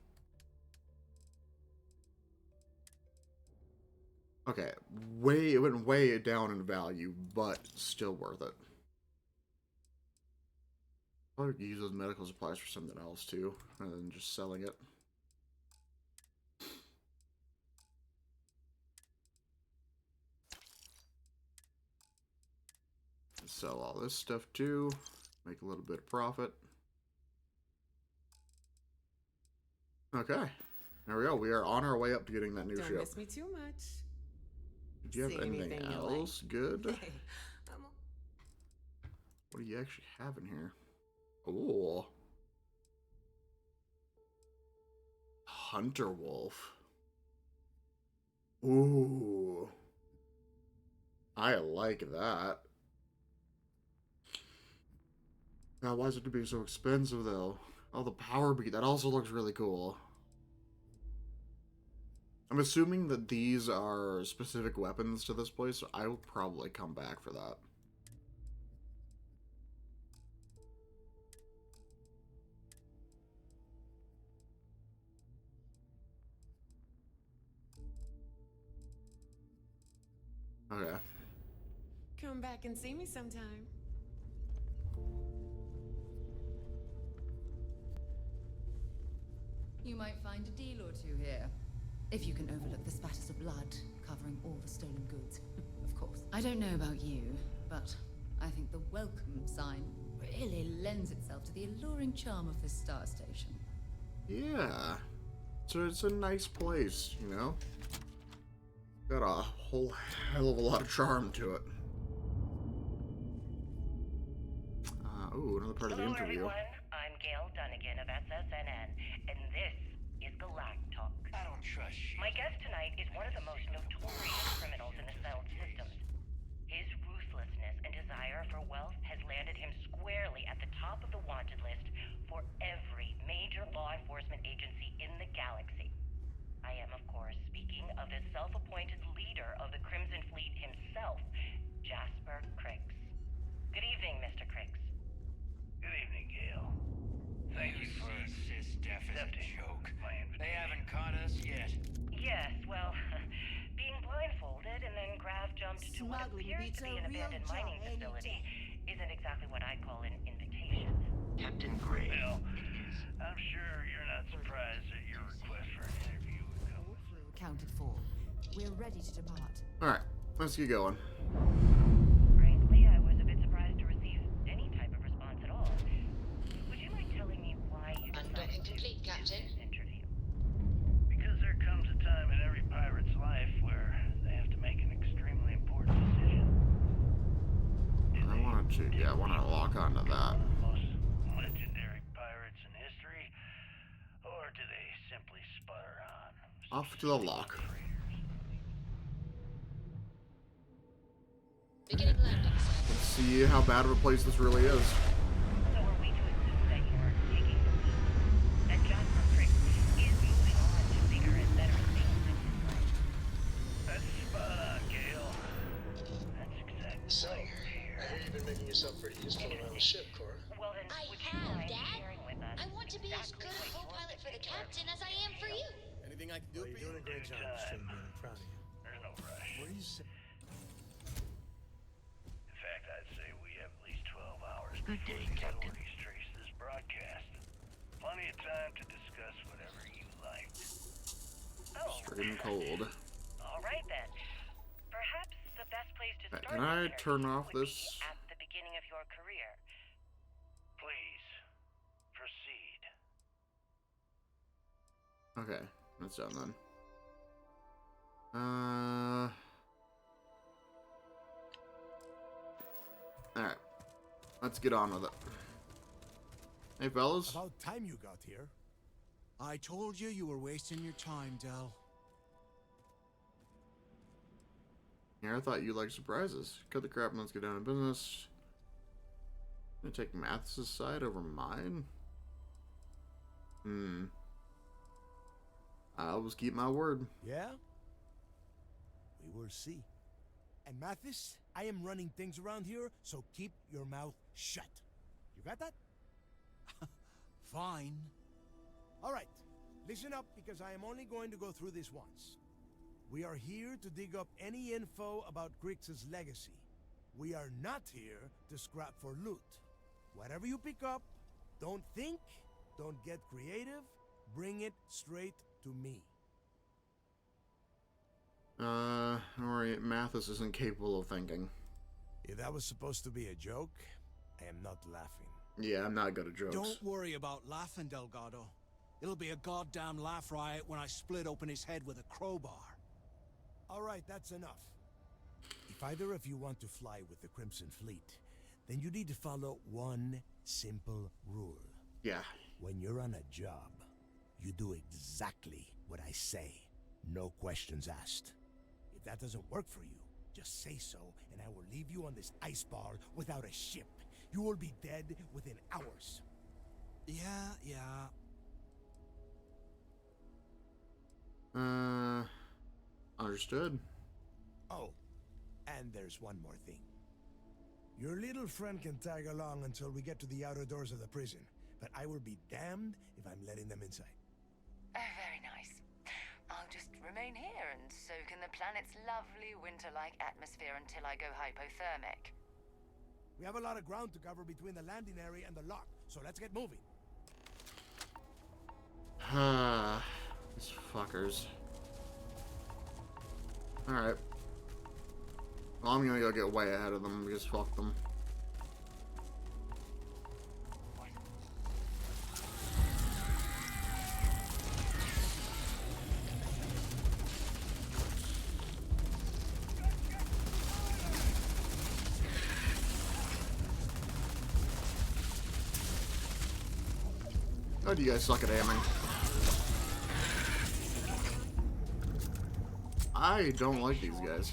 Okay, it went way down in value, but still worth it. I would use those medical supplies for something else too, rather than just selling it. Sell all this stuff too, make a little bit of profit. Okay, there we go. We are on our way up to getting that new Don't ship. miss me too much. Did you have See anything anything you else good? Hey, What do you actually have in here? Oh, Hunter Wolf. Ooh, I like that. Now, why is it to be so expensive though? Oh, the power beat. That also looks really cool. I'm assuming that these are specific weapons to this place, so I will probably come back for that. Okay. Come back and see me sometime. You might find a deal or two here. If you can overlook the spatters of blood covering all the stolen goods, of course. I don't know about you, but I think the welcome sign really lends itself to the alluring charm of this star station. Yeah. So it's a nice place, you know? Got a whole hell of a lot of charm to it. Ooh, another part of the Hello, interview. everyone. I'm Gail Dunnigan of SSNN, and this is Galactalk. I don't trust you. My guest tonight is one of the most notorious criminals in the settled systems. His ruthlessness and desire for wealth has landed him squarely at the top of the wanted list for every major law enforcement agency in the galaxy. I am, of course, speaking of the self-appointed leader of the Crimson Fleet himself, Jasper Crix. Good evening, Mr. Crix. Good evening, Gail. Thank you for SysDef is a accepting joke. my invitation. They haven't caught us yet. Yes, well, being blindfolded and then grav-jumped to what Smuggling appears beats to a be an real abandoned job mining any facility day. isn't exactly what I'd call an invitation. Captain Gray. Well, I'm sure you're not surprised that your request for an interview would come with Accounted for. We're ready to depart. Alright, let's get going. Frankly, I was a bit surprised to receive any type of response at all. Would you mind telling me why you decided to Complete, Captain. do this interview? Because there comes a time in every pirate's life where they have to make an extremely important decision. I wanted to, yeah, I want to lock onto that. Most legendary pirates in history, or do they simply sputter on? Off to the lock. Beginning landing, sir. Let's see how bad of a place this really is. So are we to assume that you are taking the lead? That Jasper Crix is moving on to bigger and better things in his life? That's spot on, Gail. That's exactly So, why you're here. I hear you've been making yourself pretty useful around the ship, Cora. Well then, I would you have, mind Dad. sharing with us I want to be as exactly good a what your co-pilot for the particular captain as I am for you. Anything I can do Well, for you're you? doing a great job, Mr. Man. I'm proud of you. There's no rush. What do you say? In fact, I'd say we have at least 12 hours Good before day, the Captain. authorities trace this broadcast. Plenty of time to discuss whatever you like. Oh, Straight and cold. all right then. Perhaps the best place to Right, start can I this turn interview off would this? be at the career. Please, proceed. Okay, that's done then. Alright. Let's get on with it. Hey, fellas. About time you got here. I told you you were wasting your time, Del. Here, I thought you liked surprises. Cut the crap and let's get down to business. I'm gonna take Mathis' side over mine? I always keep my word. Yeah? We will see. And Mathis, I am running things around here, so keep your mouth shut. You got that? Fine. All right. Listen up, because I am only going to go through this once. We are here to dig up any info about Grix's legacy. We are not here to scrap for loot. Whatever you pick up, don't think, don't get creative, bring it straight to me. Alright, Mathis isn't capable of thinking. If that was supposed to be a joke, I am not laughing. Yeah, I'm not good at jokes. Don't worry about laughing, Delgado. It'll be a goddamn laugh riot when I split open his head with a crowbar. All right, that's enough. If either of you want to fly with the Crimson Fleet, then you need to follow one simple rule. Yeah. When you're on a job, you do exactly what I say. No questions asked. If that doesn't work for you, just say so, and I will leave you on this ice ball without a ship. You will be dead within hours. Yeah. Understood. Oh, and there's one more thing. Your little friend can tag along until we get to the outer doors of the prison, but I will be damned if I'm letting them inside. Oh, very nice. I'll just remain here and soak in the planet's lovely winter-like atmosphere until I go hypothermic. We have a lot of ground to cover between the landing area and the lock, so let's get moving. These fuckers. Alright. Well, I'm gonna go get way ahead of them because fuck them. Oh, do you guys suck at aiming? I don't like these guys.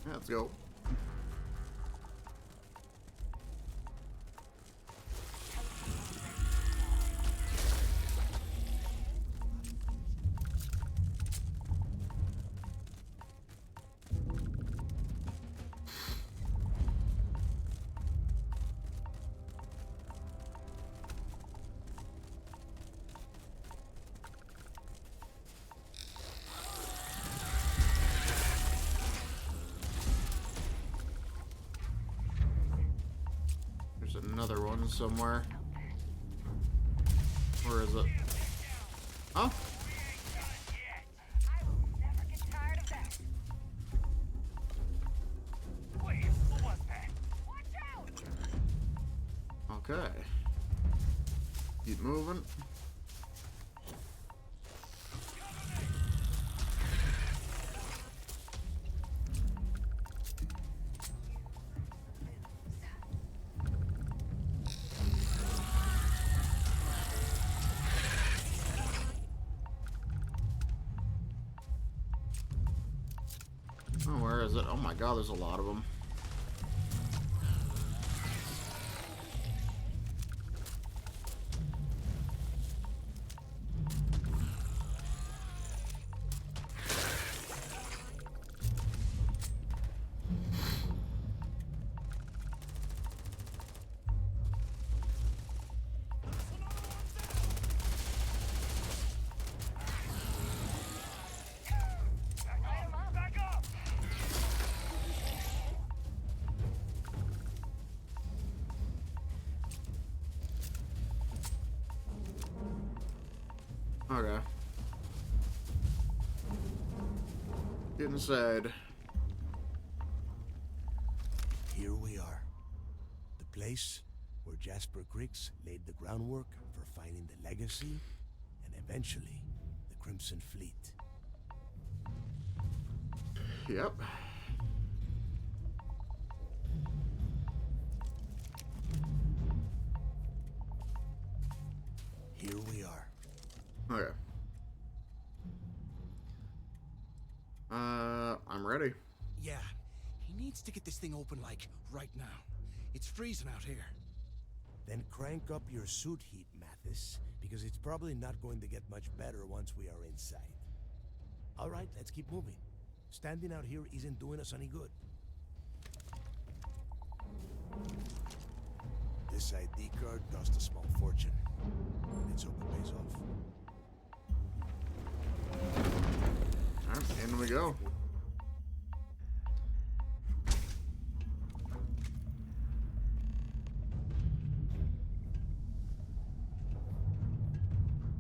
Yeah, let's go. Another one somewhere. Where is it? Oh. Okay. Keep moving. Oh, where is it? Oh my god, there's a lot of them. Okay. Getting sad. Here we are. The place where Jasper Griggs laid the groundwork for finding the legacy and eventually the Crimson Fleet. Yep. Here we are. Okay. I'm ready. Yeah, he needs to get this thing open, like, right now. It's freezing out here. Then crank up your suit heat, Mathis, because it's probably not going to get much better once we are inside. All right, let's keep moving. Standing out here isn't doing us any good. This ID card cost a small fortune. Let's hope it pays off. Alright, in we go.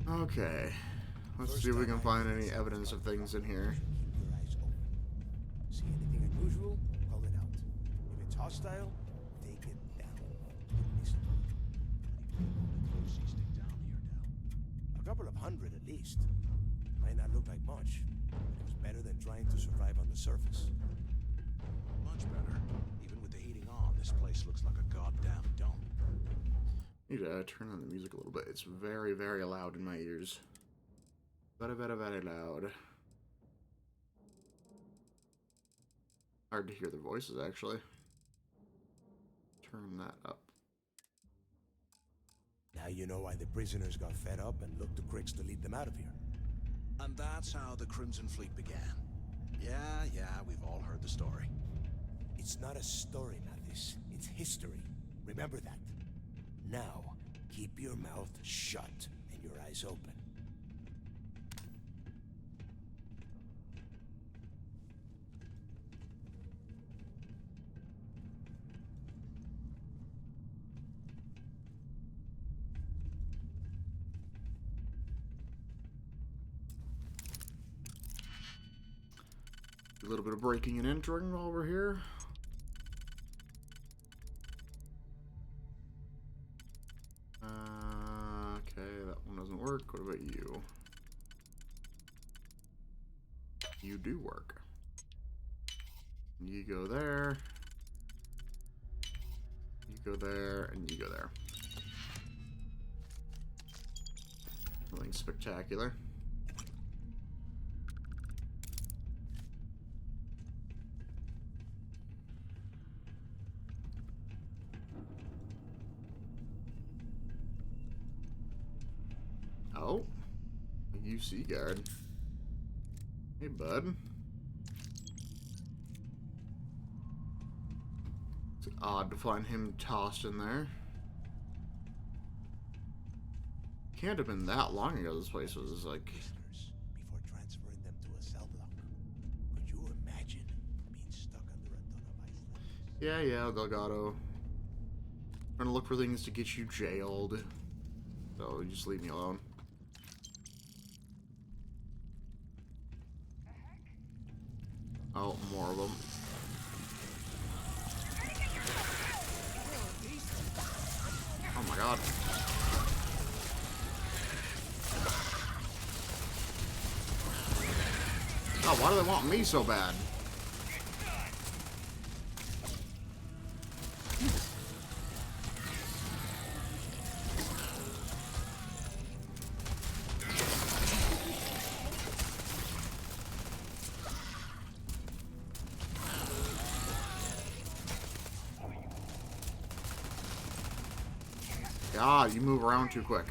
Okay. Let's see if we can find any evidence of things in here. Keep your eyes open. See anything unusual? Call it out. If it's hostile, take it down. A couple of hundred at least. Might not look like much, but it was better than trying to survive on the surface. Much better. Even with the heating on, this place looks like a goddamn dump. Need to turn on the music a little bit. It's very, very loud in my ears. Very, very, very loud. Hard to hear their voices, actually. Turn that up. Now you know why the prisoners got fed up and looked to Griggs to lead them out of here. And that's how the Crimson Fleet began. Yeah, we've all heard the story. It's not a story, Mathis. It's history. Remember that. Now, keep your mouth shut and your eyes open. A little bit of breaking and entering while we're here. Okay, that one doesn't work. What about you? You do work. You go there. You go there, and you go there. Nothing spectacular. Oh, a UC guard. Hey, bud. It's odd to find him tossed in there. Can't have been that long ago. This place was like. Before transferring them to a cell block. Could you imagine being stuck under a ton of ice? Yeah, Delgado. Trying to look for things to get you jailed. So just leave me alone. Oh, more of them. Oh my god. Oh, why do they want me so bad? God, you move around too quick.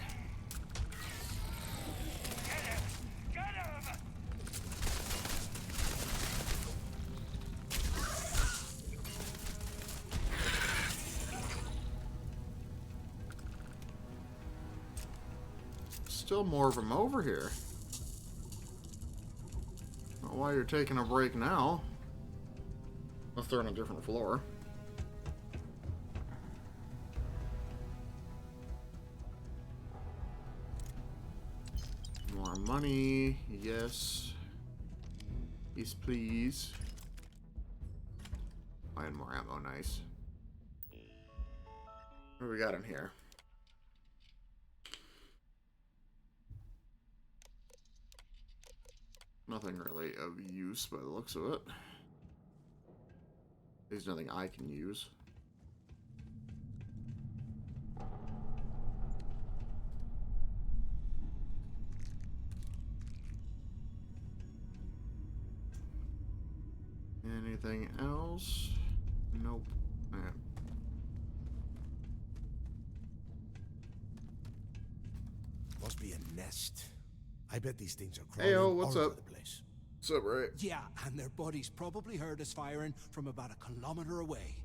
Still more of them over here. Not why you're taking a break now. If they're on a different floor. More money, yes. Yes, please. And more ammo, nice. What do we got in here? Nothing really of use by the looks of it. There's nothing I can use. Anything else? Nope. Okay. Must be a nest. I bet these things are crawling Heyo, what's all up? over the place. What's up, right? Yeah, and their buddies probably heard us firing from about 1 kilometer away.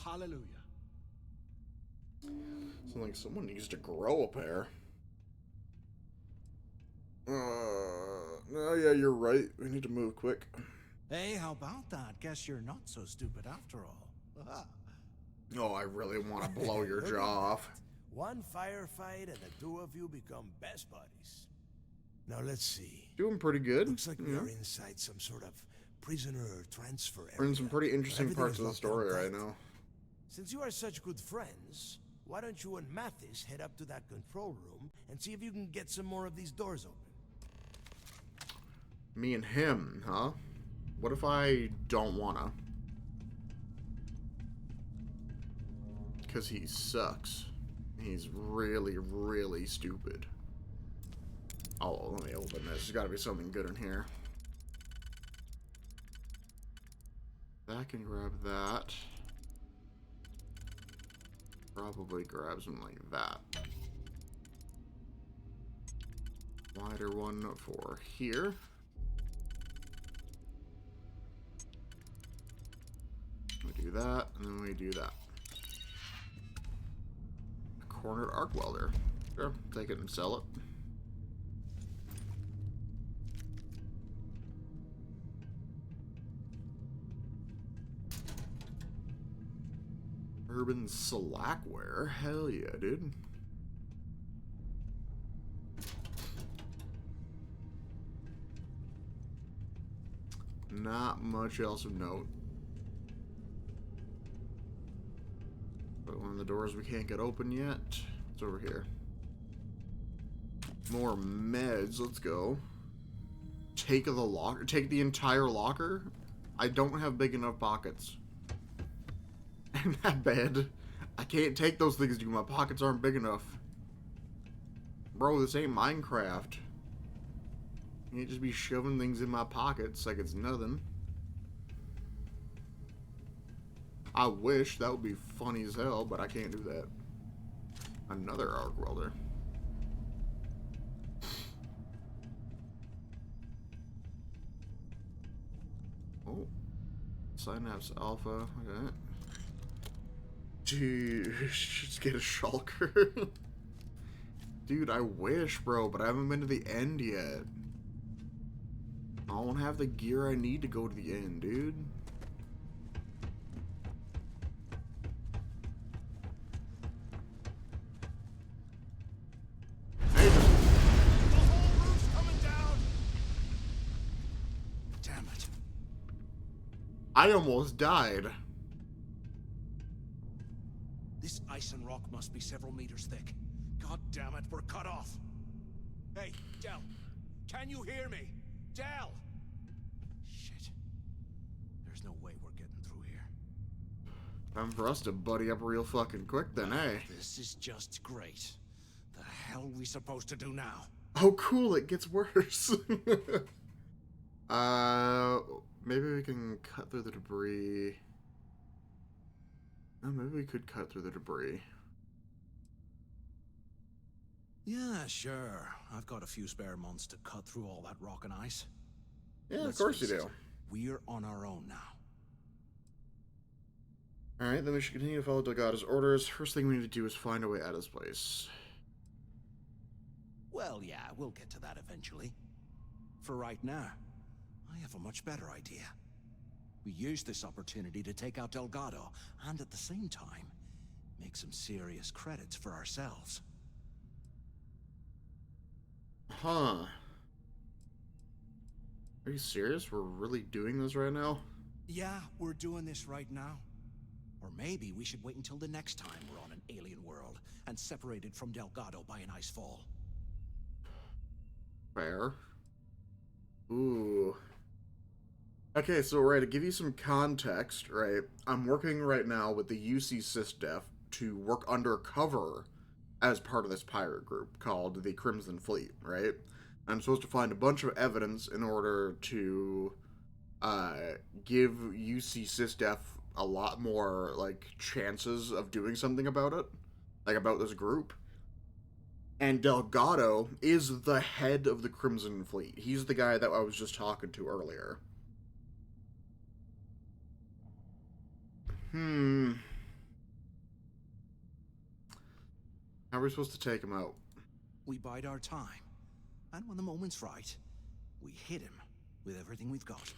Hallelujah. Sounds like someone needs to grow a pair. No, yeah, you're right. We need to move quick. Hey, how about that? Guess you're not so stupid after all. Oh, I really want to blow your Look jaw at off. that. One firefight and the two of you become best buddies. Now let's see. Doing pretty good. Looks like we Yeah. are inside some sort of prisoner transfer area. We're in some pretty interesting Everything parts is of the locked down story right tight. now. Since you are such good friends, why don't you and Mathis head up to that control room and see if you can get some more of these doors open? Me and him, huh? What if I don't wanna? Because he sucks. He's really, really stupid. Oh, let me open this. There's gotta be something good in here. That can grab that. Probably grab something like that. Wider one for here. We do that, and then we do that. A cornered arc welder. Sure, take it and sell it. Urban slackware? Hell yeah, dude. Not much else of note. But one of the doors we can't get open yet. It's over here. More meds. Let's go. Take the locker. Take the entire locker? I don't have big enough pockets. In that bed. I can't take those things, dude. My pockets aren't big enough. Bro, this ain't Minecraft. You can't just be shoving things in my pockets like it's nothing. I wish. That would be funny as hell, but I can't do that. Another arc welder. Oh. Synapse Alpha. Okay. Dude, just get a shulker. Dude, I wish, bro, but I haven't been to the end yet. I don't have the gear I need to go to the end, dude. Hey, Damn it. I almost died. This ice and rock must be several meters thick. God damn it, we're cut off. Hey, Del, can you hear me? Del! Shit. There's no way we're getting through here. Time for us to buddy up real fucking quick then, eh? This is just great. The hell are we supposed to do now? Oh, cool, it gets worse. Maybe we can cut through the debris. Oh, maybe we could cut through the debris. Yeah, sure. I've got a few spare months to cut through all that rock and ice. Yeah, Let's of course you face do. it, we're on our own now. Alright, then we should continue to follow Delgado's orders. First thing we need to do is find a way out of this place. Well, yeah, we'll get to that eventually. For right now, I have a much better idea. We use this opportunity to take out Delgado, and at the same time, make some serious credits for ourselves. Huh. Are you serious? We're really doing this right now? Yeah, we're doing this right now. Or maybe we should wait until the next time we're on an alien world and separated from Delgado by an ice fall. Fair. Ooh. Okay, so right, to give you some context, right, I'm working right now with the UC SysDef to work undercover as part of this pirate group called the Crimson Fleet, right? I'm supposed to find a bunch of evidence in order to give UC SysDef a lot more, like, chances of doing something about it, like, about this group. And Delgado is the head of the Crimson Fleet. He's the guy that I was just talking to earlier. How are we supposed to take him out? We bide our time. And when the moment's right, we hit him with everything we've got.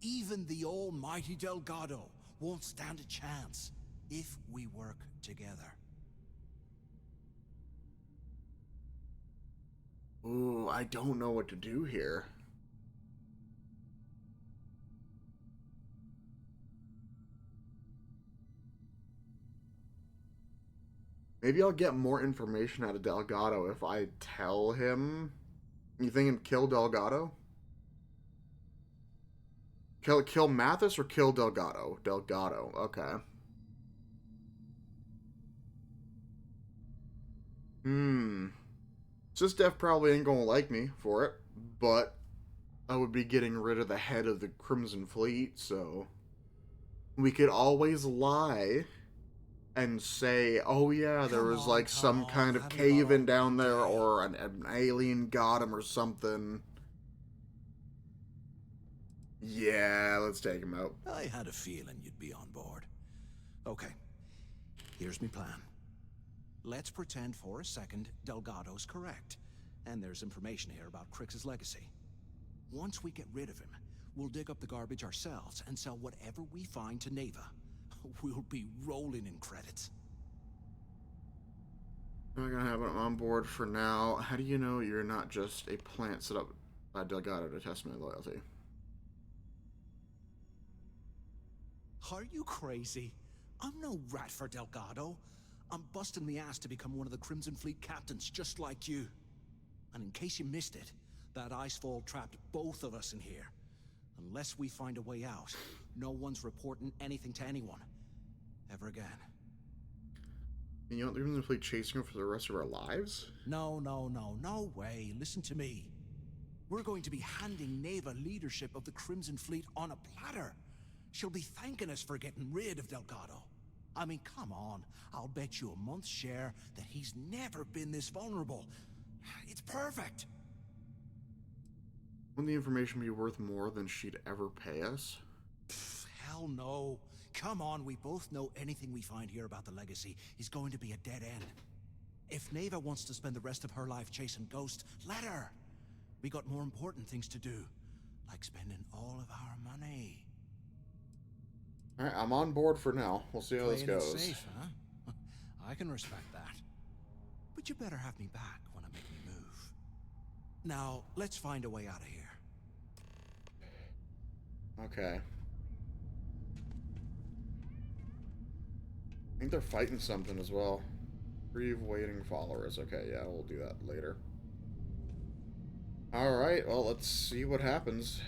Even the almighty Delgado won't stand a chance if we work together. Ooh, I don't know what to do here. Maybe I'll get more information out of Delgado if I tell him. You think kill Delgado? Kill Mathis or kill Delgado? Delgado, okay. SysDef probably ain't gonna like me for it, but I would be getting rid of the head of the Crimson Fleet, so we could always lie and say, oh yeah, there was like some kind of cave-in down there, or an alien got him or something. Yeah, let's take him out. I had a feeling you'd be on board. Okay, here's my plan. Let's pretend for a second Delgado's correct, and there's information here about Crix's legacy. Once we get rid of him, we'll dig up the garbage ourselves and sell whatever we find to Neva. We'll be rolling in credits. I'm not gonna have it on board for now. How do you know you're not just a plant set up by Delgado to test my loyalty? Are you crazy? I'm no rat for Delgado. I'm busting my ass to become one of the Crimson Fleet captains, just like you. And in case you missed it, that icefall trapped both of us in here. Unless we find a way out, no one's reporting anything to anyone. Ever again. You want the Crimson Fleet chasing him for the rest of our lives? No way. Listen to me. We're going to be handing Neva leadership of the Crimson Fleet on a platter. She'll be thanking us for getting rid of Delgado. I mean, come on. I'll bet you a month's share that he's never been this vulnerable. It's perfect. Wouldn't the information be worth more than she'd ever pay us? Hell no. Come on, we both know anything we find here about the legacy is going to be a dead end. If Neva wants to spend the rest of her life chasing ghosts, let her. We got more important things to do, like spending all of our money. Alright, I'm on board for now. We'll see how this goes. Playing it safe, huh? I can respect that. But you better have me back when I make me move. Now, let's find a way out of here. Okay. I think they're fighting something as well. Retrieve waiting followers. Okay, yeah, we'll do that later. Alright, well, let's see what happens.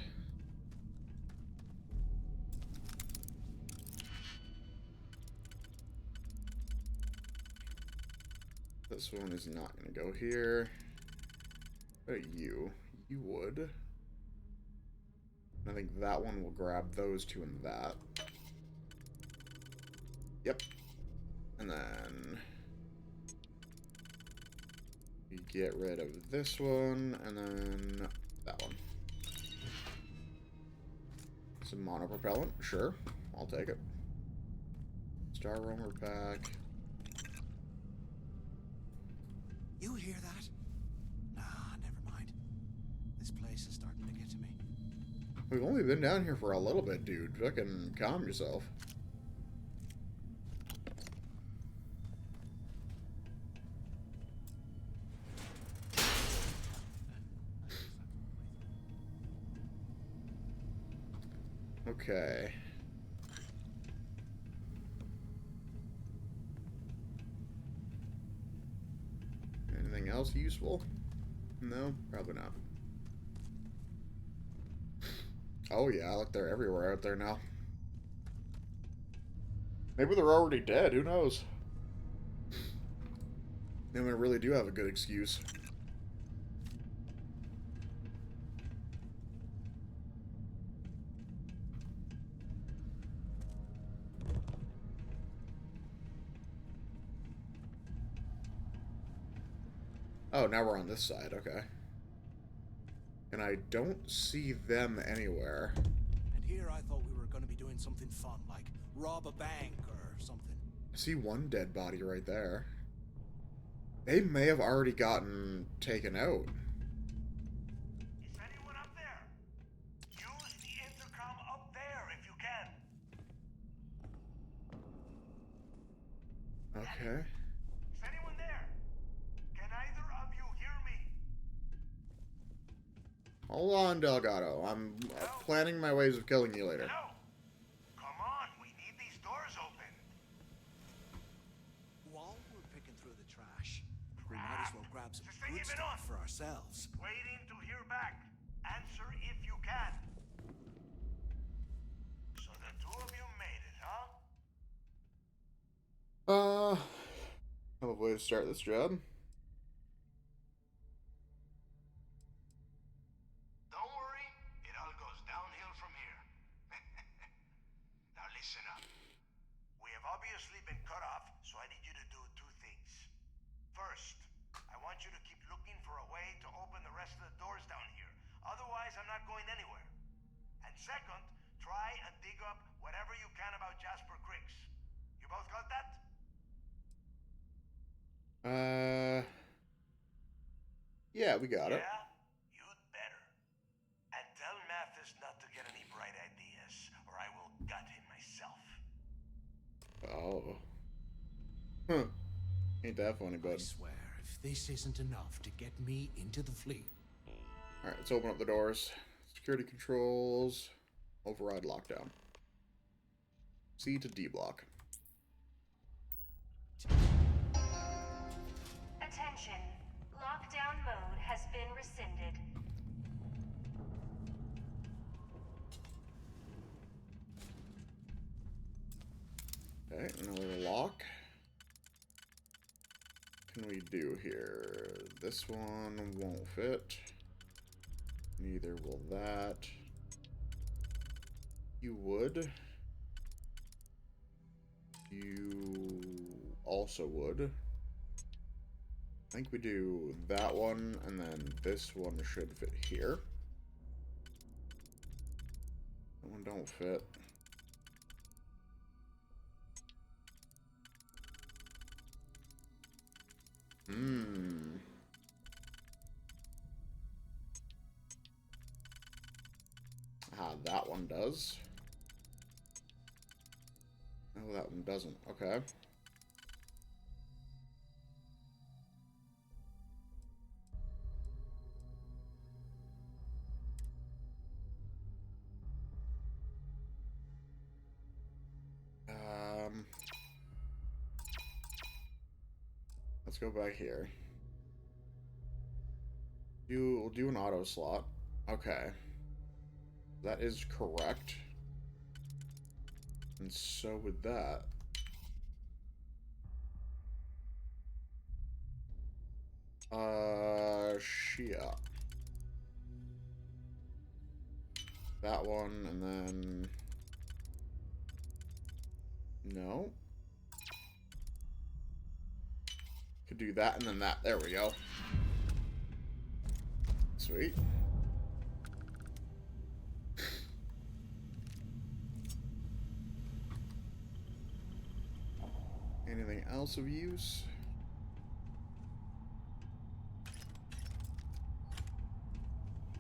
This one is not going to go here. But you would. I think that one will grab those two and that. Yep. And then we get rid of this one, and then that one. Some monopropellant, sure. I'll take it. Star roamer pack. You hear that? Nah, never mind. This place is starting to get to me. We've only been down here for a little bit, dude. Fucking calm yourself. Okay. Anything else useful? No, probably not. Oh yeah, look, they're everywhere out there now. Maybe they're already dead, who knows? Then we really do have a good excuse. Oh, now we're on this side, okay. And I don't see them anywhere. And here I thought we were going to be doing something fun, like rob a bank or something. I see one dead body right there. They may have already gotten taken out. Is anyone up there? Use the intercom up there if you can. Okay. Is anyone there? Can either of you hear me? Hold on, Delgado. I'm planning my ways of killing you later. No. Come on, we need these doors open. While we're picking through the trash, we might as well grab some good stuff for ourselves. Waiting to hear back. Answer if you can. So the two of you made it, huh? I have a way to start this job. Don't worry, it all goes downhill from here. Now listen up. We have obviously been cut off, so I need you to do two things. First, I want you to keep looking for a way to open the rest of the doors down here. Otherwise, I'm not going anywhere. And second, try and dig up whatever you can about Jasper Griggs. You both got that? Yeah, we got it. Yeah? You'd better. And tell Mathis not to get any bright ideas, or I will gut him myself. Oh. Huh. Ain't that funny, bud. I swear, if this isn't enough to get me into the fleet. Alright, let's open up the doors. Security controls. Override lockdown. C to D block. Attention. Lockdown mode has been rescinded. Okay, another lock. What can we do here? This one won't fit. Neither will that. You would. You also would. I think we do that one, and then this one should fit here. That one don't fit. That one does. Oh, that one doesn't. Okay. Let's go back here. We'll do an auto slot. Okay. That is correct. And so with that. Shia. That one, and then... No. Could do that, and then that. There we go. Sweet. Anything else of use?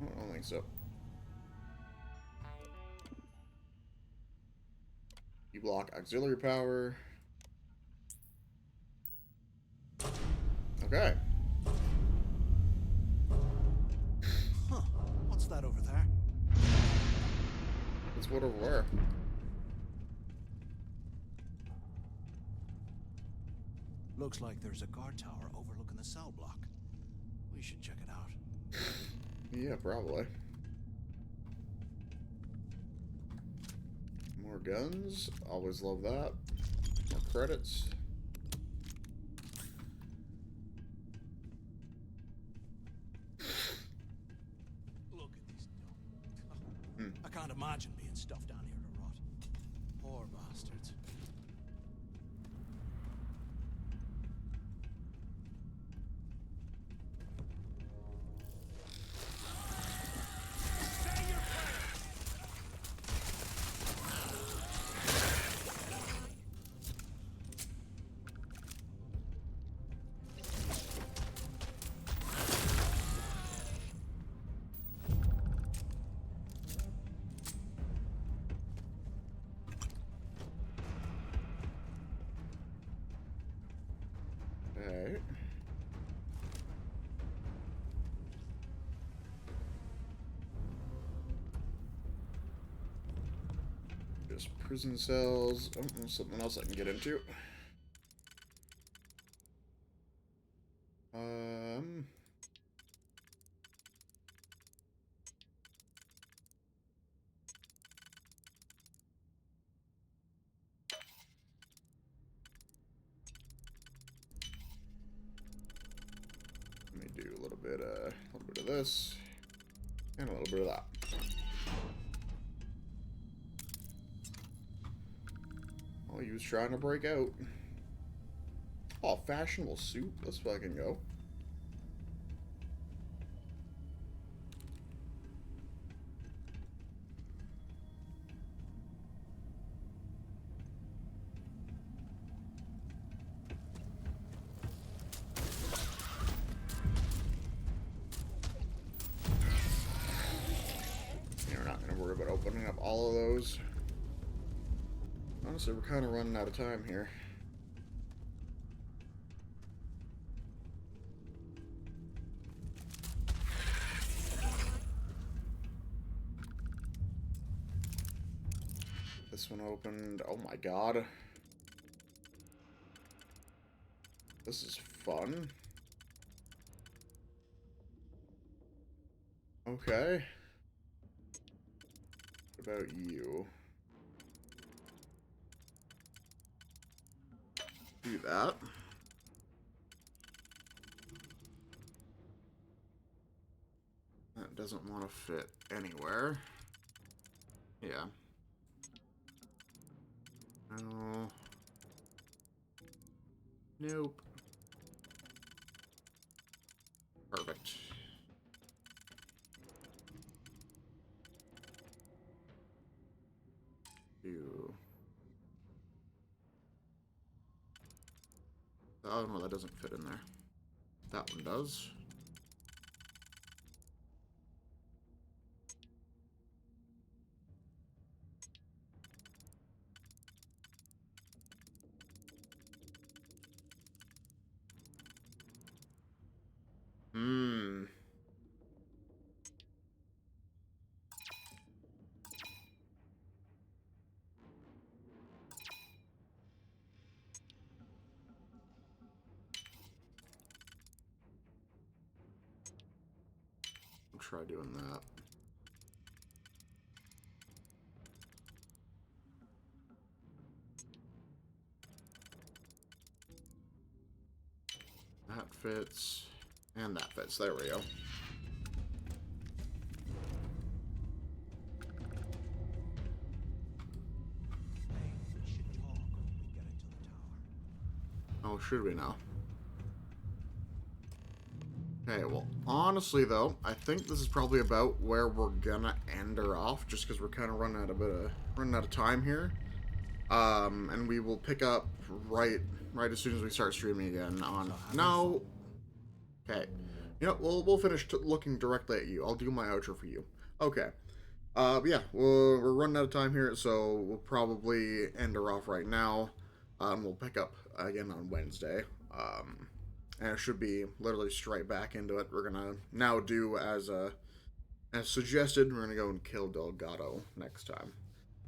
I don't think so. You block auxiliary power. Okay. Huh. What's that over there? It's what over there? Looks like there's a guard tower overlooking the cell block. We should check it out. Yeah, probably. More guns. Always love that. More credits. Look at this dump. I can't imagine being stuffed down here to rot. Poor bastards. Alright. Just prison cells. Oh, there's something else I can get into. Let me do a little bit of this, and a little bit of that. Oh, he was trying to break out. Oh, fashionable suit. Let's fucking go. You're not going to worry about opening up all of those. Honestly, we're kind of running out of time here. This one opened. Oh my god. This is fun. Okay. What about you? Do that. That doesn't want to fit anywhere. Yeah. No. Nope. Perfect. You. Oh no, that doesn't fit in there. That one does. I'll try doing that. That fits. And that fits. There we go. Oh, should we now? Okay, well, honestly, though, I think this is probably about where we're gonna end her off, just because we're kind of running out of time here. And we will pick up right as soon as we start streaming again on... No! Okay. You know, we'll finish looking directly at you. I'll do my outro for you. Okay. Yeah, we're running out of time here, so we'll probably end her off right now. We'll pick up again on Wednesday. And it should be literally straight back into it. We're gonna now do as suggested. We're gonna go and kill Delgado next time.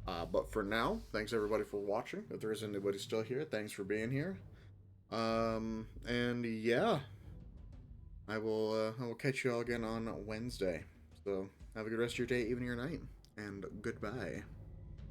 But for now, thanks everybody for watching. If there is anybody still here, thanks for being here. And yeah, I will catch you all again on Wednesday. So have a good rest of your day, evening, or night, and goodbye.